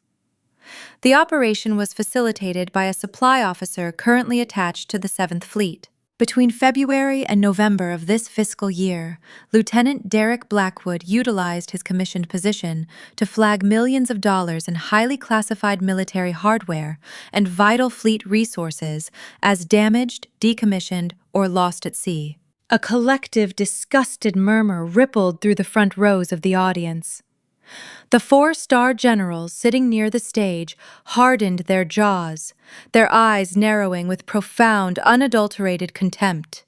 The operation was facilitated by a supply officer currently attached to the 7th Fleet. Between February and November of this fiscal year, Lieutenant Derek Blackwood utilized his commissioned position to flag millions of dollars in highly classified military hardware and vital fleet resources as damaged, decommissioned, or lost at sea. A collective, disgusted murmur rippled through the front rows of the audience. The 4-star generals sitting near the stage hardened their jaws, their eyes narrowing with profound, unadulterated contempt.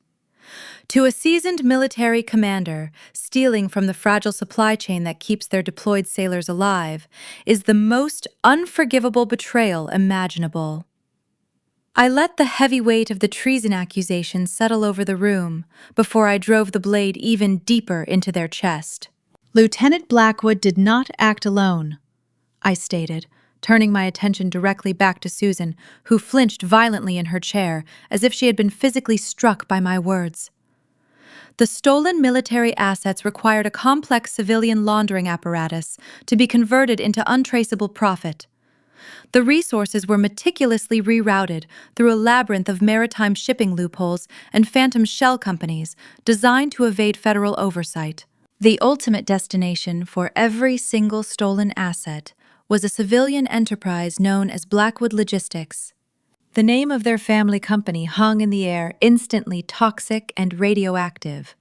To a seasoned military commander, stealing from the fragile supply chain that keeps their deployed sailors alive is the most unforgivable betrayal imaginable. I let the heavy weight of the treason accusation settle over the room before I drove the blade even deeper into their chest. Lieutenant Blackwood did not act alone, I stated, turning my attention directly back to Susan, who flinched violently in her chair as if she had been physically struck by my words. The stolen military assets required a complex civilian laundering apparatus to be converted into untraceable profit. The resources were meticulously rerouted through a labyrinth of maritime shipping loopholes and phantom shell companies designed to evade federal oversight. The ultimate destination for every single stolen asset was a civilian enterprise known as Blackwood Logistics. The name of their family company hung in the air, instantly toxic and radioactive.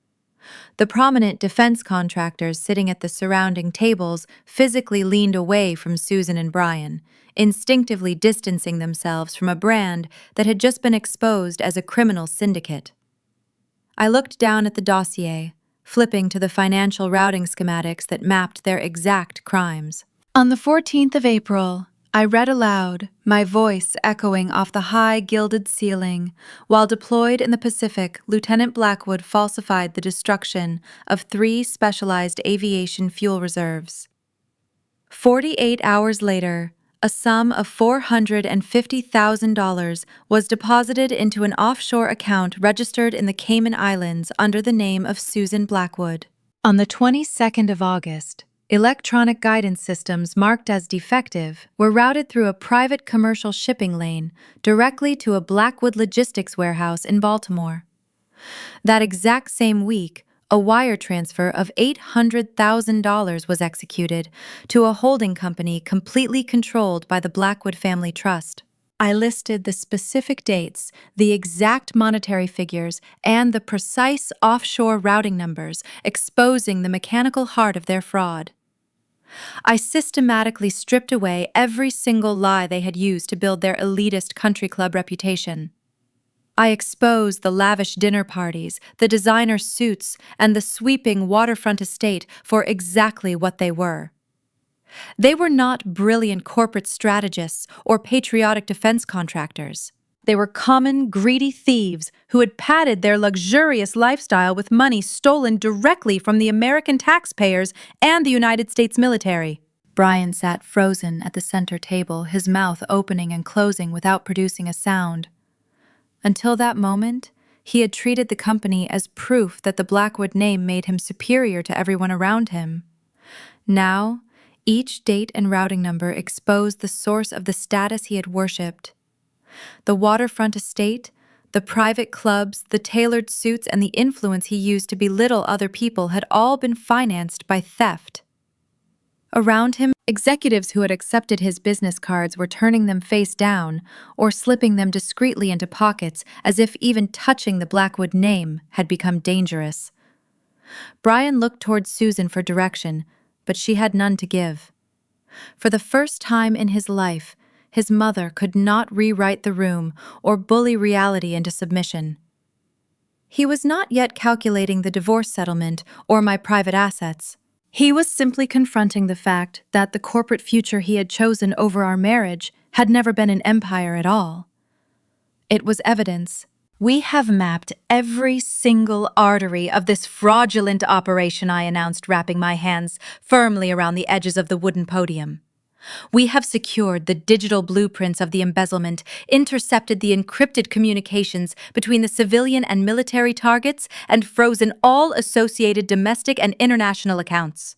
The prominent defense contractors sitting at the surrounding tables physically leaned away from Susan and Brian, instinctively distancing themselves from a brand that had just been exposed as a criminal syndicate. I looked down at the dossier, flipping to the financial routing schematics that mapped their exact crimes. On the 14th of April, I read aloud, my voice echoing off the high gilded ceiling. While deployed in the Pacific, Lieutenant Blackwood falsified the destruction of 3 specialized aviation fuel reserves. 48 hours later, a sum of $450,000 was deposited into an offshore account registered in the Cayman Islands under the name of Susan Blackwood. On the 22nd of August, electronic guidance systems marked as defective were routed through a private commercial shipping lane directly to a Blackwood logistics warehouse in Baltimore. That exact same week, a wire transfer of $800,000 was executed to a holding company completely controlled by the Blackwood Family Trust. I listed the specific dates, the exact monetary figures, and the precise offshore routing numbers, exposing the mechanical heart of their fraud. I systematically stripped away every single lie they had used to build their elitist country club reputation. I exposed the lavish dinner parties, the designer suits, and the sweeping waterfront estate for exactly what they were. They were not brilliant corporate strategists or patriotic defense contractors. They were common, greedy thieves who had padded their luxurious lifestyle with money stolen directly from the American taxpayers and the United States military. Brian sat frozen at the center table, his mouth opening and closing without producing a sound. Until that moment, he had treated the company as proof that the Blackwood name made him superior to everyone around him. Now, each date and routing number exposed the source of the status he had worshipped. The waterfront estate, the private clubs, the tailored suits, and the influence he used to belittle other people had all been financed by theft. Around him, executives who had accepted his business cards were turning them face down or slipping them discreetly into pockets as if even touching the Blackwood name had become dangerous. Brian looked towards Susan for direction, but she had none to give. For the first time in his life, his mother could not rewrite the room or bully reality into submission. He was not yet calculating the divorce settlement or my private assets. He was simply confronting the fact that the corporate future he had chosen over our marriage had never been an empire at all. It was evidence. "We have mapped every single artery of this fraudulent operation," I announced, wrapping my hands firmly around the edges of the wooden podium. "We have secured the digital blueprints of the embezzlement, intercepted the encrypted communications between the civilian and military targets, and frozen all associated domestic and international accounts.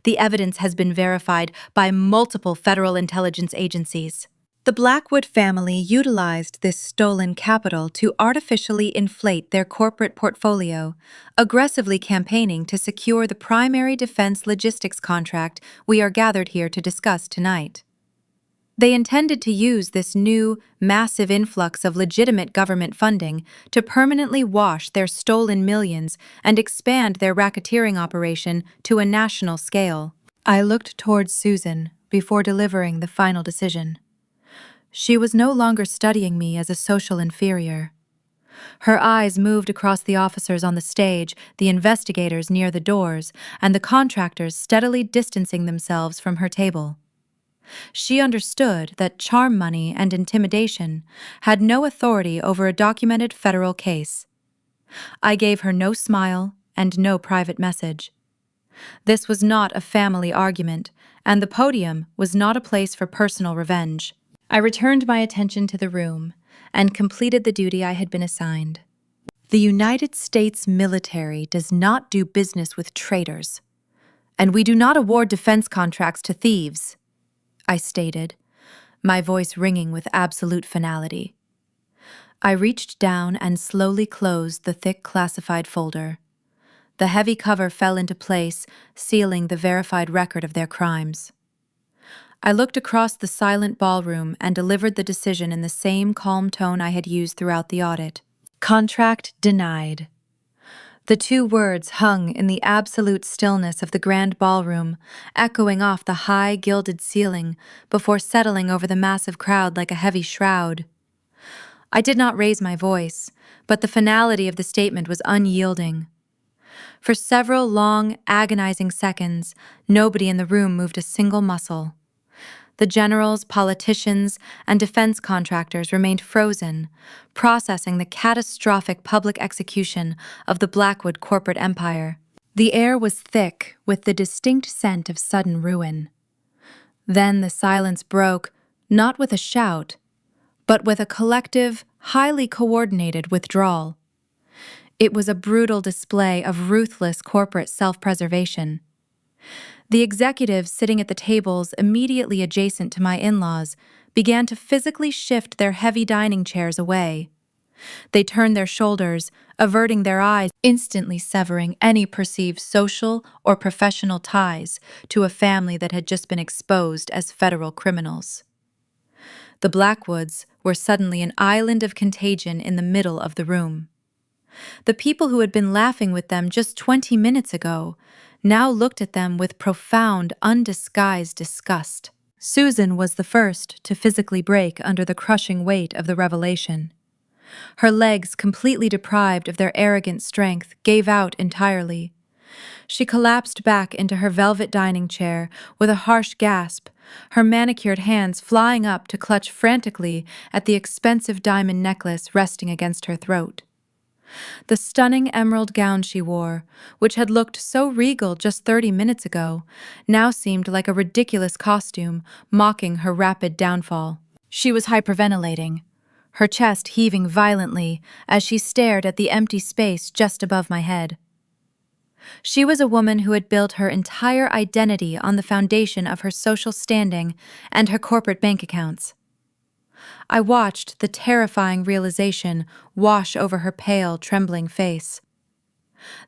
The evidence has been verified by multiple federal intelligence agencies." The Blackwood family utilized this stolen capital to artificially inflate their corporate portfolio, aggressively campaigning to secure the primary defense logistics contract we are gathered here to discuss tonight. They intended to use this new, massive influx of legitimate government funding to permanently wash their stolen millions and expand their racketeering operation to a national scale. I looked towards Susan before delivering the final decision. She was no longer studying me as a social inferior. Her eyes moved across the officers on the stage, the investigators near the doors, and the contractors steadily distancing themselves from her table. She understood that charm money and intimidation had no authority over a documented federal case. I gave her no smile and no private message. This was not a family argument, and the podium was not a place for personal revenge. I returned my attention to the room and completed the duty I had been assigned. "The United States military does not do business with traitors, and we do not award defense contracts to thieves," I stated, my voice ringing with absolute finality. I reached down and slowly closed the thick classified folder. The heavy cover fell into place, sealing the verified record of their crimes. I looked across the silent ballroom and delivered the decision in the same calm tone I had used throughout the audit. "Contract denied." The 2 words hung in the absolute stillness of the grand ballroom, echoing off the high gilded ceiling before settling over the massive crowd like a heavy shroud. I did not raise my voice, but the finality of the statement was unyielding. For several long, agonizing seconds, nobody in the room moved a single muscle. The generals, politicians, and defense contractors remained frozen, processing the catastrophic public execution of the Blackwood corporate empire. The air was thick with the distinct scent of sudden ruin. Then the silence broke, not with a shout, but with a collective, highly coordinated withdrawal. It was a brutal display of ruthless corporate self-preservation. The executives sitting at the tables immediately adjacent to my in-laws began to physically shift their heavy dining chairs away. They turned their shoulders, averting their eyes, instantly severing any perceived social or professional ties to a family that had just been exposed as federal criminals. The Blackwoods were suddenly an island of contagion in the middle of the room. The people who had been laughing with them just 20 minutes ago now looked at them with profound, undisguised disgust. Susan was the first to physically break under the crushing weight of the revelation. Her legs, completely deprived of their arrogant strength, gave out entirely. She collapsed back into her velvet dining chair with a harsh gasp, her manicured hands flying up to clutch frantically at the expensive diamond necklace resting against her throat. The stunning emerald gown she wore, which had looked so regal just 30 minutes ago, now seemed like a ridiculous costume mocking her rapid downfall. She was hyperventilating, her chest heaving violently as she stared at the empty space just above my head. She was a woman who had built her entire identity on the foundation of her social standing and her corporate bank accounts. I watched the terrifying realization wash over her pale, trembling face.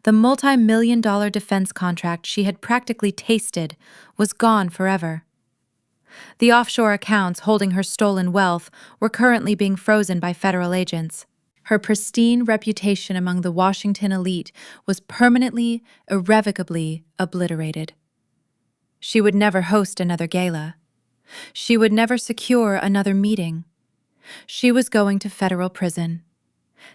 The multi-million-dollar defense contract she had practically tasted was gone forever. The offshore accounts holding her stolen wealth were currently being frozen by federal agents. Her pristine reputation among the Washington elite was permanently, irrevocably obliterated. She would never host another gala. She would never secure another meeting. She was going to federal prison.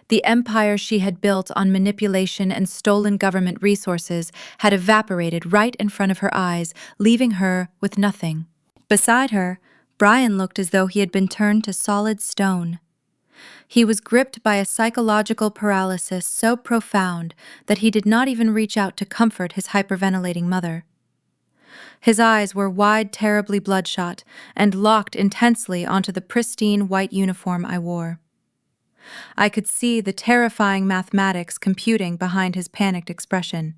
The empire she had built on manipulation and stolen government resources had evaporated right in front of her eyes, leaving her with nothing. Beside her, Brian looked as though he had been turned to solid stone. He was gripped by a psychological paralysis so profound that he did not even reach out to comfort his hyperventilating mother. His eyes were wide, terribly bloodshot, and locked intensely onto the pristine white uniform I wore. I could see the terrifying mathematics computing behind his panicked expression.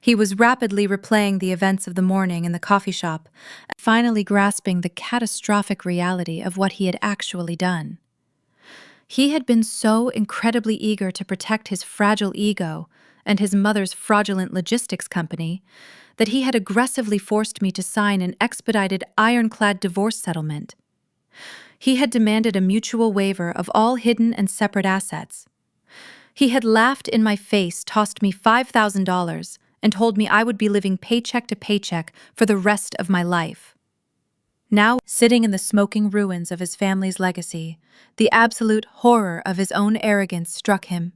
He was rapidly replaying the events of the morning in the coffee shop, finally grasping the catastrophic reality of what he had actually done. He had been so incredibly eager to protect his fragile ego and his mother's fraudulent logistics company that he had aggressively forced me to sign an expedited ironclad divorce settlement. He had demanded a mutual waiver of all hidden and separate assets. He had laughed in my face, tossed me $5,000, and told me I would be living paycheck to paycheck for the rest of my life. Now, sitting in the smoking ruins of his family's legacy, the absolute horror of his own arrogance struck him.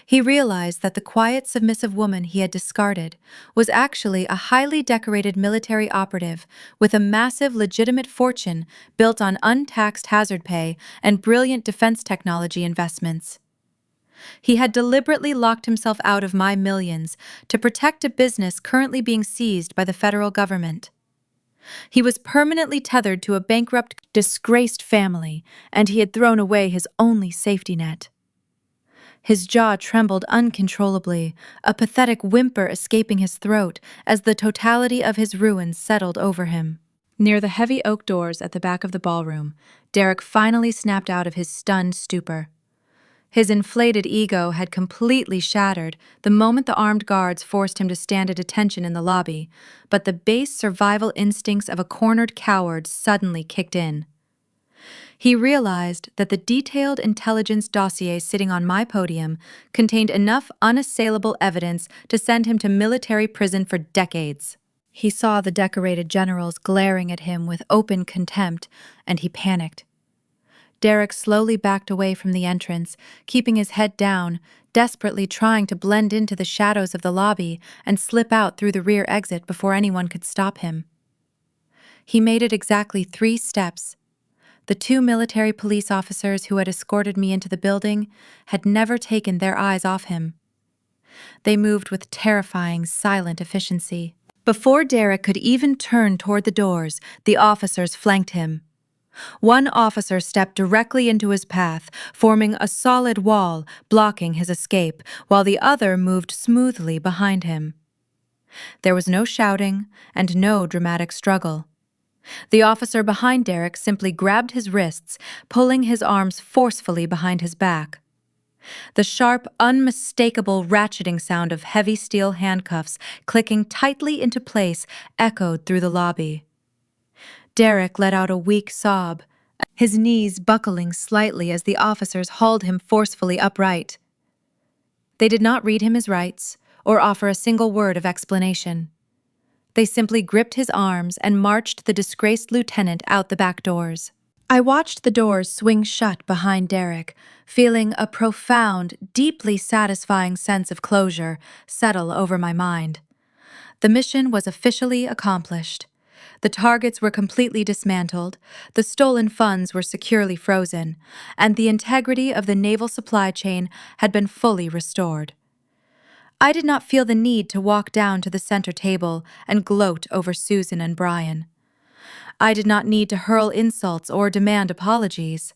He realized that the quiet, submissive woman he had discarded was actually a highly decorated military operative with a massive, legitimate fortune built on untaxed hazard pay and brilliant defense technology investments. He had deliberately locked himself out of my millions to protect a business currently being seized by the federal government. He was permanently tethered to a bankrupt, disgraced family, and he had thrown away his only safety net. His jaw trembled uncontrollably, a pathetic whimper escaping his throat as the totality of his ruins settled over him. Near the heavy oak doors at the back of the ballroom, Derek finally snapped out of his stunned stupor. His inflated ego had completely shattered the moment the armed guards forced him to stand at attention in the lobby, but the base survival instincts of a cornered coward suddenly kicked in. He realized that the detailed intelligence dossier sitting on my podium contained enough unassailable evidence to send him to military prison for decades. He saw the decorated generals glaring at him with open contempt, and he panicked. Derek slowly backed away from the entrance, keeping his head down, desperately trying to blend into the shadows of the lobby and slip out through the rear exit before anyone could stop him. He made it exactly 3 steps. The 2 military police officers who had escorted me into the building had never taken their eyes off him. They moved with terrifying, silent efficiency. Before Derek could even turn toward the doors, the officers flanked him. One officer stepped directly into his path, forming a solid wall, blocking his escape, while the other moved smoothly behind him. There was no shouting and no dramatic struggle. The officer behind Derek simply grabbed his wrists, pulling his arms forcefully behind his back. The sharp, unmistakable ratcheting sound of heavy steel handcuffs clicking tightly into place echoed through the lobby. Derek let out a weak sob, his knees buckling slightly as the officers hauled him forcefully upright. They did not read him his rights or offer a single word of explanation. They simply gripped his arms and marched the disgraced lieutenant out the back doors. I watched the doors swing shut behind Derek, feeling a profound, deeply satisfying sense of closure settle over my mind. The mission was officially accomplished. The targets were completely dismantled, the stolen funds were securely frozen, and the integrity of the naval supply chain had been fully restored. I did not feel the need to walk down to the center table and gloat over Susan and Brian. I did not need to hurl insults or demand apologies.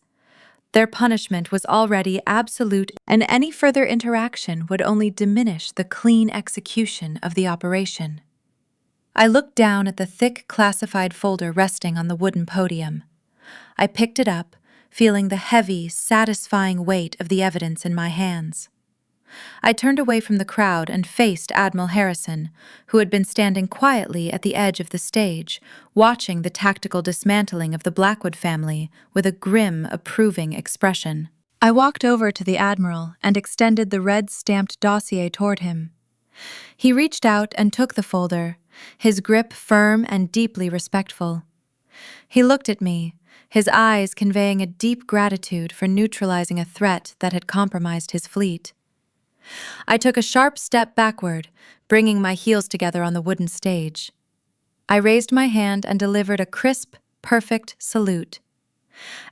Their punishment was already absolute, and any further interaction would only diminish the clean execution of the operation. I looked down at the thick classified folder resting on the wooden podium. I picked it up, feeling the heavy, satisfying weight of the evidence in my hands. I turned away from the crowd and faced Admiral Harrison, who had been standing quietly at the edge of the stage, watching the tactical dismantling of the Blackwood family with a grim, approving expression. I walked over to the Admiral and extended the red-stamped dossier toward him. He reached out and took the folder, his grip firm and deeply respectful. He looked at me, his eyes conveying a deep gratitude for neutralizing a threat that had compromised his fleet. I took a sharp step backward, bringing my heels together on the wooden stage. I raised my hand and delivered a crisp, perfect salute.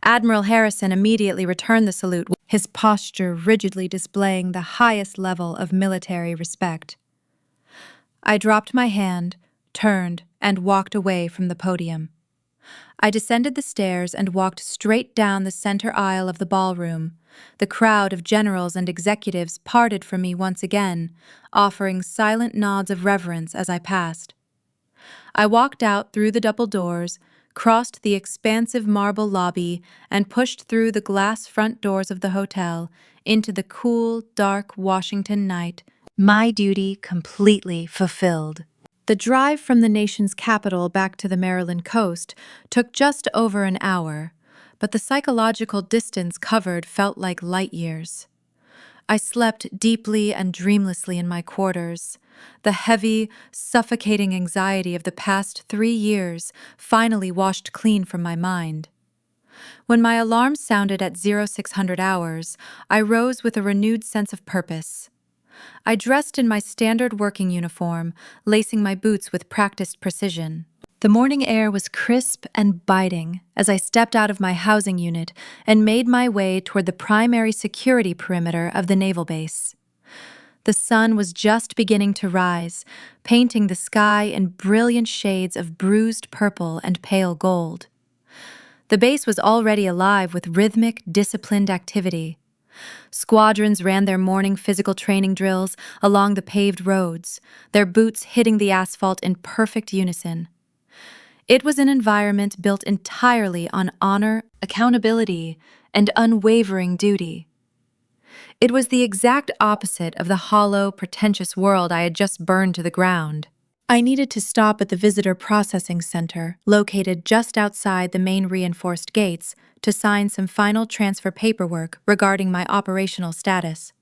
Admiral Harrison immediately returned the salute, his posture rigidly displaying the highest level of military respect. I dropped my hand, turned, and walked away from the podium. I descended the stairs and walked straight down the center aisle of the ballroom. The crowd of generals and executives parted from me once again, offering silent nods of reverence as I passed. I walked out through the double doors, crossed the expansive marble lobby, and pushed through the glass front doors of the hotel into the cool, dark Washington night, my duty completely fulfilled. The drive from the nation's capital back to the Maryland coast took just over an hour, but the psychological distance covered felt like light years. I slept deeply and dreamlessly in my quarters. The heavy, suffocating anxiety of the past 3 years finally washed clean from my mind. When my alarm sounded at 0600 hours, I rose with a renewed sense of purpose. I dressed in my standard working uniform, lacing my boots with practiced precision. The morning air was crisp and biting as I stepped out of my housing unit and made my way toward the primary security perimeter of the naval base. The sun was just beginning to rise, painting the sky in brilliant shades of bruised purple and pale gold. The base was already alive with rhythmic, disciplined activity. Squadrons ran their morning physical training drills along the paved roads, their boots hitting the asphalt in perfect unison. It was an environment built entirely on honor, accountability, and unwavering duty. It was the exact opposite of the hollow, pretentious world I had just burned to the ground. I needed to stop at the Visitor Processing Center, located just outside the main reinforced gates, to sign some final transfer paperwork regarding my operational status.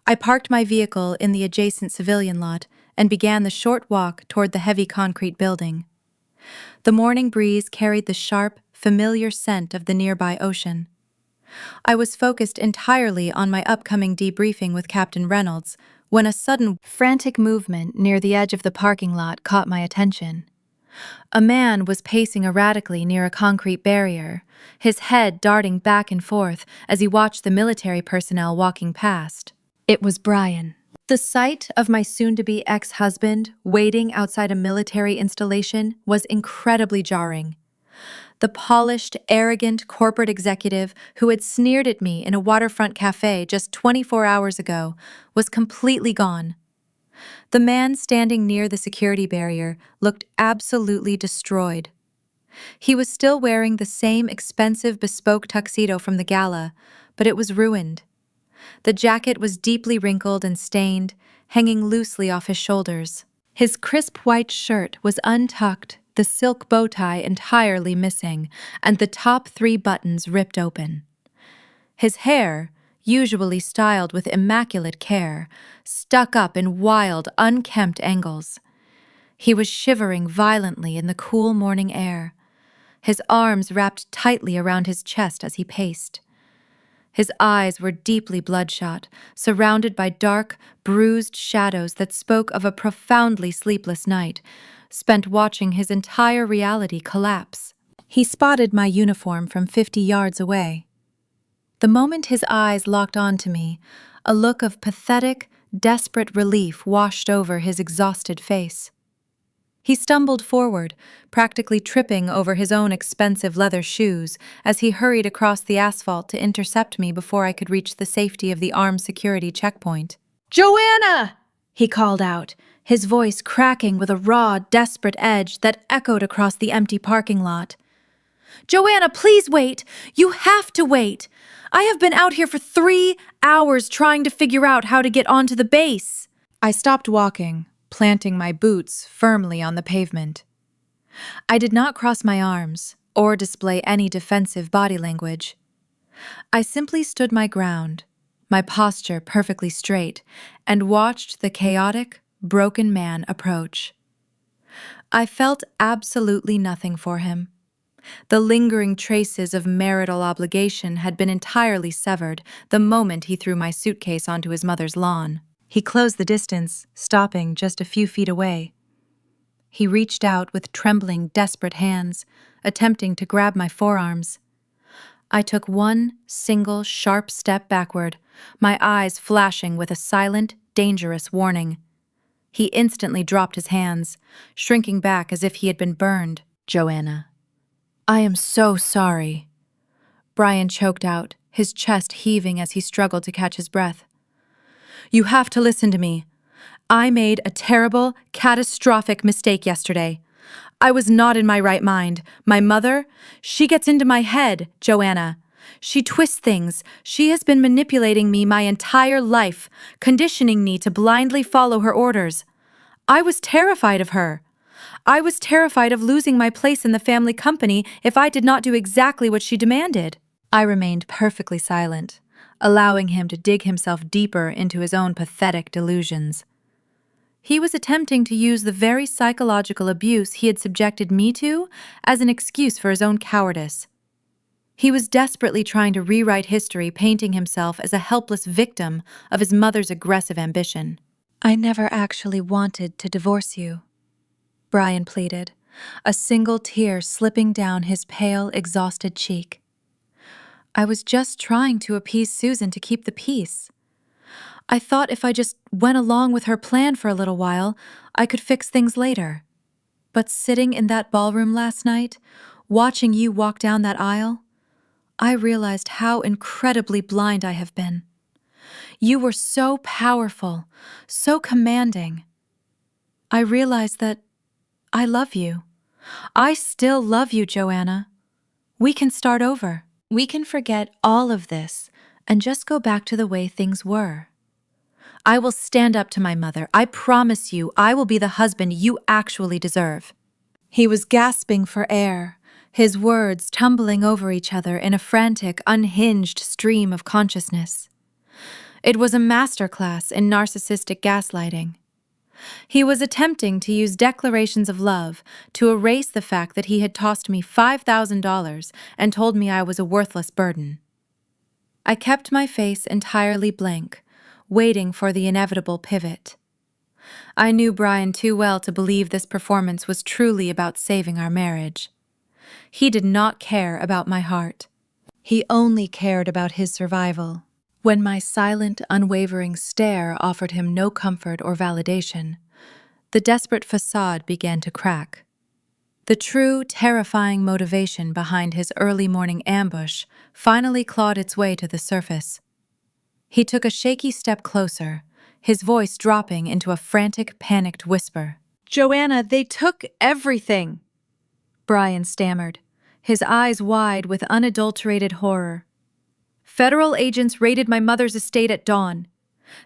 I parked my vehicle in the adjacent civilian lot and began the short walk toward the heavy concrete building. The morning breeze carried the sharp, familiar scent of the nearby ocean. I was focused entirely on my upcoming debriefing with Captain Reynolds when a sudden, frantic movement near the edge of the parking lot caught my attention. A man was pacing erratically near a concrete barrier, his head darting back and forth as he watched the military personnel walking past. It was Brian. The sight of my soon-to-be ex-husband waiting outside a military installation was incredibly jarring. The polished, arrogant corporate executive who had sneered at me in a waterfront cafe just 24 hours ago was completely gone. The man standing near the security barrier looked absolutely destroyed. He was still wearing the same expensive bespoke tuxedo from the gala, but it was ruined. The jacket was deeply wrinkled and stained, hanging loosely off his shoulders. His crisp white shirt was untucked, the silk bow tie entirely missing, and the top 3 buttons ripped open. His hair, usually styled with immaculate care, stuck up in wild, unkempt angles. He was shivering violently in the cool morning air, his arms wrapped tightly around his chest as he paced. His eyes were deeply bloodshot, surrounded by dark, bruised shadows that spoke of a profoundly sleepless night, spent watching his entire reality collapse. He spotted my uniform from 50 yards away. The moment his eyes locked onto me, a look of pathetic, desperate relief washed over his exhausted face. He stumbled forward, practically tripping over his own expensive leather shoes as he hurried across the asphalt to intercept me before I could reach the safety of the armed security checkpoint. Joanna! He called out, his voice cracking with a raw, desperate edge that echoed across the empty parking lot. Joanna, please wait! You have to wait! I have been out here for 3 hours trying to figure out how to get onto the base. I stopped walking, planting my boots firmly on the pavement. I did not cross my arms or display any defensive body language. I simply stood my ground, my posture perfectly straight, and watched the chaotic, broken man approach. I felt absolutely nothing for him. The lingering traces of marital obligation had been entirely severed the moment he threw my suitcase onto his mother's lawn. He closed the distance, stopping just a few feet away. He reached out with trembling, desperate hands, attempting to grab my forearms. I took one single sharp step backward, my eyes flashing with a silent, dangerous warning. He instantly dropped his hands, shrinking back as if he had been burned. Joanna, I am so sorry. Brian choked out, his chest heaving as he struggled to catch his breath. You have to listen to me. I made a terrible, catastrophic mistake yesterday. I was not in my right mind. My mother, she gets into my head, Joanna. She twists things. She has been manipulating me my entire life, conditioning me to blindly follow her orders. I was terrified of her. I was terrified of losing my place in the family company if I did not do exactly what she demanded. I remained perfectly silent, allowing him to dig himself deeper into his own pathetic delusions. He was attempting to use the very psychological abuse he had subjected me to as an excuse for his own cowardice. He was desperately trying to rewrite history, painting himself as a helpless victim of his mother's aggressive ambition. I never actually wanted to divorce you, Brian pleaded, a single tear slipping down his pale, exhausted cheek. I was just trying to appease Susan to keep the peace. I thought if I just went along with her plan for a little while, I could fix things later. But sitting in that ballroom last night, watching you walk down that aisle, I realized how incredibly blind I have been. You were so powerful, so commanding. I realized that I love you. I still love you, Joanna. We can start over. We can forget all of this and just go back to the way things were. I will stand up to my mother. I promise you, I will be the husband you actually deserve. He was gasping for air, his words tumbling over each other in a frantic, unhinged stream of consciousness. It was a masterclass in narcissistic gaslighting. He was attempting to use declarations of love to erase the fact that he had tossed me $5,000 and told me I was a worthless burden. I kept my face entirely blank, waiting for the inevitable pivot. I knew Brian too well to believe this performance was truly about saving our marriage. He did not care about my heart. He only cared about his survival. When my silent, unwavering stare offered him no comfort or validation, the desperate facade began to crack. The true, terrifying motivation behind his early morning ambush finally clawed its way to the surface. He took a shaky step closer, his voice dropping into a frantic, panicked whisper. Joanna, they took everything. Brian stammered, his eyes wide with unadulterated horror. Federal agents raided my mother's estate at dawn.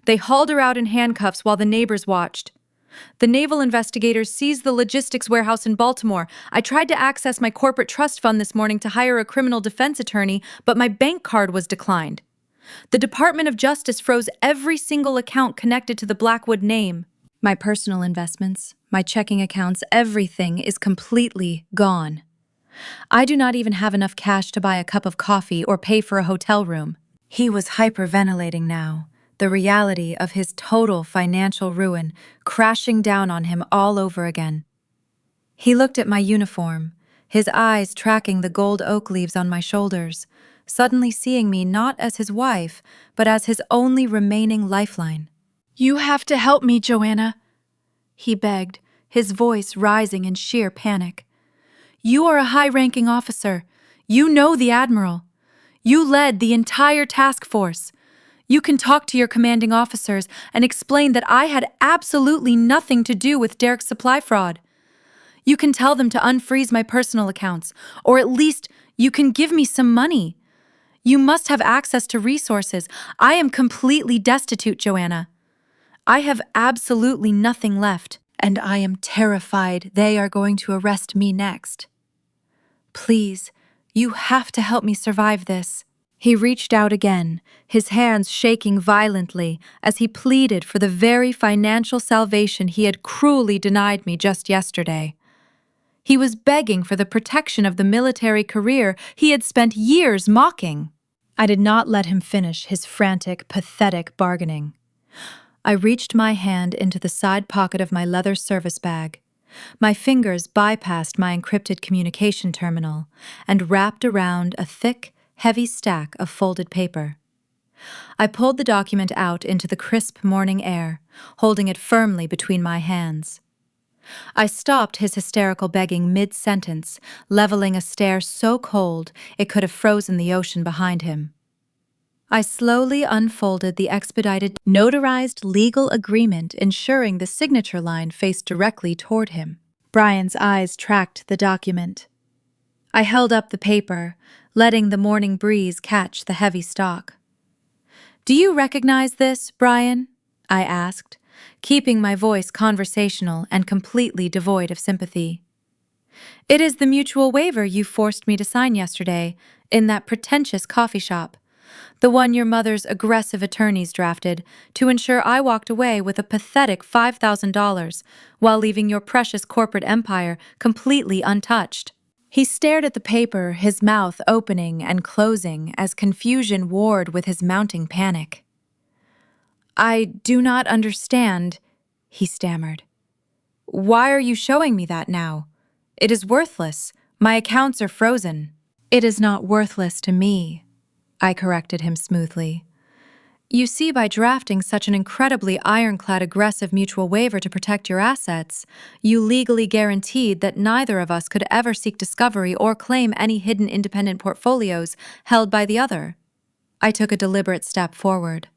They hauled her out in handcuffs while the neighbors watched. The naval investigators seized the logistics warehouse in Baltimore. I tried to access my corporate trust fund this morning to hire a criminal defense attorney, but my bank card was declined. The Department of Justice froze every single account connected to the Blackwood name. My personal investments, my checking accounts, everything is completely gone. I do not even have enough cash to buy a cup of coffee or pay for a hotel room. He was hyperventilating now, the reality of his total financial ruin crashing down on him all over again. He looked at my uniform, his eyes tracking the gold oak leaves on my shoulders, suddenly seeing me not as his wife, but as his only remaining lifeline. "You have to help me, Joanna," he begged, his voice rising in sheer panic. "You are a high-ranking officer. You know the admiral. You led the entire task force. You can talk to your commanding officers and explain that I had absolutely nothing to do with Derek's supply fraud. You can tell them to unfreeze my personal accounts, or at least you can give me some money. You must have access to resources. I am completely destitute, Joanna. I have absolutely nothing left, and I am terrified they are going to arrest me next. Please, you have to help me survive this." He reached out again, his hands shaking violently as he pleaded for the very financial salvation he had cruelly denied me just yesterday. He was begging for the protection of the military career he had spent years mocking. I did not let him finish his frantic, pathetic bargaining. I reached my hand into the side pocket of my leather service bag. My fingers bypassed my encrypted communication terminal and wrapped around a thick, heavy stack of folded paper. I pulled the document out into the crisp morning air, holding it firmly between my hands. I stopped his hysterical begging mid-sentence, leveling a stare so cold it could have frozen the ocean behind him. I slowly unfolded the expedited, notarized legal agreement ensuring the signature line faced directly toward him. Brian's eyes tracked the document. I held up the paper, letting the morning breeze catch the heavy stalk. "Do you recognize this, Brian?" I asked, keeping my voice conversational and completely devoid of sympathy. "It is the mutual waiver you forced me to sign yesterday in that pretentious coffee shop. The one your mother's aggressive attorneys drafted to ensure I walked away with a pathetic $5,000 while leaving your precious corporate empire completely untouched." He stared at the paper, his mouth opening and closing as confusion warred with his mounting panic. "I do not understand," he stammered. "Why are you showing me that now? It is worthless. My accounts are frozen." "It is not worthless to me," I corrected him smoothly. "You see, by drafting such an incredibly ironclad aggressive mutual waiver to protect your assets, you legally guaranteed that neither of us could ever seek discovery or claim any hidden independent portfolios held by the other." I took a deliberate step forward.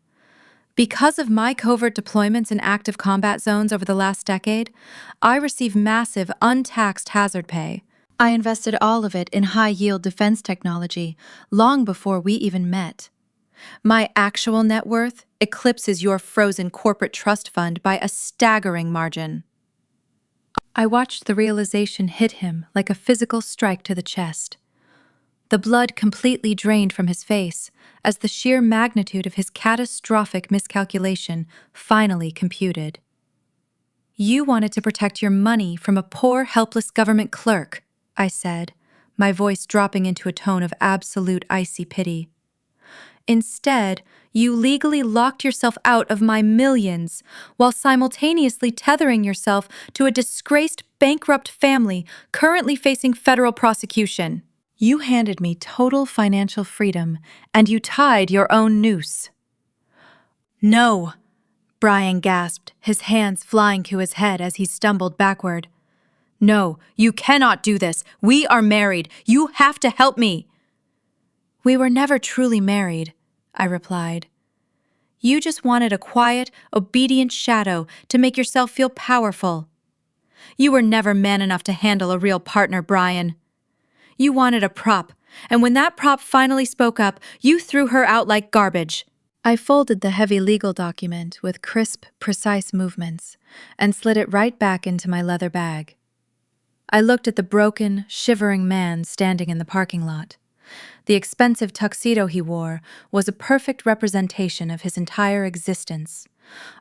"Because of my covert deployments in active combat zones over the last decade, I receive massive, untaxed hazard pay. I invested all of it in high-yield defense technology long before we even met. My actual net worth eclipses your frozen corporate trust fund by a staggering margin." I watched the realization hit him like a physical strike to the chest. The blood completely drained from his face as the sheer magnitude of his catastrophic miscalculation finally computed. "You wanted to protect your money from a poor, helpless government clerk," I said, my voice dropping into a tone of absolute icy pity. Instead, you legally locked yourself out of my millions, while simultaneously tethering yourself to a disgraced, bankrupt family currently facing federal prosecution. You handed me total financial freedom, and you tied your own noose. No, Brian gasped, his hands flying to his head as he stumbled backward. No, you cannot do this. We are married. You have to help me. We were never truly married, I replied. You just wanted a quiet, obedient shadow to make yourself feel powerful. You were never man enough to handle a real partner, Brian. You wanted a prop, and when that prop finally spoke up, you threw her out like garbage. I folded the heavy legal document with crisp, precise movements and slid it right back into my leather bag. I looked at the broken, shivering man standing in the parking lot. The expensive tuxedo he wore was a perfect representation of his entire existence,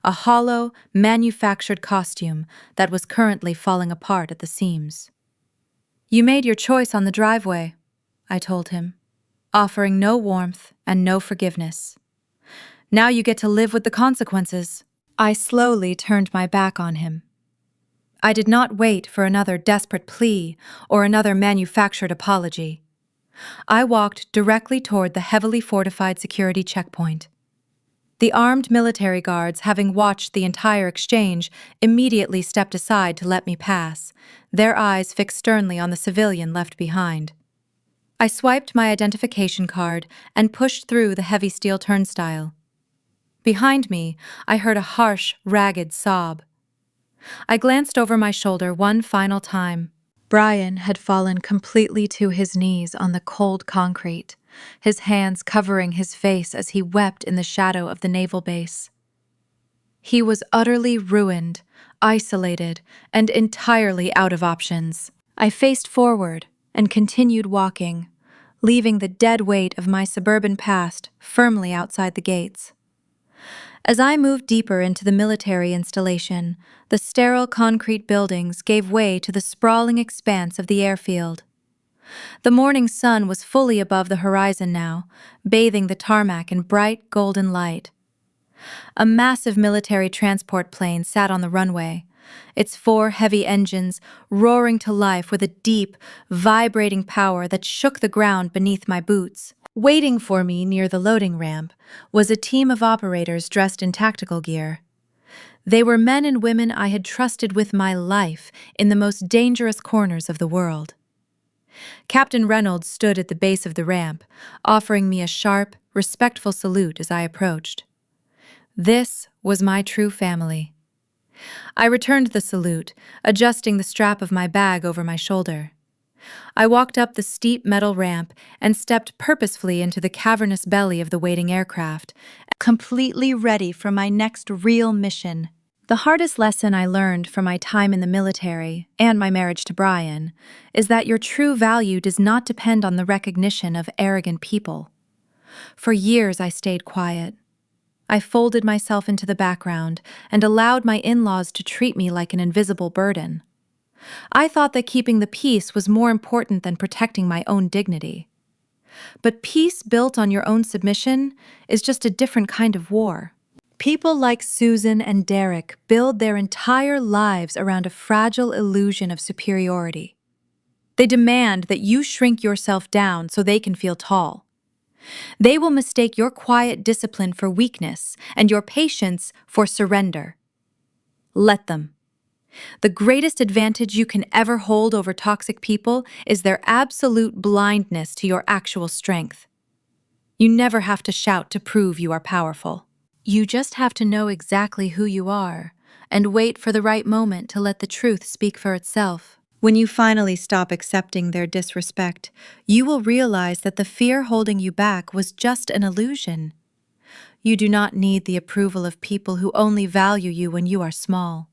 a hollow, manufactured costume that was currently falling apart at the seams. You made your choice on the driveway, I told him, offering no warmth and no forgiveness. Now you get to live with the consequences. I slowly turned my back on him. I did not wait for another desperate plea or another manufactured apology. I walked directly toward the heavily fortified security checkpoint. The armed military guards, having watched the entire exchange, immediately stepped aside to let me pass, their eyes fixed sternly on the civilian left behind. I swiped my identification card and pushed through the heavy steel turnstile. Behind me, I heard a harsh, ragged sob. I glanced over my shoulder one final time. Brian had fallen completely to his knees on the cold concrete, his hands covering his face as he wept in the shadow of the naval base. He was utterly ruined, isolated, and entirely out of options. I faced forward and continued walking, leaving the dead weight of my suburban past firmly outside the gates. As I moved deeper into the military installation, the sterile concrete buildings gave way to the sprawling expanse of the airfield. The morning sun was fully above the horizon now, bathing the tarmac in bright golden light. A massive military transport plane sat on the runway, its 4 heavy engines roaring to life with a deep, vibrating power that shook the ground beneath my boots. Waiting for me near the loading ramp was a team of operators dressed in tactical gear. They were men and women I had trusted with my life in the most dangerous corners of the world. Captain Reynolds stood at the base of the ramp, offering me a sharp, respectful salute as I approached. This was my true family. I returned the salute, adjusting the strap of my bag over my shoulder. I walked up the steep metal ramp and stepped purposefully into the cavernous belly of the waiting aircraft, completely ready for my next real mission. The hardest lesson I learned from my time in the military and my marriage to Brian is that your true value does not depend on the recognition of arrogant people. For years I stayed quiet. I folded myself into the background and allowed my in-laws to treat me like an invisible burden. I thought that keeping the peace was more important than protecting my own dignity. But peace built on your own submission is just a different kind of war. People like Susan and Derek build their entire lives around a fragile illusion of superiority. They demand that you shrink yourself down so they can feel tall. They will mistake your quiet discipline for weakness and your patience for surrender. Let them. The greatest advantage you can ever hold over toxic people is their absolute blindness to your actual strength. You never have to shout to prove you are powerful. You just have to know exactly who you are and wait for the right moment to let the truth speak for itself. When you finally stop accepting their disrespect, you will realize that the fear holding you back was just an illusion. You do not need the approval of people who only value you when you are small.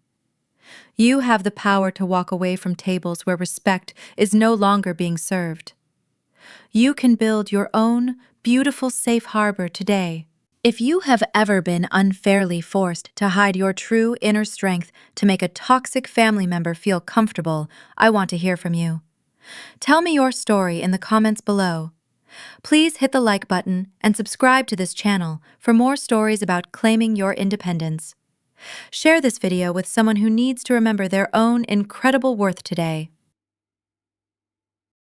You have the power to walk away from tables where respect is no longer being served. You can build your own beautiful safe harbor today. If you have ever been unfairly forced to hide your true inner strength to make a toxic family member feel comfortable, I want to hear from you. Tell me your story in the comments below. Please hit the like button and subscribe to this channel for more stories about claiming your independence. Share this video with someone who needs to remember their own incredible worth today.